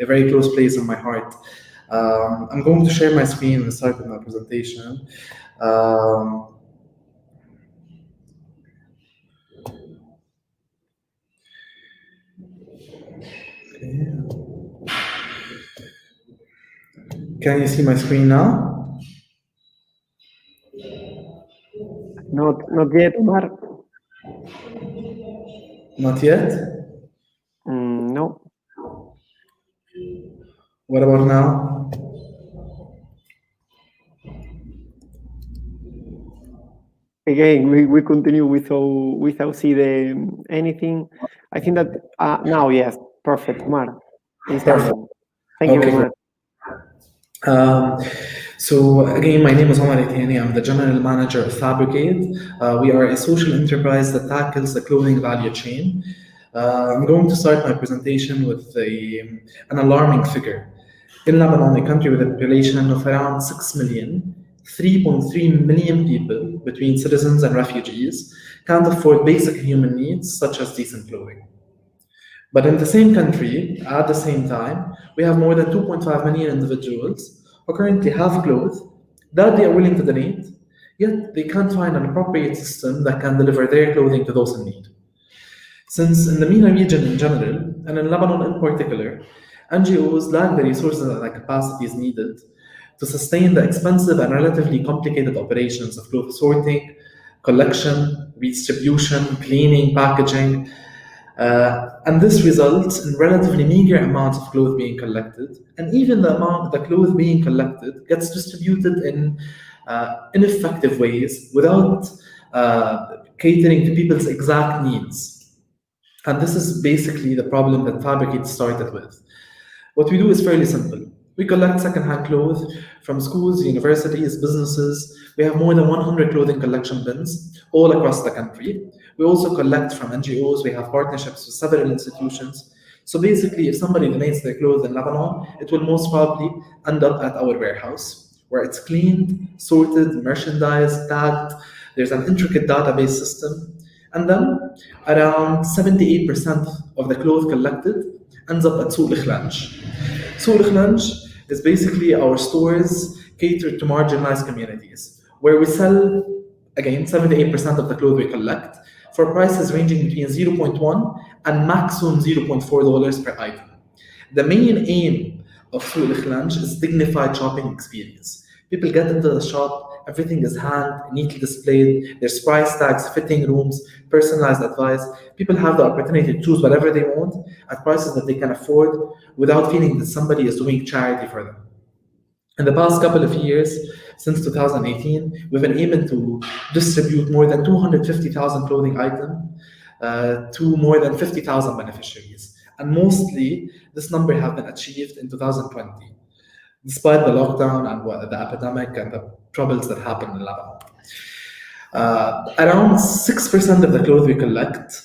very close place in my heart. I'm going to share my screen and start with my presentation. Can you see my screen now? Not yet, Omar. Not yet? No. What about now? Again, we continue without see anything. I think that now, yes, perfect, Mar. Perfect. Thank you very much. So again, my name is Omar Etiani. I'm the general manager of Fabricate. We are a social enterprise that tackles the clothing value chain. I'm going to start my presentation with an alarming figure. In Lebanon, a country with a population of around 6 million, 3.3 million people, between citizens and refugees, can't afford basic human needs such as decent clothing. But in the same country, at the same time, we have more than 2.5 million individuals who currently have clothes that they are willing to donate, yet they can't find an appropriate system that can deliver their clothing to those in need. Since in the MENA region in general, and in Lebanon in particular, NGOs lack the resources and the capacities needed to sustain the expensive and relatively complicated operations of clothes sorting, collection, redistribution, cleaning, packaging, and this results in relatively meager amounts of clothes being collected, and even the amount of the clothes being collected gets distributed in ineffective ways without catering to people's exact needs. And this is basically the problem that Fabricate started with. What we do is fairly simple. We collect secondhand clothes from schools, universities, businesses. We have more than 100 clothing collection bins all across the country. We also collect from NGOs. We have partnerships with several institutions. So basically, if somebody donates their clothes in Lebanon, it will most probably end up at our warehouse, where it's cleaned, sorted, merchandised, tagged. There's an intricate database system. And then around 78% of the clothes collected ends up at Souk al-Khlanj. Souk al-Khlanj is basically our stores catered to marginalized communities, where we sell, again, 78% of the clothes we collect for prices ranging between 0.1 and maximum $0.4 per item. The main aim of Souk al-Khlanj is dignified shopping experience. People get into the shop, everything is neatly displayed, there's price tags, fitting rooms, personalized advice. People have the opportunity to choose whatever they want at prices that they can afford without feeling that somebody is doing charity for them. In the past couple of years, since 2018, we've been able to distribute more than 250,000 clothing items to more than 50,000 beneficiaries. And mostly, this number has been achieved in 2020, despite the lockdown and the epidemic and the troubles that happened in Lebanon. Around 6% of the clothes we collect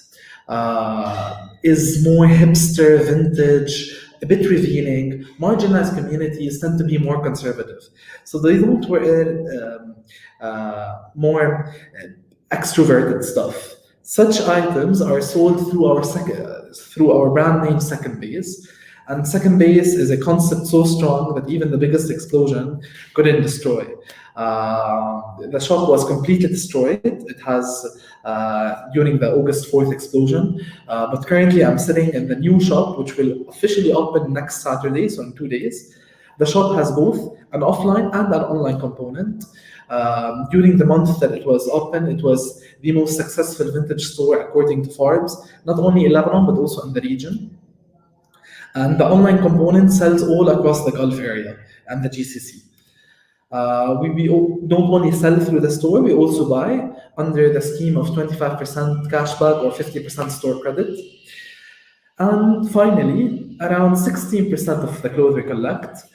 is more hipster, vintage, a bit revealing. Marginalized communities tend to be more conservative, so they don't wear more extroverted stuff. Such items are sold through our brand name Second Base. And Second Base is a concept so strong that even the biggest explosion couldn't destroy. The shop was completely destroyed. It has, during the August 4th explosion. But currently I'm sitting in the new shop, which will officially open next Saturday, so in 2 days. The shop has both an offline and an online component. During the month that it was open, it was the most successful vintage store according to Forbes, not only in Lebanon, but also in the region. And the online component sells all across the Gulf area and the GCC. We don't only sell through the store, we also buy under the scheme of 25% cashback or 50% store credit. And finally, around 16% of the clothes we collect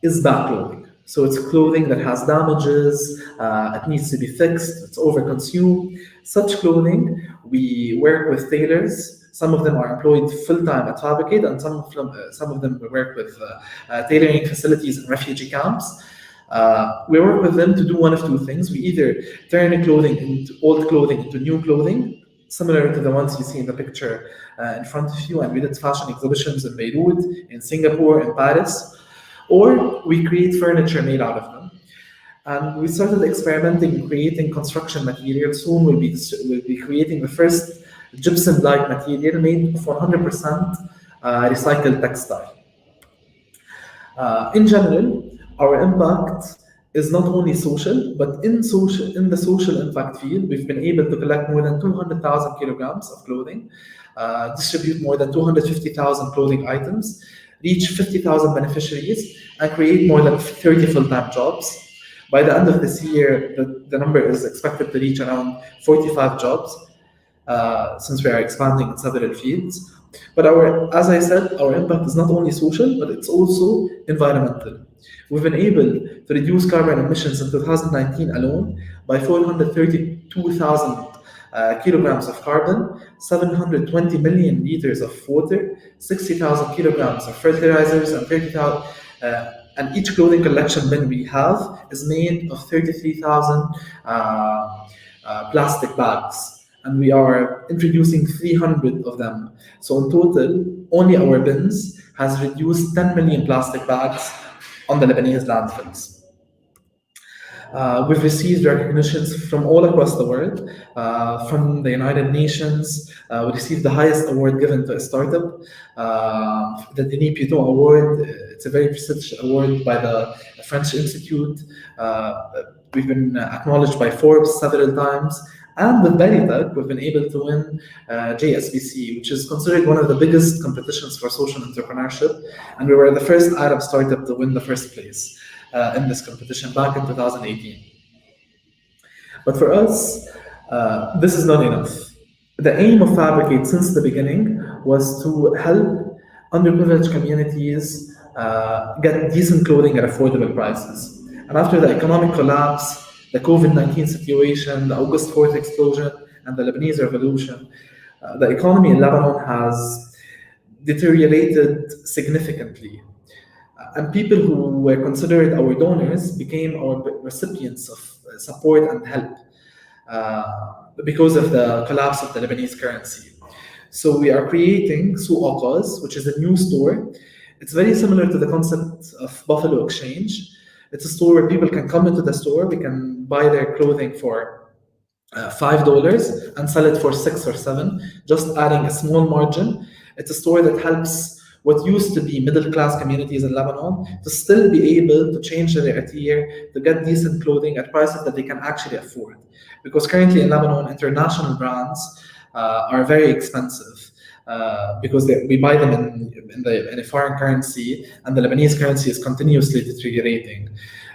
is bad clothing. So it's clothing that has damages, it needs to be fixed, it's overconsumed. Such clothing, we work with tailors. Some of them are employed full-time at Fabricate, and some of them work with tailoring facilities in refugee camps. We work with them to do one of two things. We either turn old clothing into new clothing, similar to the ones you see in the picture in front of you, and we did fashion exhibitions in Beirut, in Singapore, in Paris, or we create furniture made out of them. And we started experimenting in creating construction materials. Soon we'll be creating the first gypsum-like material made of 100% recycled textile. In general, our impact is not only social, but in the social impact field, we've been able to collect more than 200,000 kilograms of clothing, distribute more than 250,000 clothing items, reach 50,000 beneficiaries, and create more than 30 full-time jobs. By the end of this year, the number is expected to reach around 45 jobs, since we are expanding in several fields. But as I said, our impact is not only social, but it's also environmental. We've been able to reduce carbon emissions in 2019 alone by 432,000 kilograms of carbon, 720 million liters of water, 60,000 kilograms of fertilizers, and 30,000. And each clothing collection bin we have is made of 33,000 plastic bags. And we are introducing 300 of them. So in total, only our bins has reduced 10 million plastic bags on the Lebanese landfills. We've received recognitions from all across the world, from the United Nations. We received the highest award given to a startup, the Denis Piton Award. It's a very prestigious award by the French Institute. We've been acknowledged by Forbes several times. And with Veritech, we've been able to win JSBC, which is considered one of the biggest competitions for social entrepreneurship. And we were the first Arab startup to win the first place in this competition back in 2018. But for us, this is not enough. The aim of Fabricate since the beginning was to help underprivileged communities get decent clothing at affordable prices. And after the economic collapse, the COVID-19 situation, the August 4th explosion, and the Lebanese revolution, the economy in Lebanon has deteriorated significantly. And people who were considered our donors became our recipients of support and help because of the collapse of the Lebanese currency. So we are creating Souk Aqaz, which is a new store. It's very similar to the concept of Buffalo Exchange. It's a store where people can come into the store, we can buy their clothing for $5 and sell it for $6 or $7, just adding a small margin. It's a store that helps what used to be middle-class communities in Lebanon to still be able to change their attire, to get decent clothing at prices that they can actually afford. Because currently in Lebanon, international brands are very expensive. Because we buy them in a foreign currency, and the Lebanese currency is continuously deteriorating.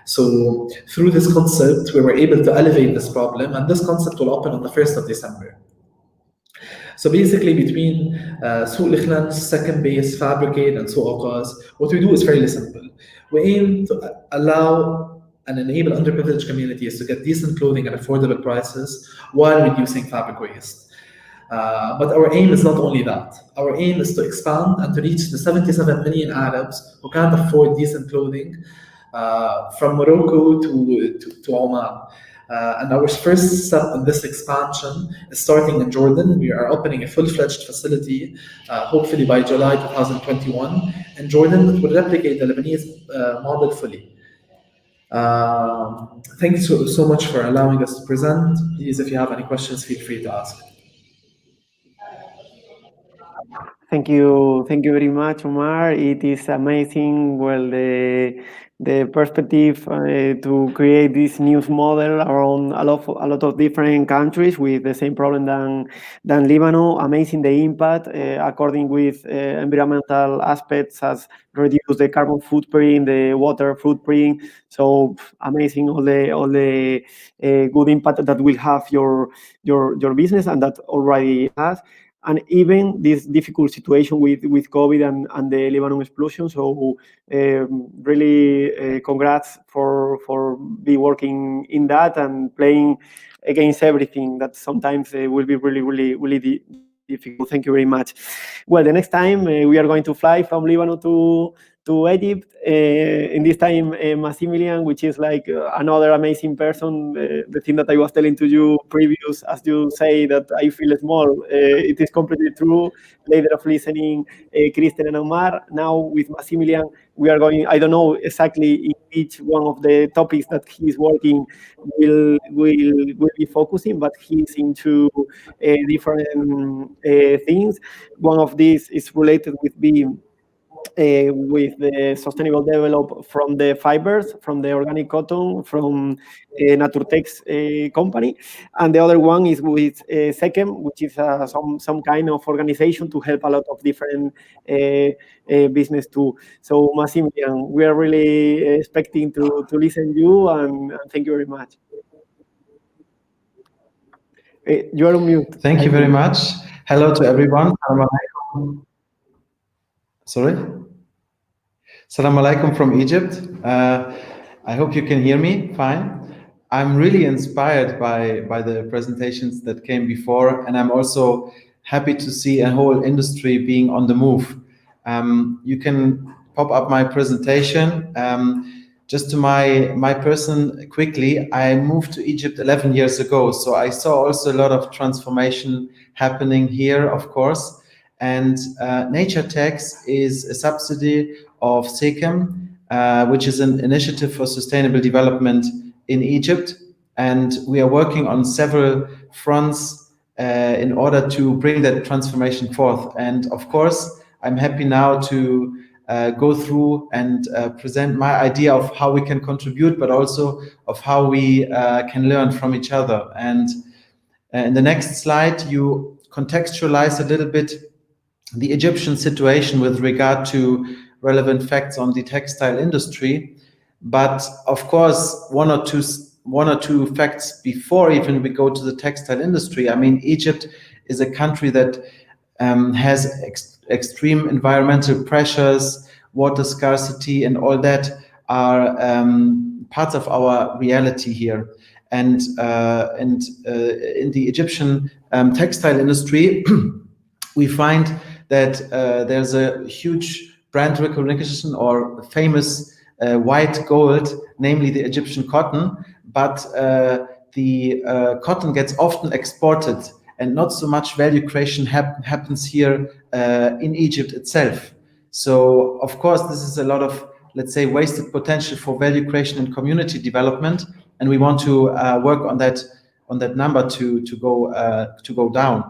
So through this concept, we were able to elevate this problem, and this concept will open on the 1st of December. So basically between Souk Likhlan, Second Base, Fabricate, and Souk Aqaz, what we do is fairly simple. We aim to allow and enable underprivileged communities to get decent clothing at affordable prices while reducing fabric waste. But our aim is not only that. Our aim is to expand and to reach the 77 million Arabs who can't afford decent clothing from Morocco to Oman. And our first step in this expansion is starting in Jordan. We are opening a full-fledged facility, hopefully by July 2021, in Jordan that will replicate the Lebanese model fully. Thank you so much for allowing us to present. Please, if you have any questions, feel free to ask. Thank you very much, Omar. It is amazing. Well, the perspective to create this news model around a lot of different countries with the same problem than Lebanon. Amazing the impact according with environmental aspects as reduce the carbon footprint, the water footprint. So amazing all the good impact that will have your business and that already has. And even this difficult situation with COVID and the Lebanon explosion. So really congrats for be working in that and playing against everything that sometimes will be really difficult. Thank you very much. Well, the next time we are going to fly from Lebanon to Egypt. In this time, Maximilian, which is like another amazing person. The thing that I was telling to you previous, as you say that I feel small, it is completely true. Later of listening, Kristen and Omar. Now with Maximilian, we are going. I don't know exactly in each one of the topics that he's working will be focusing, but he's into different things. One of these is related with being with the sustainable develop from the fibers, from the organic cotton, from Naturtex company, and the other one is with SECEM, which is some kind of organization to help a lot of different business too. So Maximilian, we are really expecting to listen to you, and thank you very much. You are on mute. Thank you very much. Hello to everyone. Sorry? Salam alaikum from Egypt. I hope you can hear me fine. I'm really inspired by the presentations that came before, and I'm also happy to see a whole industry being on the move. You can pop up my presentation. Just to my person quickly, I moved to Egypt 11 years ago, so I saw also a lot of transformation happening here, of course. And NatureTax is a subsidy of SECEM, which is an initiative for sustainable development in Egypt. And we are working on several fronts in order to bring that transformation forth. And of course, I'm happy now to go through and present my idea of how we can contribute, but also of how we can learn from each other. And in the next slide, you contextualize a little bit the Egyptian situation with regard to relevant facts on the textile industry. But of course, one or two facts before even we go to the textile industry. I mean, Egypt is a country that has extreme environmental pressures, water scarcity, and all that are parts of our reality here. And in the Egyptian textile industry, we find that there's a huge brand recognition or famous white gold, namely the Egyptian cotton, but the cotton gets often exported and not so much value creation happens here in Egypt itself. So of course, this is a lot of, let's say, wasted potential for value creation and community development, and we want to work on that number to go down.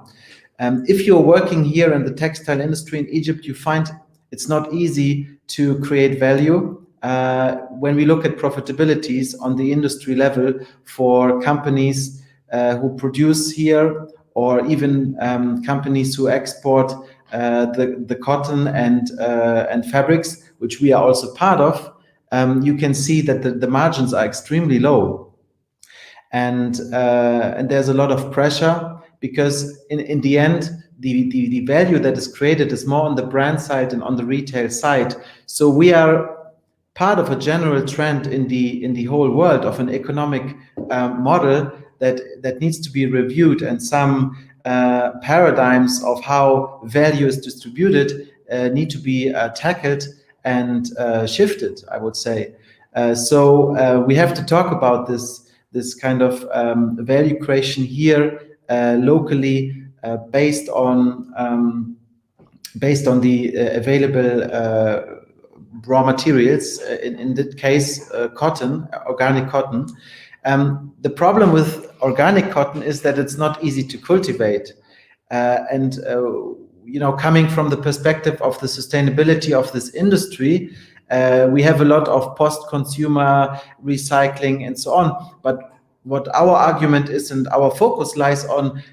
If you're working here in the textile industry in Egypt, you find it's not easy to create value. When we look at profitabilities on the industry level for companies who produce here, or even companies who export the cotton and fabrics, which we are also part of, you can see that the margins are extremely low. And there's a lot of pressure, because in the end, the value that is created is more on the brand side and on the retail side. So we are part of a general trend in the whole world of an economic model that needs to be reviewed, and some paradigms of how value is distributed need to be tackled and shifted, I would say. So we have to talk about this kind of value creation here locally, based on the available raw materials, in that case cotton, organic cotton. The problem with organic cotton is that it's not easy to cultivate, and coming from the perspective of the sustainability of this industry, we have a lot of post-consumer recycling and so on. But what our argument is, and our focus lies on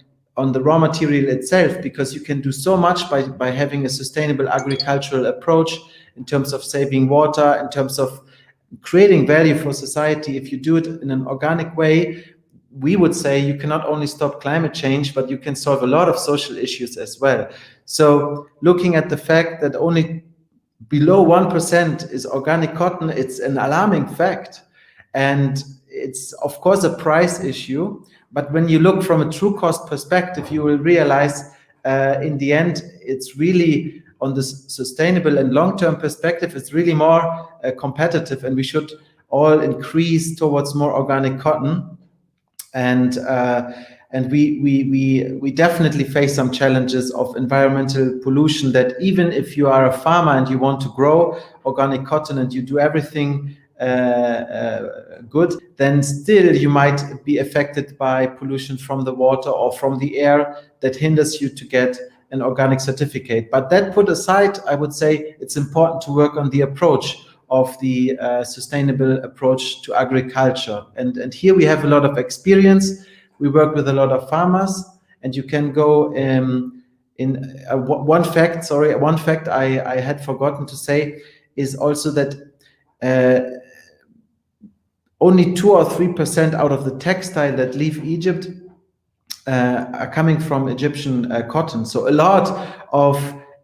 the raw material itself, because you can do so much by having a sustainable agricultural approach in terms of saving water, in terms of creating value for society. If you do it in an organic way, we would say you can not only stop climate change, but you can solve a lot of social issues as well. So looking at the fact that only below 1% is organic cotton, it's an alarming fact. And it's, of course, a price issue. But when you look from a true cost perspective, you will realize in the end, it's really on the sustainable and long-term perspective, it's really more competitive, and we should all increase towards more organic cotton. And we definitely face some challenges of environmental pollution, that even if you are a farmer and you want to grow organic cotton and you do everything good, then still you might be affected by pollution from the water or from the air that hinders you to get an organic certificate. But that put aside, I would say it's important to work on the approach of the sustainable approach to agriculture. And here we have a lot of experience. We work with a lot of farmers, and you can go one fact I had forgotten to say is also that only 2 or 3% out of the textile that leave Egypt are coming from Egyptian cotton. So a lot of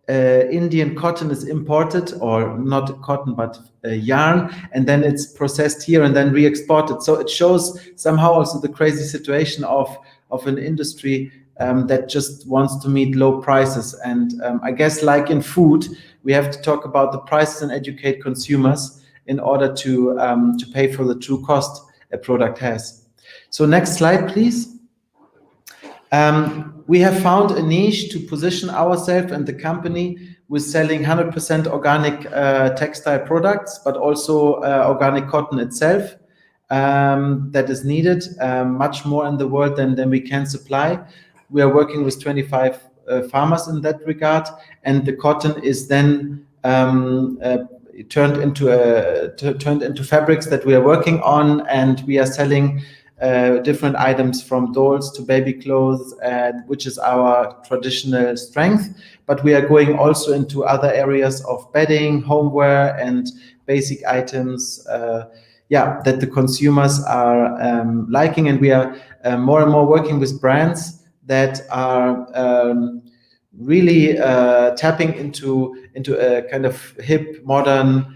Indian cotton is imported, or not cotton, but yarn, and then it's processed here and then re-exported. So it shows somehow also the crazy situation of an industry that just wants to meet low prices. And I guess like in food, we have to talk about the prices and educate consumers in order to pay for the true cost a product has. So next slide, please. We have found a niche to position ourselves and the company with selling 100% organic textile products, but also organic cotton itself that is needed much more in the world than we can supply. We are working with 25 farmers in that regard, and the cotton is then turned into fabrics that we are working on, and we are selling different items from dolls to baby clothes, which is our traditional strength. But we are going also into other areas of bedding, homeware, and basic items, that the consumers are liking. And we are more and more working with brands that are really tapping into a kind of hip, modern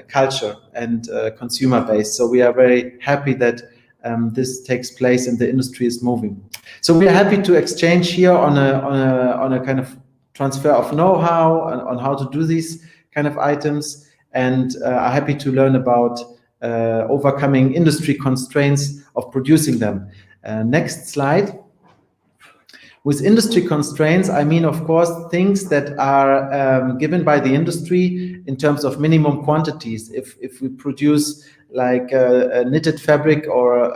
culture and consumer base. So we are very happy that this takes place and the industry is moving. So we are happy to exchange here on a kind of transfer of know-how on how to do these kind of items, and are happy to learn about overcoming industry constraints of producing them. Next slide. With industry constraints, I mean, of course, things that are given by the industry in terms of minimum quantities. If we produce like a knitted fabric or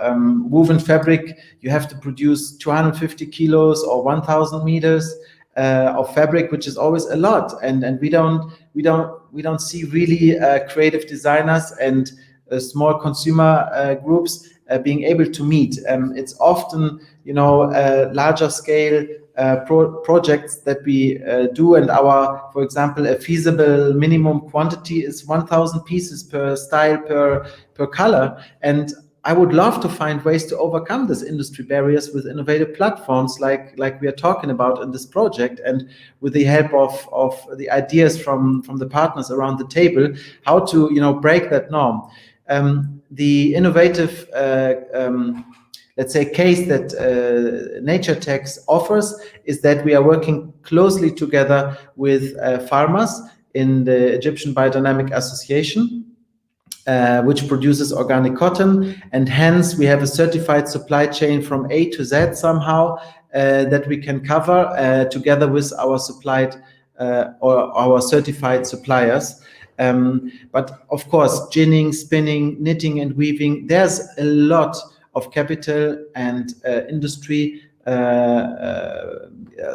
woven fabric, you have to produce 250 kilos or 1,000 meters of fabric, which is always a lot. And we don't see really creative designers and small consumer groups being able to meet. It's often, larger scale projects that we do, and for example, a feasible minimum quantity is 1,000 pieces per style, per color. And I would love to find ways to overcome these industry barriers with innovative platforms like we are talking about in this project, and with the help of the ideas from the partners around the table, how to break that norm. The innovative let's say case that NatureTex offers is that we are working closely together with farmers in the Egyptian Biodynamic Association, which produces organic cotton, and hence we have a certified supply chain from A to Z somehow that we can cover together with our supplied or our certified suppliers. But of course, ginning, spinning, knitting, and weaving, there's a lot of capital and industry,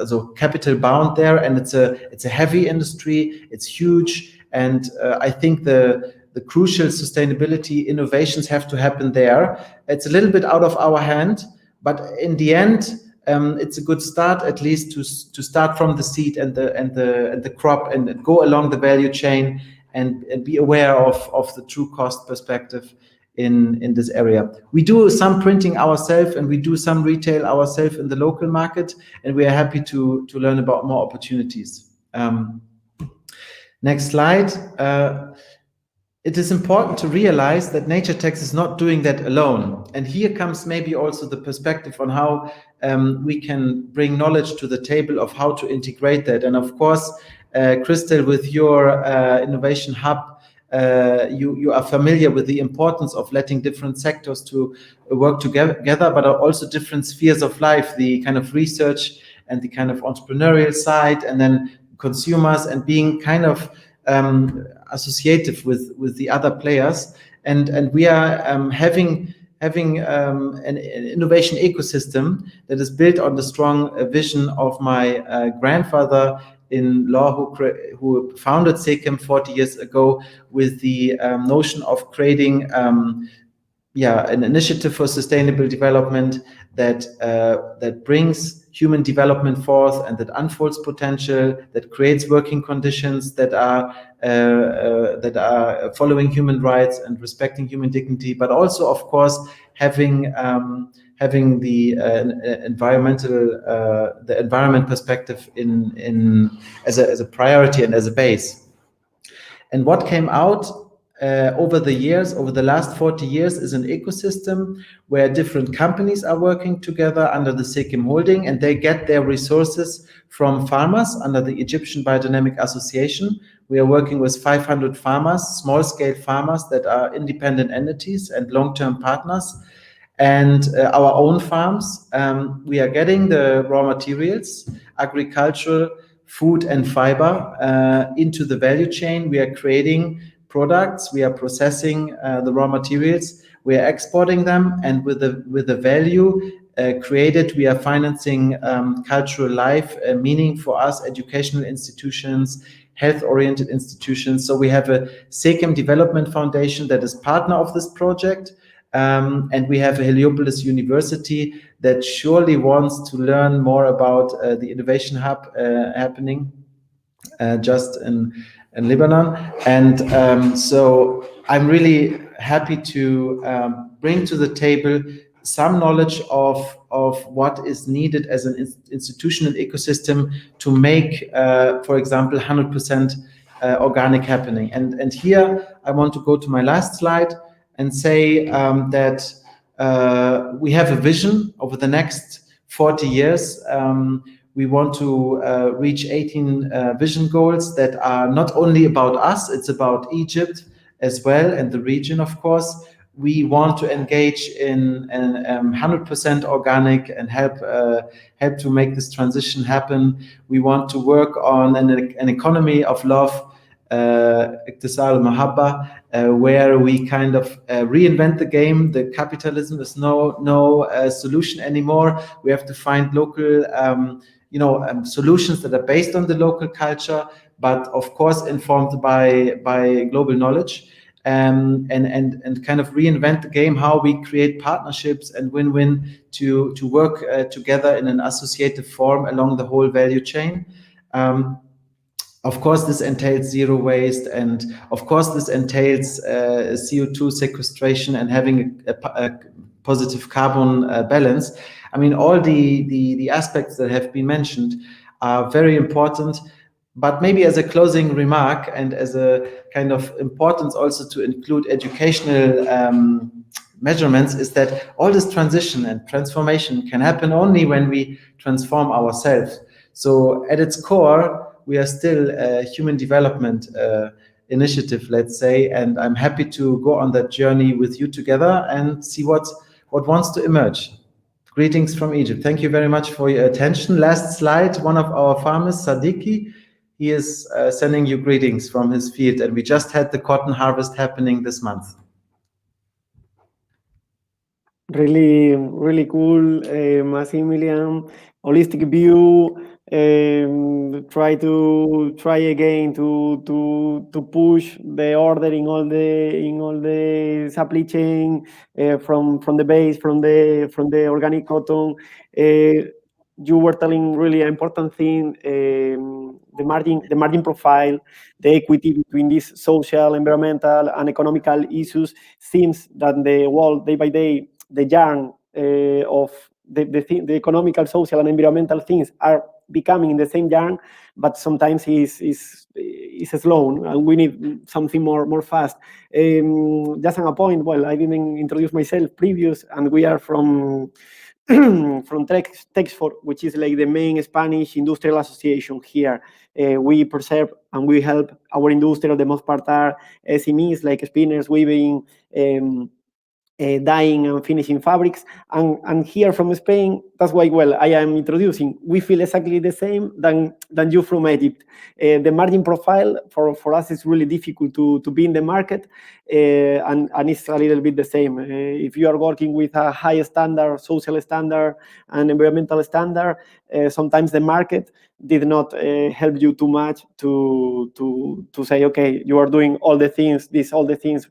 so capital bound there, and it's a heavy industry. It's huge, and I think the crucial sustainability innovations have to happen there. It's a little bit out of our hand, but in the end, it's a good start, at least to start from the seed and the crop, and go along the value chain, and be aware of the true cost perspective in this area. We do some printing ourselves, and we do some retail ourselves in the local market, and we are happy to learn about more opportunities. Next slide. It is important to realize that NatureTex is not doing that alone. And here comes maybe also the perspective on how we can bring knowledge to the table of how to integrate that. And of course, Crystal, with your innovation hub, you are familiar with the importance of letting different sectors to work together, but also different spheres of life, the kind of research and the kind of entrepreneurial side, and then consumers, and being kind of associative with the other players. And we are having an innovation ecosystem that is built on the strong vision of my grandfather-in-law who founded SECAM 40 years ago with the notion of creating an initiative for sustainable development that brings human development forth and that unfolds potential, that creates working conditions that are following human rights and respecting human dignity, but also, of course, having the environment perspective as a priority and as a base. And what came out over the last 40 years is an ecosystem where different companies are working together under the SECAM holding, and they get their resources from farmers under the Egyptian Biodynamic Association. We are working with 500 farmers, small-scale farmers that are independent entities and long-term partners. And our own farms, we are getting the raw materials, agricultural, food and fiber into the value chain. We are creating products, we are processing the raw materials, we are exporting them, and with the value created, we are financing cultural life, meaning for us, educational institutions, health-oriented institutions. So we have a SECAM Development Foundation that is partner of this project, and we have a Heliopolis University that surely wants to learn more about the innovation hub happening just in Lebanon. And so I'm really happy to bring to the table some knowledge of what is needed as an institutional ecosystem to make, for example, 100% organic happening. And here I want to go to my last slide and say that we have a vision over the next 40 years. We want to reach 18 vision goals that are not only about us, it's about Egypt as well and the region, of course. We want to engage in 100% organic and help to make this transition happen. We want to work on an economy of love, Iktisal Mahabba, where we kind of reinvent the game. The capitalism is no solution anymore. We have to find local solutions that are based on the local culture, but of course informed by global knowledge, and kind of reinvent the game, how we create partnerships and win-win to work together in an associative form along the whole value chain. Of course, this entails zero waste, and of course, this entails CO2 sequestration and having a positive carbon balance. I mean, all the aspects that have been mentioned are very important, but maybe as a closing remark and as a kind of importance also to include educational measurements is that all this transition and transformation can happen only when we transform ourselves. So at its core, we are still a human development initiative, let's say, and I'm happy to go on that journey with you together and see what wants to emerge. Greetings from Egypt. Thank you very much for your attention. Last slide, one of our farmers, Sadiki, he is sending you greetings from his field, and we just had the cotton harvest happening this month. Really, really cool, Maximilian. Holistic view. Try again to push the order in all the supply chain from the base, from the organic cotton. You were telling really an important thing, the margin profile, the equity between these social, environmental, and economical issues. Seems that the world, day by day, the yarn of the economical, social, and environmental things are becoming in the same yarn, but sometimes is slow, and we need something more fast. Just on a point, well, I didn't introduce myself previous, and we are from Textile, which is like the main Spanish industrial association here. We preserve and we help our industry, the most part are SMEs like spinners, weaving, dyeing and finishing fabrics. And here from Spain, that's why, well, I am introducing, we feel exactly the same than you from Egypt. The margin profile for us is really difficult to be in the market, and it's a little bit the same. If you are working with a high standard, social standard, and environmental standard, sometimes the market did not help you too much to say, okay, you are doing all the things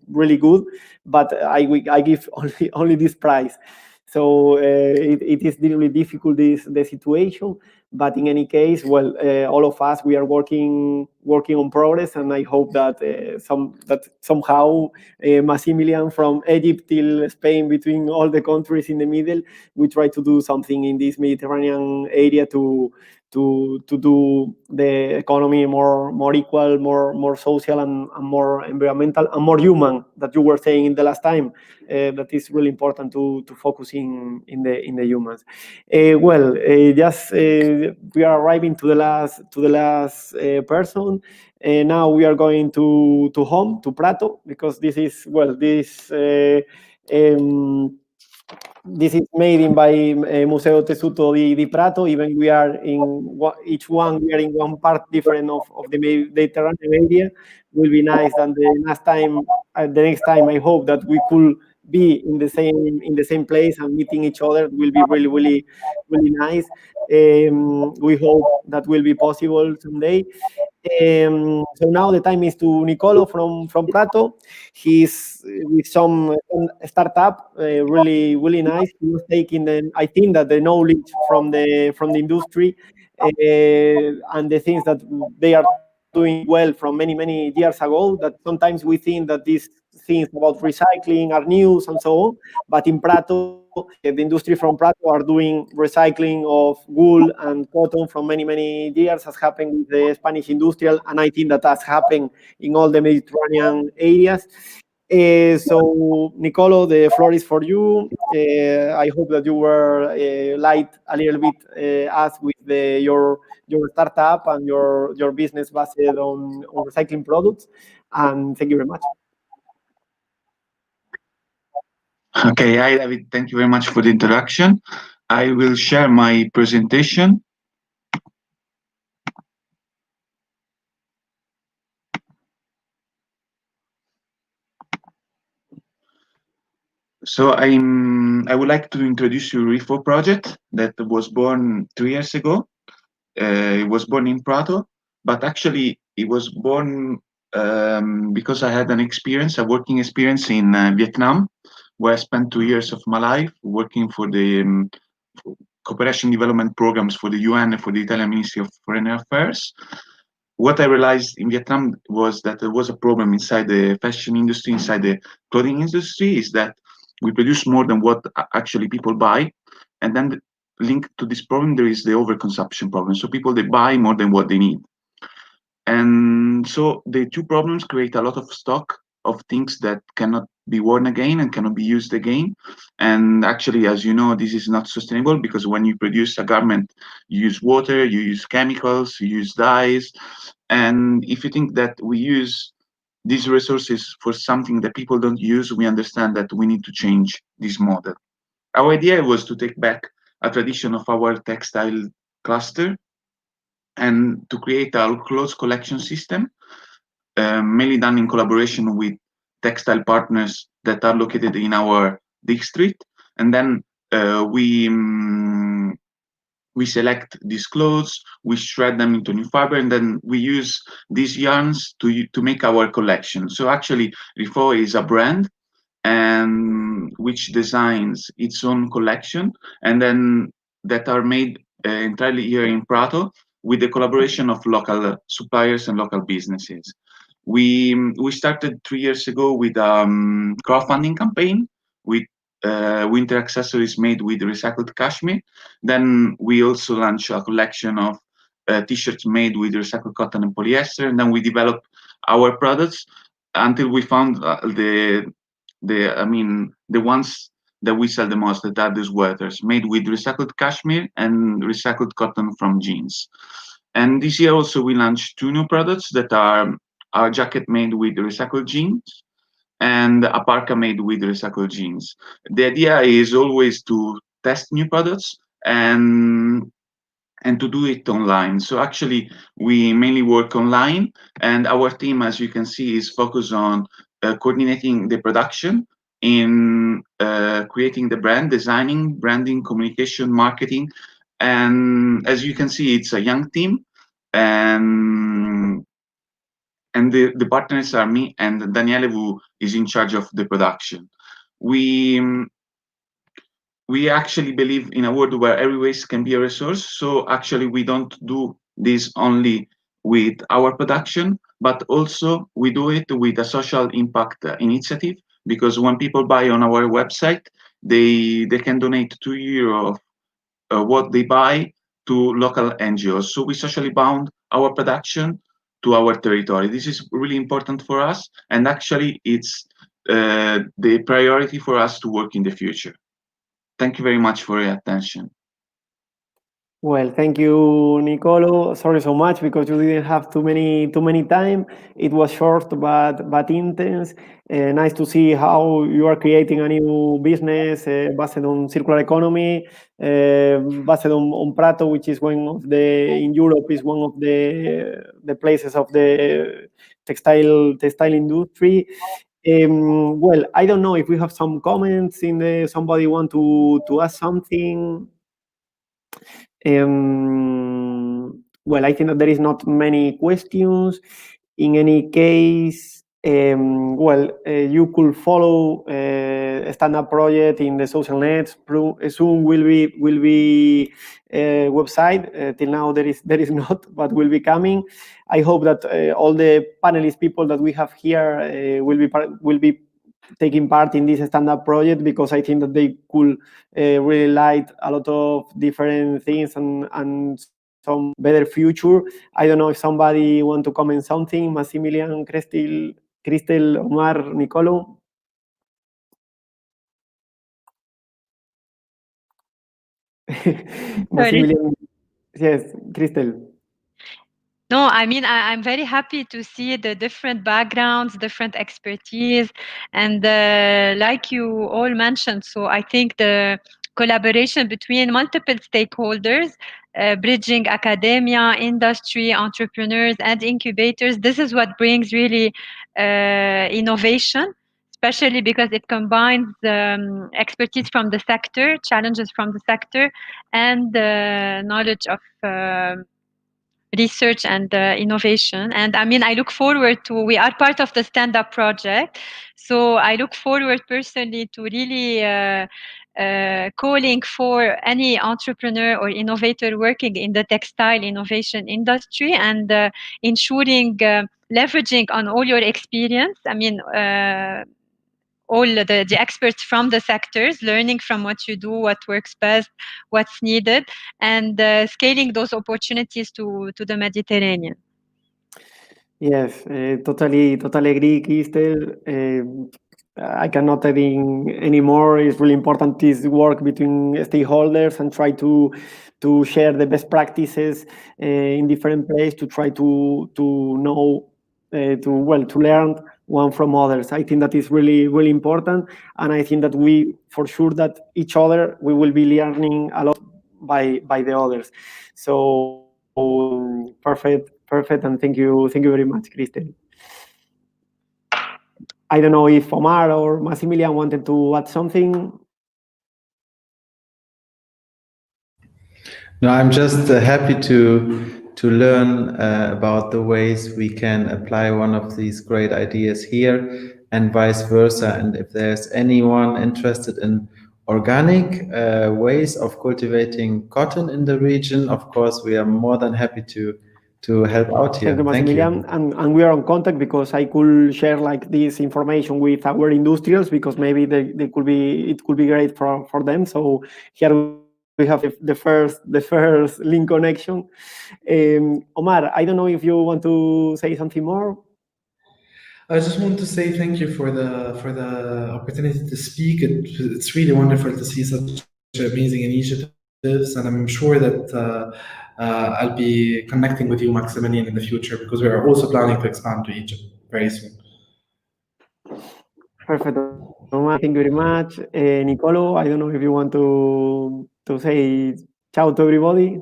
really good, but I give only this price. So it is really difficult, the situation. But in any case, well, all of us, we are working on progress, and I hope that somehow Maximilian from Egypt till Spain, between all the countries in the middle, we try to do something in this Mediterranean area to do the economy more equal, more social, and more environmental, and more human, that you were saying in the last time. That is really important to focus in the humans. We are arriving to the last person. Now we are going to home, to Prato, because this is this is made by Museo Tessuto di Prato. Even we are in one part different of the Mediterranean area. Will be nice. And the next time, I hope that we could be in the same place and meeting each other. It will be really, really, really nice. We hope that will be possible someday. So now the time is to Nicolo from Prato. He's with some startup, really, really nice. He was taking I think that the knowledge from the industry and the things that they are doing well from many years ago, that sometimes we think that these things about recycling are news and so on, but in Prato, the industry from Prato are doing recycling of wool and cotton from many years, as happened with the Spanish industrial, and I think that has happened in all the Mediterranean areas. So, Nicolo, the floor is for you. I hope that you were light a little bit us with your startup and your business based on recycling products. And thank you very much. Okay, hi David, thank you very much for the introduction. I will share my presentation. So I would like to introduce you RIFO project that was born 3 years ago. It was born in Prato, but actually it was born because I had a working experience in Vietnam, where I spent 2 years of my life working for the cooperation development programs for the UN and for the Italian Ministry of Foreign Affairs. What I realized in Vietnam was that there was a problem inside the fashion industry, inside the clothing industry, is that we produce more than what actually people buy. And then linked to this problem, there is the overconsumption problem. So people, they buy more than what they need. And so the two problems create a lot of stock of things that cannot be worn again and cannot be used again. And actually, as you know, this is not sustainable, because when you produce a garment, you use water, you use chemicals, you use dyes. And if you think that we use these resources for something that people don't use, we understand that we need to change this model. Our idea was to take back a tradition of our textile cluster and to create a closed collection system, mainly done in collaboration with textile partners that are located in our district. And then we select these clothes, we shred them into new fiber, and then we use these yarns to make our collection. So actually, RIFO is a brand and which designs its own collection, and then that are made entirely here in Prato with the collaboration of local suppliers and local businesses. We started 3 years ago with a crowdfunding campaign with winter accessories made with recycled cashmere. Then we also launched a collection of t-shirts made with recycled cotton and polyester, and then we developed our products until we found the ones that we sell the most, that are the sweaters made with recycled cashmere and recycled cotton from jeans. And this year also we launched 2 new products that are our jacket made with recycled jeans and a parka made with recycled jeans. The idea is always to test new products and to do it online. So actually, we mainly work online, and our team, as you can see, is focused on coordinating the production, in creating the brand, designing, branding, communication, marketing. And as you can see, it's a young team, and the partners are me and Daniele, who is in charge of the production. We actually believe in a world where every waste can be a resource. So actually, we don't do this only with our production, but also we do it with a social impact initiative, because when people buy on our website, they can donate €2 of what they buy to local NGOs. So we socially bound our production to our territory. This is really important for us, and actually it's the priority for us to work in the future. Thank you very much for your attention. Well, thank you, Nicolo. Sorry so much because you didn't have too many time. It was short but intense. Nice to see how you are creating a new business based on circular economy, based on Prato, which is one of in Europe is one of the places of the textile industry. Well, I don't know if we have some comments somebody want to ask something. Well, I think that there is not many questions. In any case, you could follow a stand-up project in the social nets. Soon will be website. Till now there is not, but will be coming. I hope that all the panelist people that we have here will be taking part in this stand-up project, because I think that they could really light a lot of different things and some better future. I don't know if somebody want to comment something. Massimilian, Cristel, Omar, Nicolo. Massimilian, yes, Cristel. No, I mean, I'm very happy to see the different backgrounds, different expertise, and like you all mentioned, so I think the collaboration between multiple stakeholders, bridging academia, industry, entrepreneurs, and incubators, this is what brings really innovation, especially because it combines expertise from the sector, challenges from the sector, and knowledge of research and innovation. And I mean, I look forward we are part of the stand-up project, so I look forward personally to really calling for any entrepreneur or innovator working in the textile innovation industry, and ensuring leveraging on all your experience. I mean, all the experts from the sectors, learning from what you do, what works best, what's needed, and scaling those opportunities to the Mediterranean. Yes, totally agree, Cristel. I cannot add in anymore. It's really important, this work between stakeholders, and try to share the best practices in different places, to try to know, to learn one from others. I think that is really, really important, and I think that we, for sure, that each other, we will be learning a lot by the others. So perfect, and thank you very much, Cristel. I don't know if Omar or Massimilian wanted to add something. No, I'm just happy to learn about the ways we can apply one of these great ideas here, and vice versa. And if there's anyone interested in organic ways of cultivating cotton in the region, of course, we are more than happy to help out here. Thank you, Massimilian. And we are on contact, because I could share like this information with our industrials, because maybe it could be great for them. So here we have the first link connection. Omar, I don't know if you want to say something more. I just want to say thank you for the opportunity to speak. It's really wonderful to see such amazing initiatives, and I'm sure that I'll be connecting with you, Maximilian, in the future, because we are also planning to expand to Egypt very soon. Perfect. Thank you very much. Nicolo, I don't know if you want to say ciao to everybody.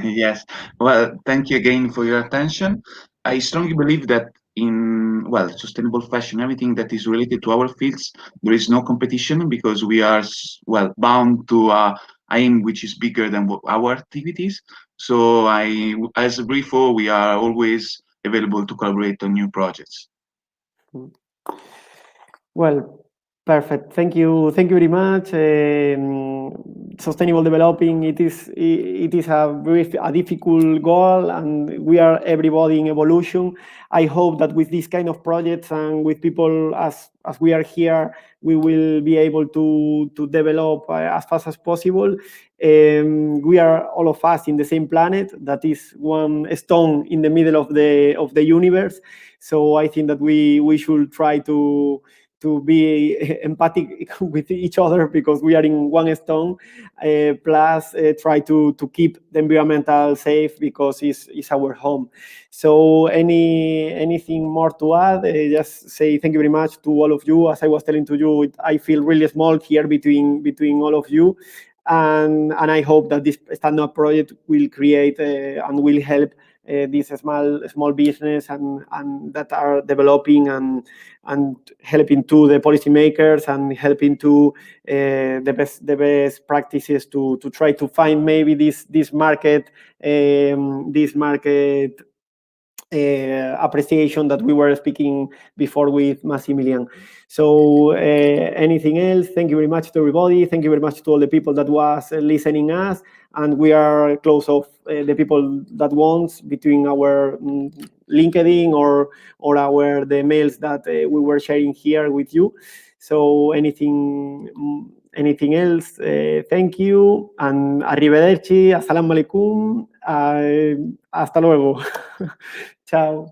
Yes. Well, thank you again for your attention. I strongly believe that in, well, sustainable fashion, everything that is related to our fields, there is no competition because we are, well, bound to a aim which is bigger than our activities. So as a briefo, we are always available to collaborate on new projects. Well, perfect. Thank you. Thank you very much. Sustainable developing, it is a difficult goal, and we are everybody in evolution. I hope that with this kind of projects and with people as we are here, we will be able to develop as fast as possible. We are all of us in the same planet. That is one stone in the middle of the universe. So I think that we should try to be empathic with each other because we are in one stone, plus try to keep the environmental safe because it's our home. So anything more to add? Just say thank you very much to all of you. As I was telling to you, I feel really small here between all of you. And I hope that this stand-up project will create and will help this small business and that are developing and helping to the policymakers and helping to the best practices to try to find maybe this market appreciation that we were speaking before with Maximilian. So anything else? Thank you very much to everybody. Thank you very much to all the people that was listening us. And we are close of the people that wants between our LinkedIn or the mails that we were sharing here with you. So anything else? Thank you and arrivederci, assalamu alaikum, hasta luego. Ciao.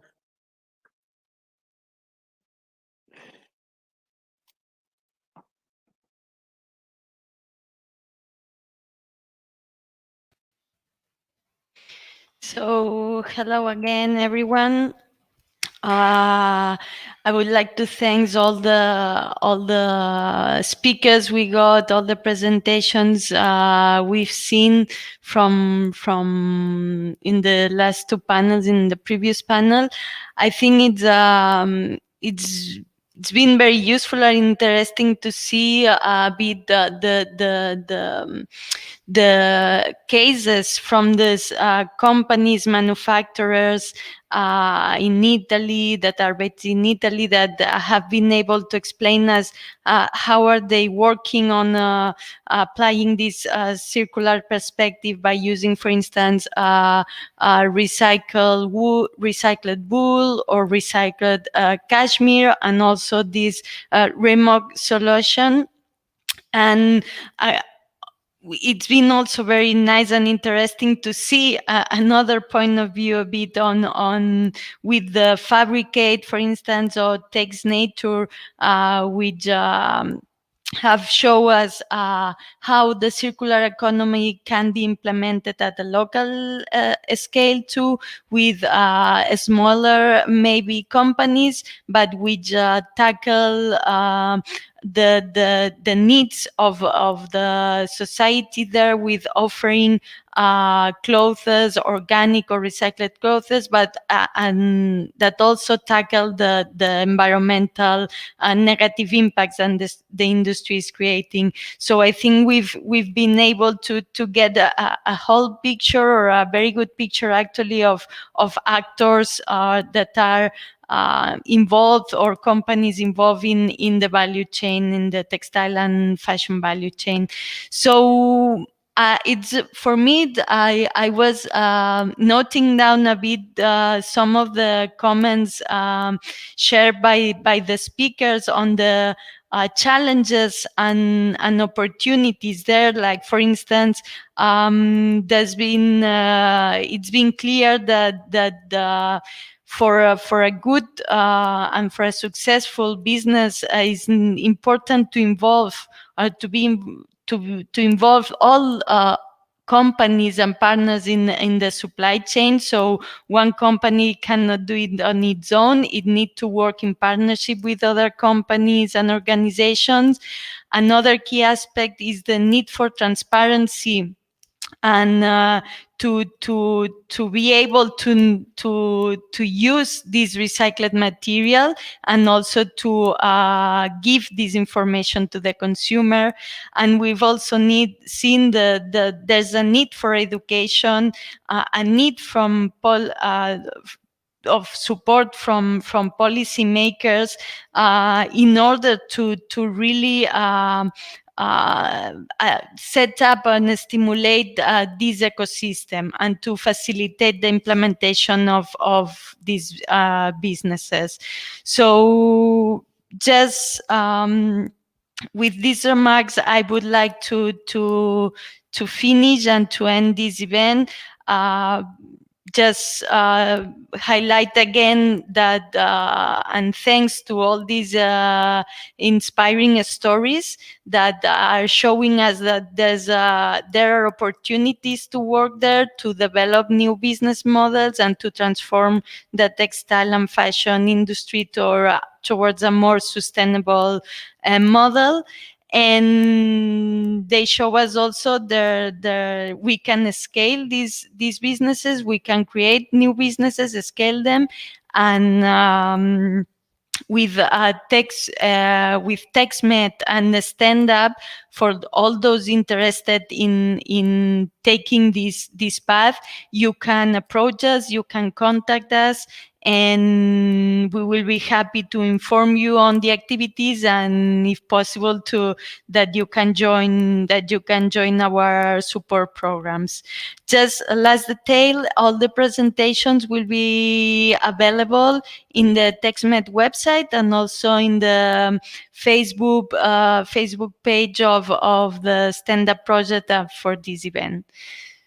So hello again, everyone. I would like to thank all the speakers we got, all the presentations we've seen from in the last two panels, in the previous panel. I think it's been very useful and interesting to see a bit the cases from these companies, manufacturers in Italy that are based in Italy that have been able to explain us how are they working on applying this circular perspective by using, for instance, recycled wool or recycled cashmere, and also this remote solution. And it's been also very nice and interesting to see another point of view a bit on with the Fabricate, for instance, or Text Nature, which have shown us how the circular economy can be implemented at a local scale too, with smaller maybe companies, but which tackle the needs of the society there, with offering clothes, organic or recycled clothes, but and that also tackle the environmental negative impacts and the industry is creating. So I think we've been able to get a whole picture, or a very good picture actually, of actors that are involved, or companies involved in the value chain, in the textile and fashion value chain. So it's for me, I was noting down a bit some of the comments shared by the speakers on the challenges and opportunities there. Like, for instance, it's been clear that for a good and for a successful business, it's important to involve all companies and partners in the supply chain. So one company cannot do it on its own. It needs to work in partnership with other companies and organizations. Another key aspect is the need for transparency and to be able to use this recycled material, and also to give this information to the consumer. And we've also seen there's a need for education, a need from of support from policymakers in order to really set up and stimulate this ecosystem, and to facilitate the implementation of these businesses. So just with these remarks, I would like to finish and to end this event. Just highlight again that, and thanks to all these inspiring stories that are showing us that there are opportunities to work there, to develop new business models, and to transform the textile and fashion industry towards a more sustainable model. And they show us also we can scale these businesses, we can create new businesses, scale them, and with TextMed and the Stand Up, for all those interested in taking this path, you can approach us, you can contact us, and we will be happy to inform you on the activities, and if possible that you can join our support programs. Just a last detail, all the presentations will be available in the TextMed website, and also in the Facebook page of the Stand Up project for this event.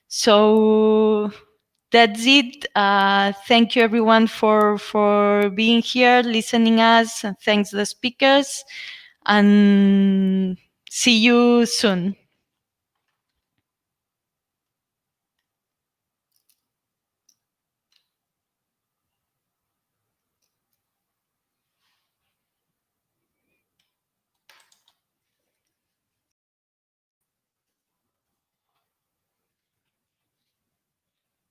So that's it. Thank you everyone for being here, listening us, and thanks the speakers, and see you soon.